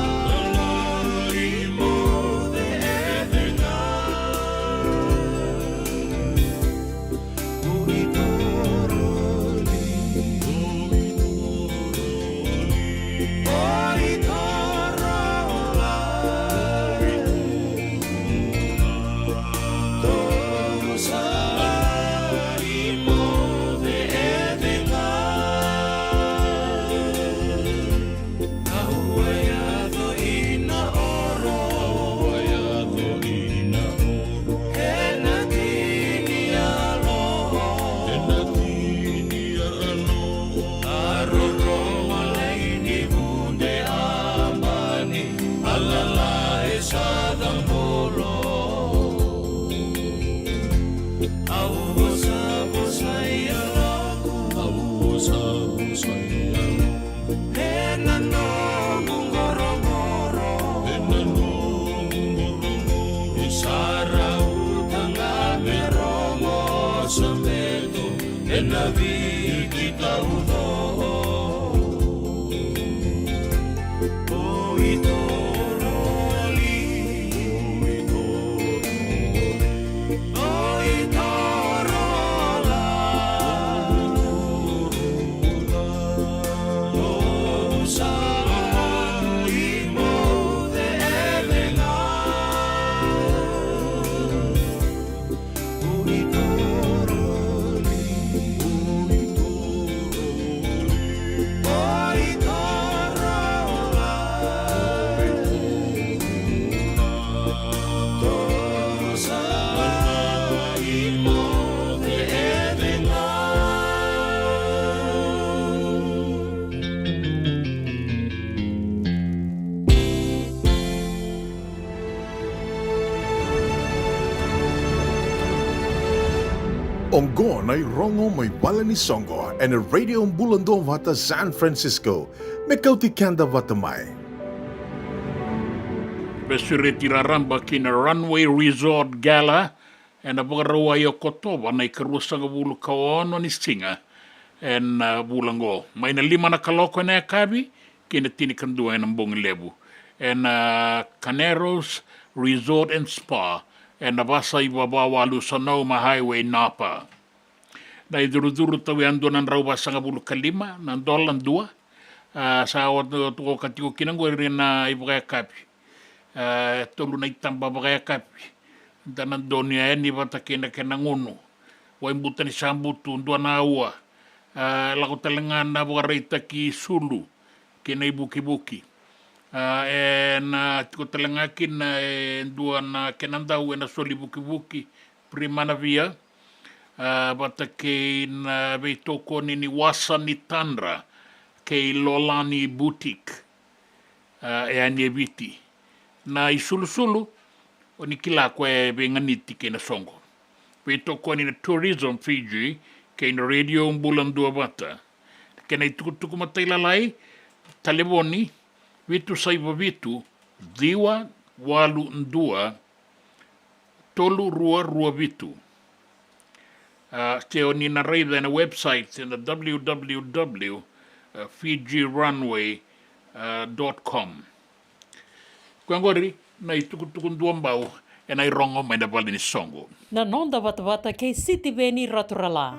Ongo na rongo may bala ni Songo and a radio Bulando Vata San Francisco. Mekauti kanda vatamai. Besiretiraramba kina Runway Resort Gala and a barawa yo kotoba na ikarusanga bulu kaono ni singa and bulango. May na 5 na kaloko na kabi kina tinikandua ng bong lebu. And Caneros Resort and Spa and nabasa ibabawalu sa Noma Highway, Napa. Na iduruduru tawi ando ng rawa sa ngabulu 5, ng dolan 2. Sa awat tuko katiko kinanggo rin na ibagay kapi. Tolu na itang babagay kapi. Danan doon niya yan, ibata kinakinanguno. Waimbutan ni Sambutu, ndo na awa. Lako talangan na bagarita ki Sulu, kinaibuki-buki. Tiko talangakin na dua na kenandau na soli buki-buki primana via bata ke na beitoko ni wasa ni Tandra ke Lolani Boutique anyebiti na isulu-sulu oni kila kwe benganiti ke na songo beitoko ni na Tourism Fiji ke na radio Bulando Vata ke na itukutuku matailalai taleboni vitu saiba vitu, diwa walu ndua, tolu rua vitu. Teo ni na reida na website in the www.fijirunway.com. Kuangori, na itukutukundua mbao, e na irongo may nabali ni songo. Na nonda vata kay City Veni Raturala.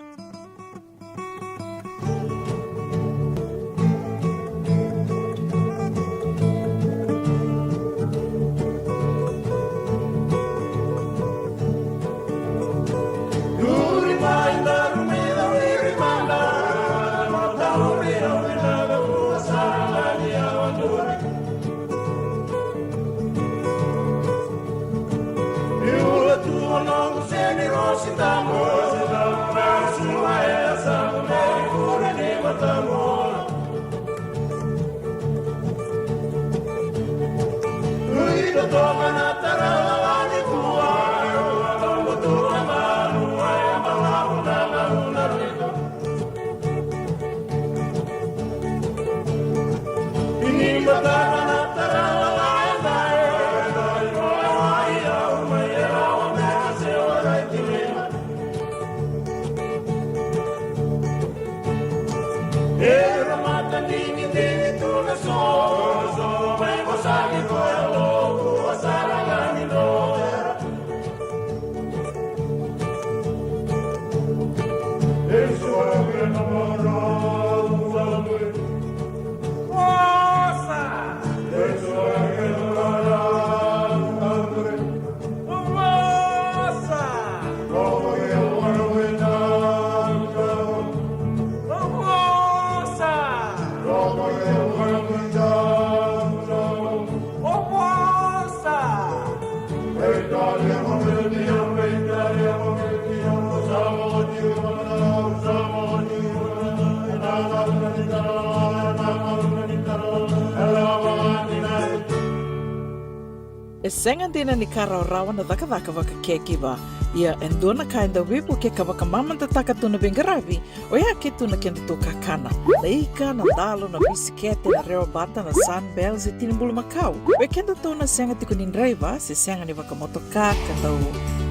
Sengan dina ni karaw-rawan na taka-taka waka kekiba. Ia endona kainda wipu ke kawaka mamanta taka tuna bengarabi o ia ke tuna kenda to kakana. Laika na dalo na bisikete na reo bata na sunbells e tinimbulu makau. We kenda to na senga tiko nindreiva se senga ni waka motoka kandau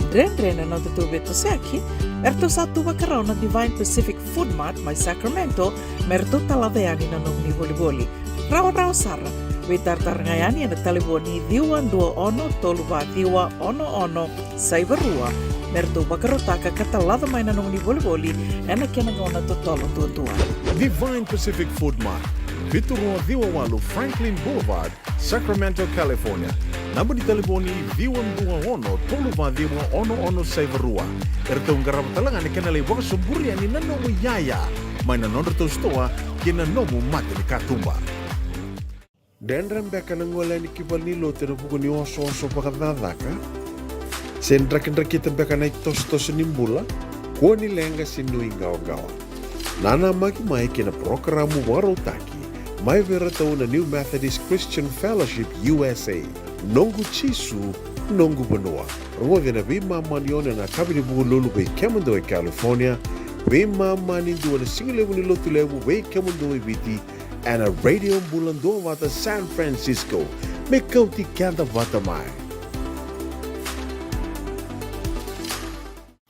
Dren no te tube to seki, erto satu wakarau na Divine Pacific Food Mart mai Sacramento, merto talaveani na nomni boli. Rao Sara, we tartarngayani na taliboni diwa dua ono toluwa diwa ono saibarua, merto wakarotaka katalada mai na nomni boli, ena kena gona to tolo tua. Divine Pacific Food Mart, Vitorua Diwawalu Franklin Boulevard, Sacramento, California. Nama di telefoni Viwan Dua Ono, Toluva Diwa Ono Saivarua. Ertong garap talangan ni kenalai wang semburi ani nanomu yaya. Maina nondor to stoa kina nomu mate ni katumba. Dendram beka nangola ni kibal ni lo tena buku ni oso pakadadaka. Sen drakin beka na tos nimbula. Kuo ni lenga sinui gawa. Nana maki mai kina programu warotaki. Mai vera tau na New Methodist Christian Fellowship USA. Nongu Chisu, Nongu Banua. Rongo na bima manione na kabini buku lulu bei Kemando e California. Bima mani dua na singilewu ni lotu lewu bei Kemando e biti. And a radio bulan dua wata San Francisco. Me kauti kanta wata mai.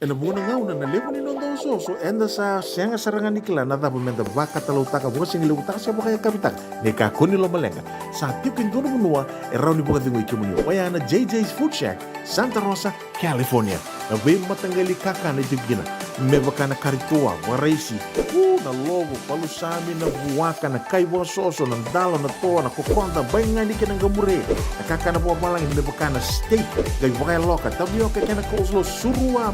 Ena muna ngau na nalewa ni nondo so enda sa sianga sarangan nikila na tabu menda baka talau taka buka singi lewu taka siapa kaya kapitak neka kuni lo malenga sa tipin dono menua erau ni buka tingu ikimuni waya na JJ's Food Shack Santa Rosa, California na wei matanggali kaka na jibgina me baka na karitua waraisi na logo palusami na buwaka na kaiwa soso na dala na toa na kokonta bainga ni kena gamure na kaka na buwa malang me baka na steak gai baka loka tabi oke kena kouslo surua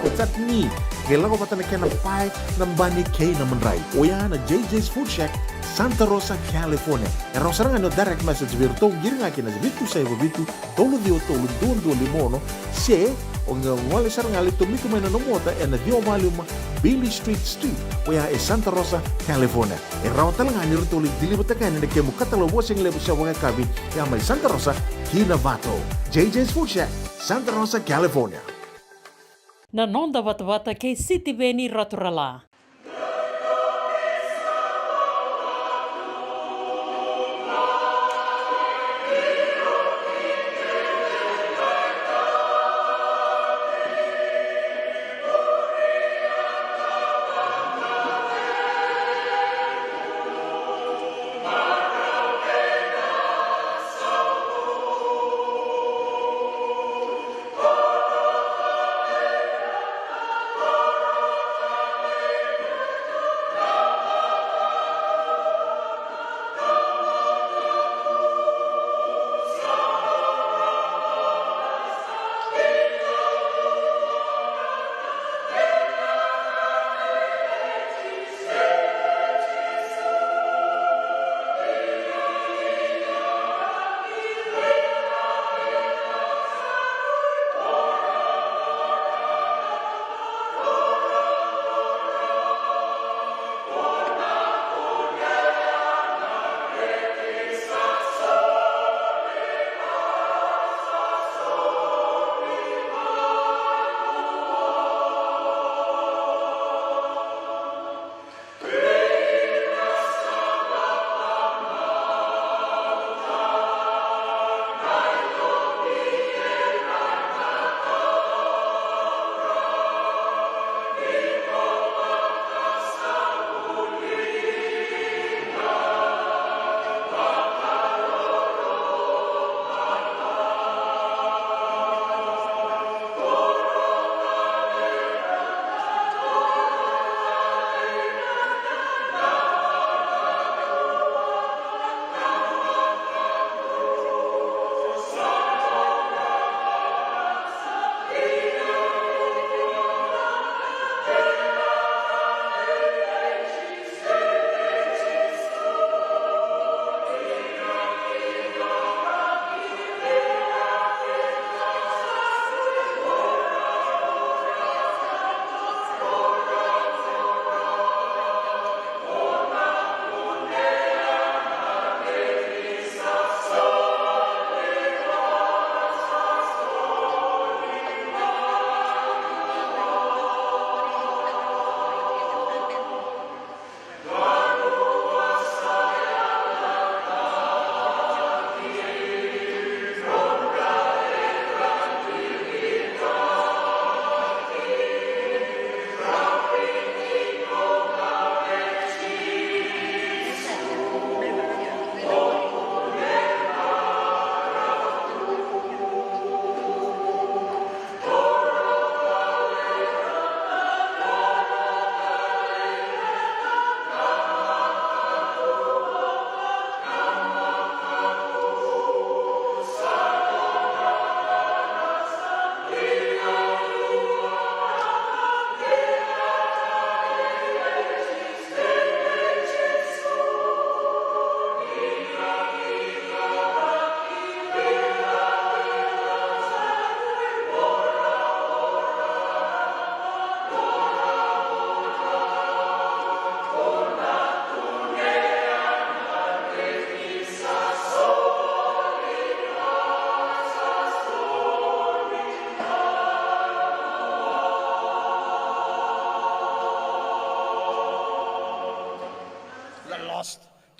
Otat ni, kailangan ko pata na kena pai ng bani kay na manray. O yan na JJ's Food Shack, Santa Rosa, California. Erang sarang ano direct message virtu, giring akin na bitu sa iba bitu, tolo duon limono, se, o nga wali sarang alito mito may nanomota, na diyo maluma Billy Street. O yan Santa Rosa, California. Erang talang ani rito ulit dilibot na kayo na kaya mo katalawas yung lebo sa mga kabi, kaya may Santa Rosa, Kinavato. JJ's Food Shack, Santa Rosa, California. Na nonda wata kei City Veni Raturala.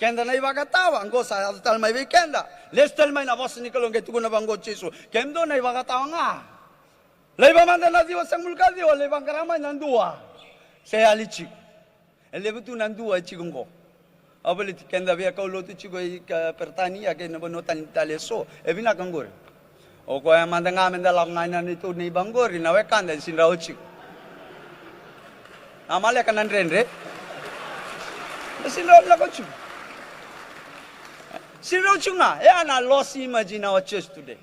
Kenda na ibagatawa, anggo sa tal may weekenda. Lestel may na boss ni kalong ketu na banggo chisu. Kendo na ibagatawa nga. Leba manda na diwa sang mulkadi o leba karamay nandua. Saya alichik. Leba tu nandua chigungo. Abali kenda via kaulo tu chigo pertani ya ke na bonotan taleso. Ebina kangor. O ko ya manda nga menda lang nga nito ni bangor na wekanda sinrao chik. Amale kanan renre. Sinrao la ko chik. Sinrao chunga. Yeah, na lost image in our church today.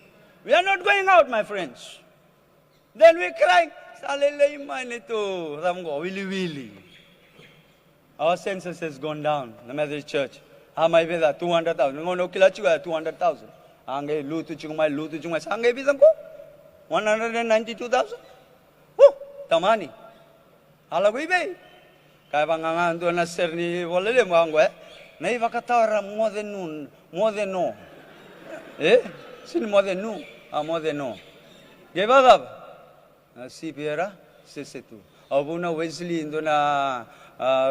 We are not going out, my friends. Then we cry, salele man ito, ramgo, wili. Our census has gone down, the Methodist Church. May bida 200,000. Ngono kila chuga 200,000. Angge lutu chungmai, angge bidang ko 192,000. Oh, tamani. Ala ko ibe. Kaya bangangan doon na sir ni walele mo anggo na ibakatawara more than no. Sino more than no? More than no. Gebagab. Si Piera, sesetu. Abuna Wesley indo na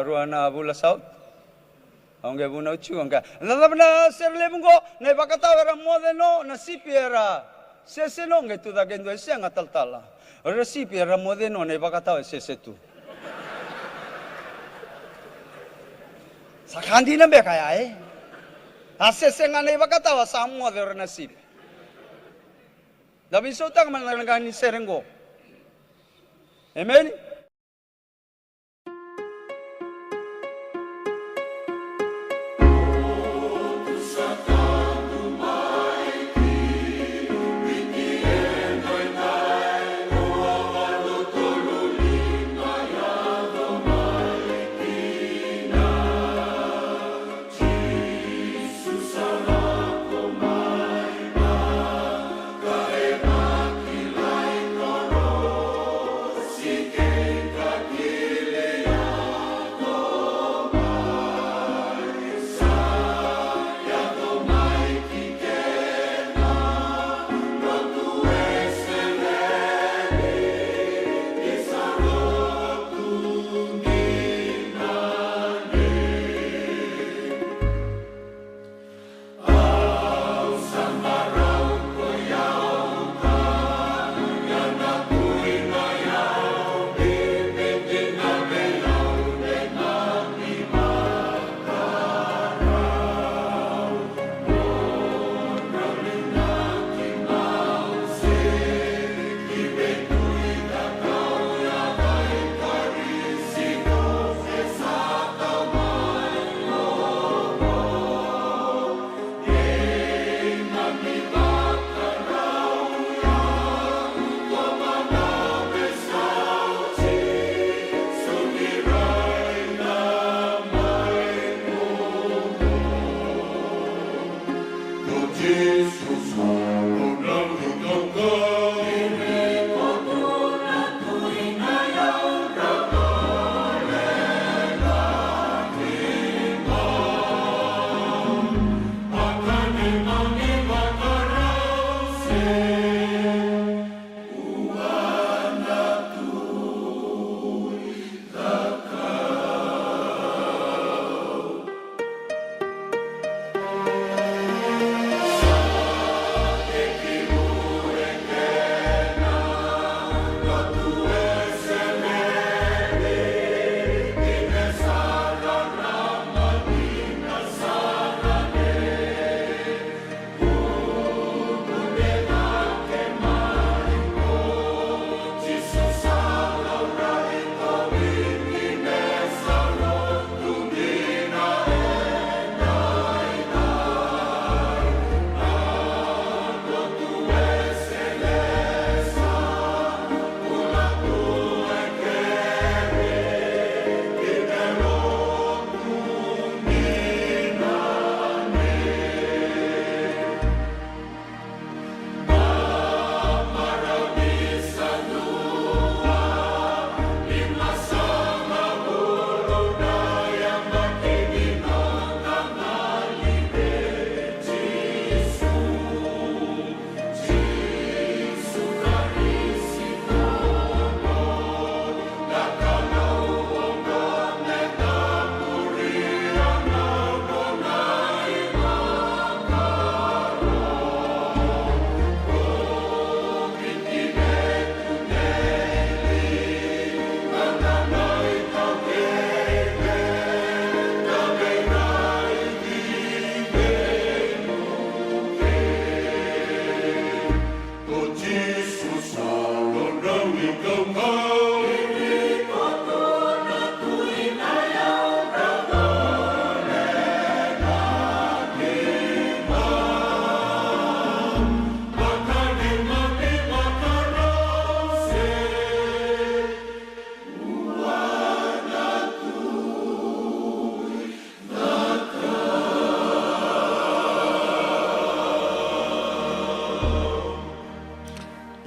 ruana Bula South. Ang abuna uchu angka. Lalab na serle bungo na ibakatawara more than no na si Piera. Sesenong itu da gendo siang atal-tala. Ora si Piera more than no na ibakatawa sesetu. Sakandi na be kaya Asesenga na ibakatawa sa mo de nasib. Dabi sotang man ni serengo. Amen.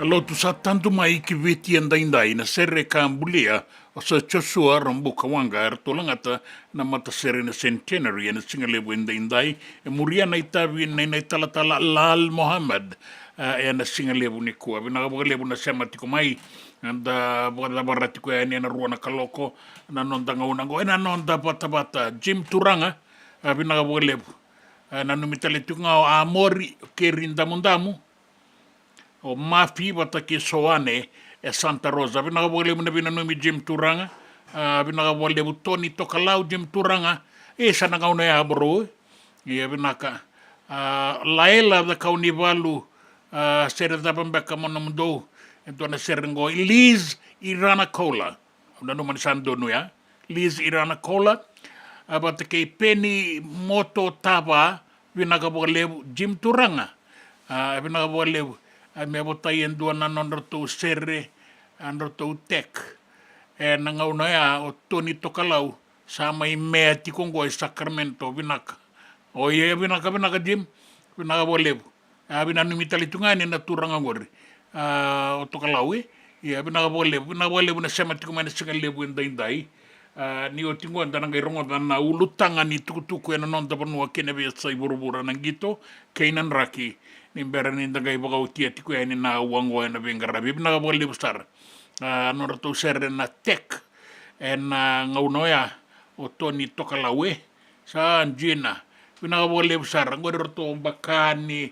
Alo tu sa tanto mai ki viti andai na sere ka ambulia o sa chosua rambuka wanga tolangata na mata sere na centenary na singalebu andai e muria na itavi na talatala Lal Mohammed na singalebu ni kua bina lebu na sema tiko mai anda barati ko na ruana kaloko na nonda ngaunango na nonda bata Jim Turanga bina lebu na numitale tunga amori ke rinda mundamu o mafi bata ke soane e Santa Rosa bina wale muna bina numi Jim Turanga bina wale Tony Tokalau Jim Turanga e sana kauna ya bro e bina ka laela da kauni valu sere da bambeka mona mundo ento na serengo Liz Irana Cola una no man sando no ya Liz Irana Cola bata ke Penny Moto Tava bina ka wale Jim Turanga bina wale me botai en dua na nondor tu sere andor tu tek e nangau ya o Tony Tokalau sama i mea ti kongo i Sacramento binaka o ye binaka Jim binaka boleh bina numitali tungani na turanga ngori o Tokalau ya binaka boleh bina sema ti kumane singa lebu indai ni o tingo andana ngai rongo na ulutanga ni tukutuku ena nonda panua kene be sai burubura nangito kainan raki ni mbera ni ndagai baga utia tiku ya ni na wango na bengara bibna ka boleh besar nora tu serre na tek na ngaunoya o Tony Tokalawe sa anjina bina ka boleh besar ngor to bakani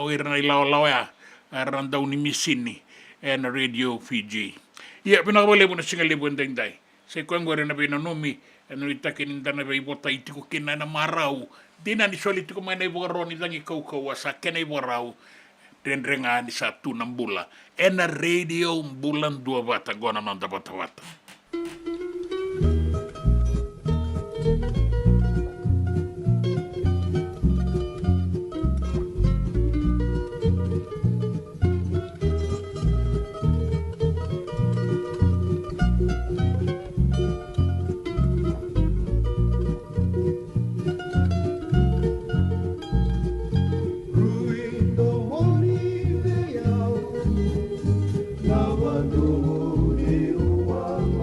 o irna ilaw ya randa uni misini na Radio Fiji ya bina ka boleh buna singa lebu ndai se kwangore na bina nomi no itakin ndana be bota itiko kina na marau dina ni soli tiko mana ibu roni dangi kau asa kena ibu rau dendrenga ni satu 6 bulan ena radio bulan 2 bata gona nonda bata. Nawa nungu ni uwang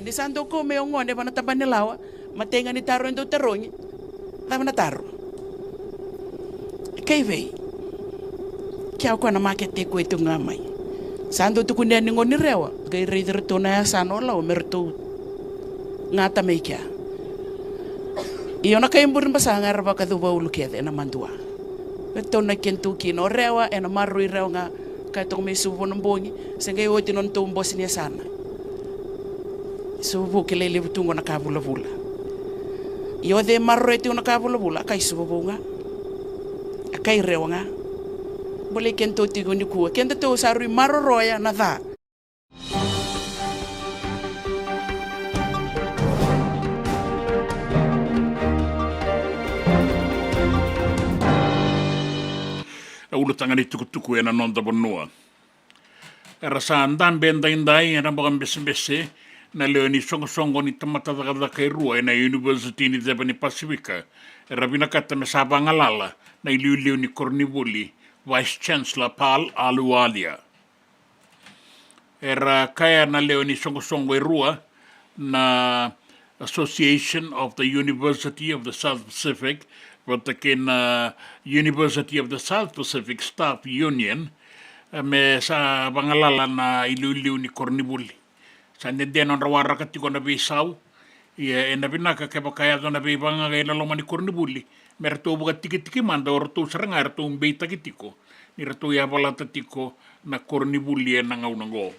ni santo ko me ngone bana tabane lawa matenga ni taro ndo tarongi tama na taro kay vei kya ko na makete ko itu ngamai santo tu kunia ni ngoni rewa gai reider to na sano la o merto ngata me kya iyo na kay mbur basanga raba ka duba ulukete na mandua beto na kentu kino rewa ena marui rewa nga kay tong me subo nombongi sengay o tinon to mbos niya sana subo kelele butungo na kabula-bula iyo de marui tu na kabula-bula kay subo nga kay rewa nga boleh kento tigo ni kuwa kento to sarui maroroya na tha Ulutanga ni tukutuku ena nonda bonua. Era sa andan benda indai era bakam bese na leo ni songo ni tamata da kairua ena University ni Zebani Pasifika. Era binakata me sabang alala na iliu ni Kornibuli, Vice Chancellor Paul Aluwalia. Era kaya na leo ni songo irua na Association of the University of the South Pacific, watakin University of the South Pacific Staff Union, me sa bangalala na iliu ni Kornibuli. Sa nende non rawara katiko na bisau, ia na binaka kaya kaya na bibanga kaya laloma ni Kornibuli, merto buka tiki manda orto seranga erto umbeita kitiko, ni rato ya balata tiko na Kornibuli na ngaunango.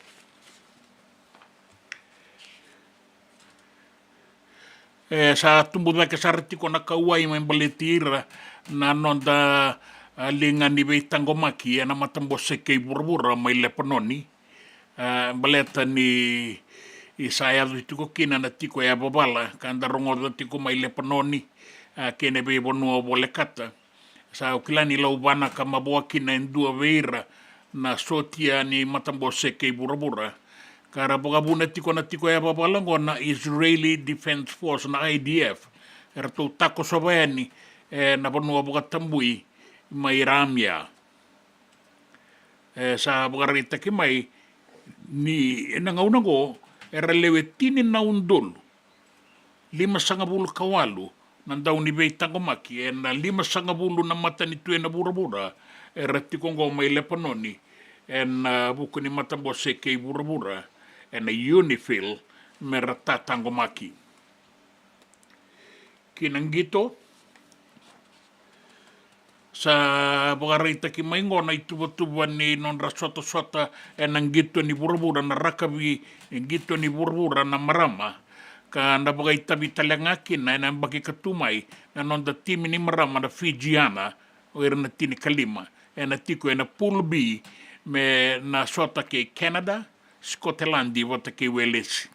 Sa tumbuh na kasarti ko nakaway may balitira na nonda lingan ni Beitangomaki na matambos sa kay burbura may lepanoni baleta ni isaya dito ko kina na tiko ya babala kanda rongor tiko may lepanoni kene be bonua bolekata sa ukilani laubana kama boaki na indua veira na sotia ni matambos sa kay burbura kara bogabuna tiko na tiko ya babalango na Israeli Defense Force na IDF erto tako sobayani na bonua bogatambui may ramya sa bogarita ki may ni nangaunango era lewetinin na undol 5 kawalu nandaw ni Beitangomaki na 5 na mata ni tuwe na burabura era tikongo may lepanoni buko ni matambos sa kay burabura and a Unifil merata Tangomaki. Kinanggito sa bagarita ki maingo na ituba-tuba ni non rasota-sota nanggito ni burbura na rakabi nanggito ni burbura na marama ka nabagay tabi talangakin na nambagi katumay na non da timi ni marama na Fijiana o na tini kalima na tiko na pool B me na sota kay Canada Scotland wata kay Wales.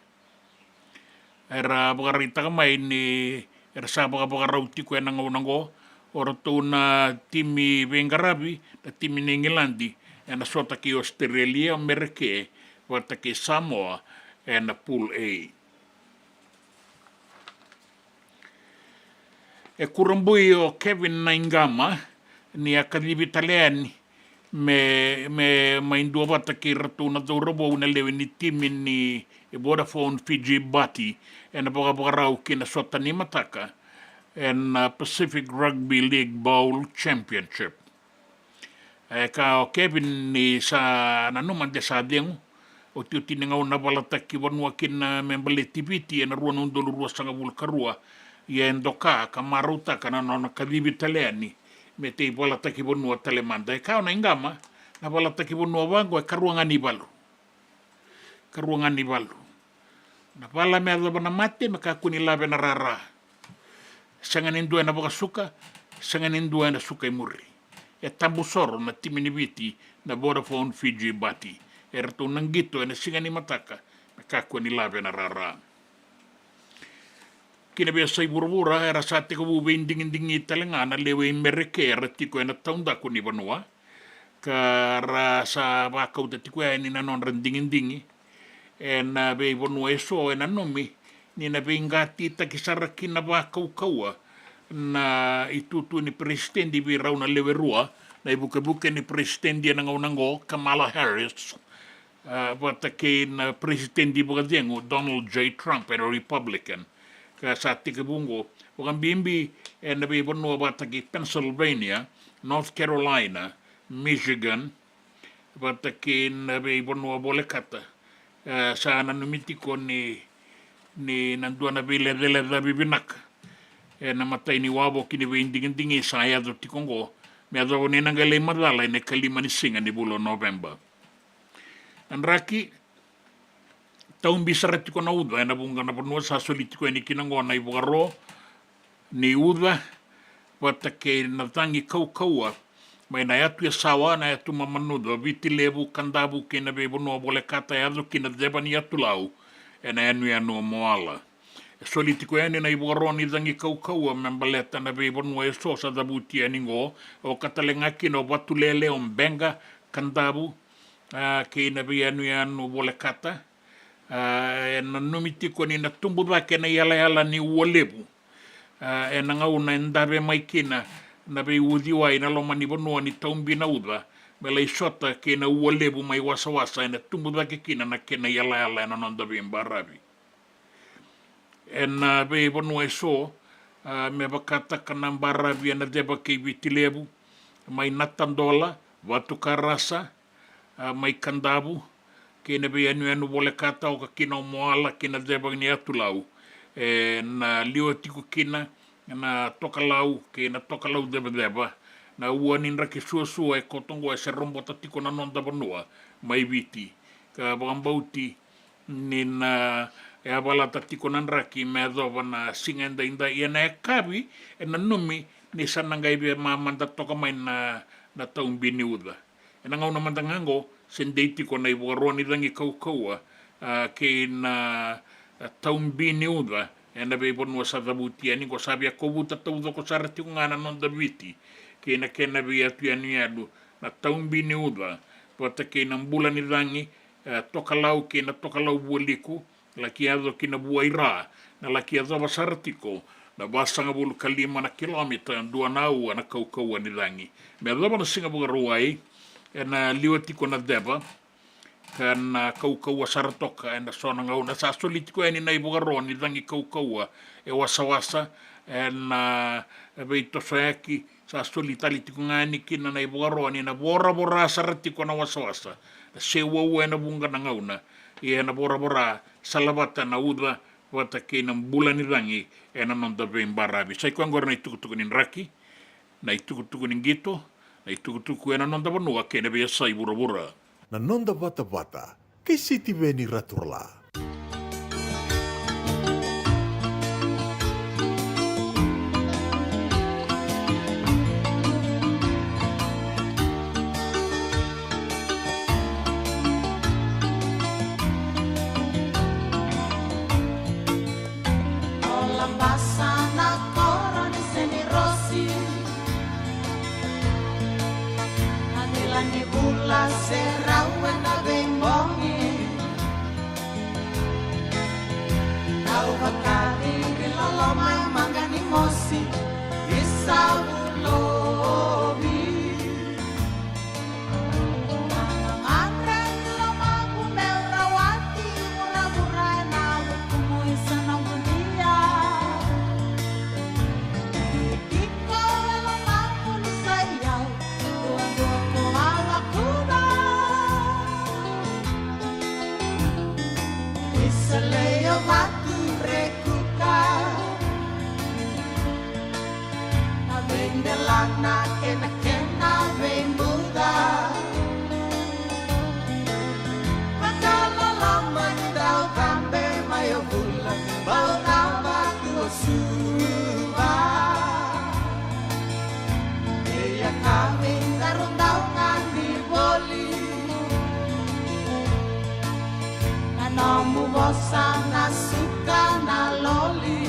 Era bagarita kamay ni era sa bagarauti ko nangaunango orto na timi Bengarabi na timi ni Engilandi na sota kay Australia Amerike wata kay Samoa na Pool A. Kurambuy o Kevin Naingama ni akadib Italiani me indua bata ki ratu na dorabo na lewe ni timin ni Vodafone Fiji Bati na bagarau ki na sota ni mataka Pacific Rugby League Bowl Championship. Ka o Kevin ni sa nanuman de sa deng o tiuti nga na balata ki wanwa kin na membale tibiti na ruan undol ruas sanga vulkarua ya endoka kamaruta kana na kadibi italiani mete balata ki bonua talemanda ka na ingama na balata ki bonua wango karuangan ni balu na pala me adaba na mate maka kuni labe na rara sangan indua na baka suka sangan indua na suka imuri tambusoro na timinibiti na Vodafone Fiji Bati erto nanggito na singa ni mataka maka kuni labe na rara kinabiasa burbura era sate ko bubinding-inding talaga na lewe Amerike era tiko na taunda ko ni Banua kara sa bakaw dati ko ni nanon rending-inding na be Banua eso na nomi ni na bingati ta kisarakin na bakaw kawa na itutu ni presidente biraw na lewe rua na ibuka-buka ni presidente na ngaunango Kamala Harris Watakin President di Brazil, Donald J. Trump, and a Republican. Sa tikabungo, wakang bimbi, and nabi bono wataki Pennsylvania, North Carolina, Michigan, watakin nabi bono bolekata. Sa nanumiti ko ni nandua nabi lele nabi binak. Namatay ni wabo kini inding-indingi saya do tikongo. Me ado ni nangalay madala ni kalima ni singa ni bulo November. Ang raki, taong bisarat ko na udwa, na bunga na panua sa sulit ko ni kinango na ibugaro, ni udwa, watake natangi kau-kaua, may nayatu ya sawa, nayatu mamanudo, vitilevu, kandabu, kinabibunua, bole kata yado, kinadeba ni yatulau, enayanu yanu moala. Sulit ko yan na ibugaro ni dangi kau-kaua, membaleta na bibunua eso sa dabuti yaningo, o katalengakin o watulele, benga, kandabu, kay nabiyanu bole kata na numiti ko ni natumbuda ke na yala ni uolebu na ngauna ndabe maikina nabe udiwa ina loma ni bonua ni taumbi na uda bela isota ke na uolebu mai wasa na tumbuda ke kina na ke na yala na nondabe mbarabi na be bonua so me bakata kana mbarabi na deba ke vitilebu mai natandola watu karasa mai kandabu kena be anu bole kata o kina moala kina debang ni atulau na liwa tiku kina na tokalau kena tokalau deba na uanin raki suasua kotongo se rombo tatiko na nonda banua mai viti ka bambauti ni na abala tatiko nan raki me dova na singenda inda iana kabi na numi ni sanangai be mamanda toka mai na taumbini uda ngau na mandangango sendeiti ko na ibuaroni dangi kau-kaua ke na taumbini uda na be bonua sa dabuti ani ko sabi ako buta taudo ko sarati ko ngana non daviti ke na be atu anu na taumbini uda pata ke na bulan ni dangi tokalau ke na tokalau bualiku laki ado ke na buaira na laki ado basarati ko na basanga bulu kalima na kilomita dua nau na kau-kaua ni dangi me ado na singa bugaruai na liwati ko na deba kan kau-kaua saratoka na sona ngau na sa sulit ko ni na ibugaro ni dangi kau-kaua wasa-wasa na beito sayaki sa solitali ko ngani kina na ibugaro ni na bora-bora sarati ko na wasa-wasa na sewa na bunga na ngau na na bora-bora salabata na uda wata ke ng bulan ni dangi na nonda barabi sa ko angor na itukutuko ni raki na itukutuko ni gito na itukutuko na nonda banua ke na biasa ibura-bura na nonda bata-bata kay City Veni Raturla. Sana suka na loli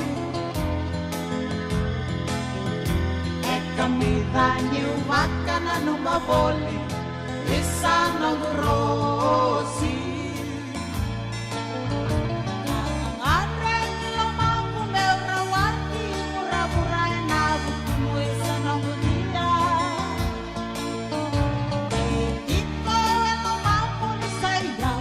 kami danyu makana numaboli isa ng rosi ngareng lamang kumewrawati mura-muray na bukumo isa ng dunia ito lamang mo sayaw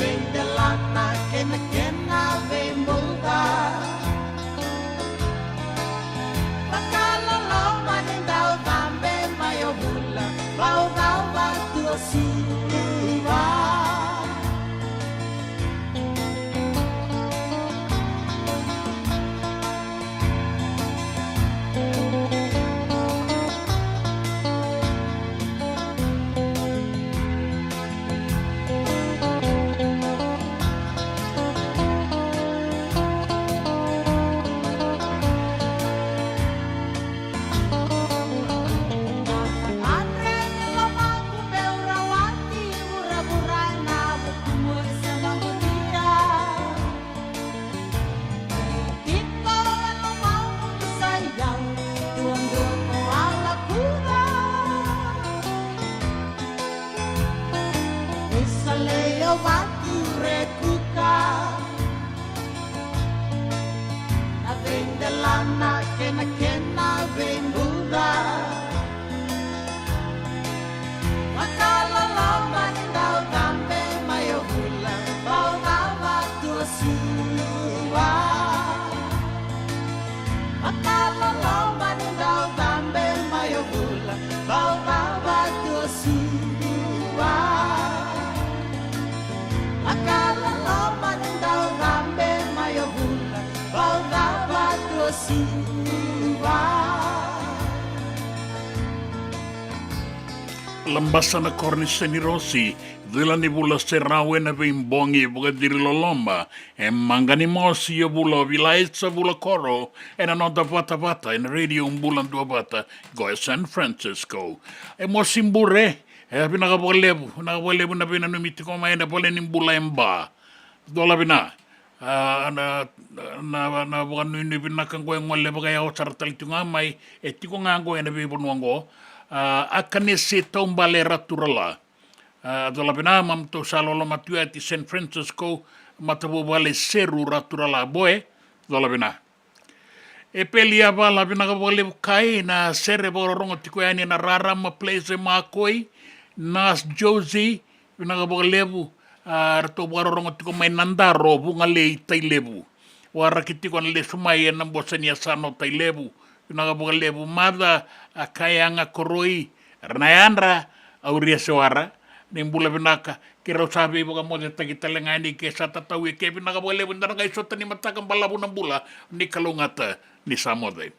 vende lana kena vemulda Bakala loma nindao tambe mayo hula Bau batu siwa Kena vembuda Makala loma nindao tambe mayo hula Bau batu siwa Makala loma nindao tambe mayo hula Bau batu siwa Makala loma nindao tambe mayo hula Bau batu siwa Lambasa na cornice ni Rossi, dila ni bula serawe na vimbongi buga diri lolomba, e mangani mosi yo bula vilaitsa bula koro, e na nota vata in radio umbulan dua bata, go San Francisco. E mosimbure, e pinakabolebu na pinanumiti ko maena pole nimbula emba. Dola bina. Na bukan ini binakang ko ngole bagay ako sartal tunga may etiko nga ko ena bibunwango akan isi tombale raturala dola bina mam to salolo matua ti San Francisco matabu bale seru raturala boy dola bina e pelia bala bina ka bole kai na sere borongo tiko yani na rara ma place makoi nas Josie bina ka bole to borongo tiko may nandaro bunga le tailebu warakiti ko le sumay na bosania sano tailebu pinaka lebu mada akayanga koroi rnayanra auria suara nimbula pinaka kira sabi boga mo ta kitalengani ke sa tatawi ke pinaka lebu ndara kay sota ni matakang balabu ng bula ni kalungata ni samode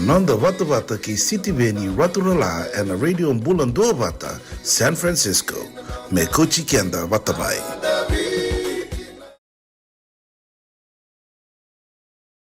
Nonda Vata Vata ki City Veni Raturala and a radio Bulan Dua Vata, San Francisco. Me Kochi Kenda Vatabai.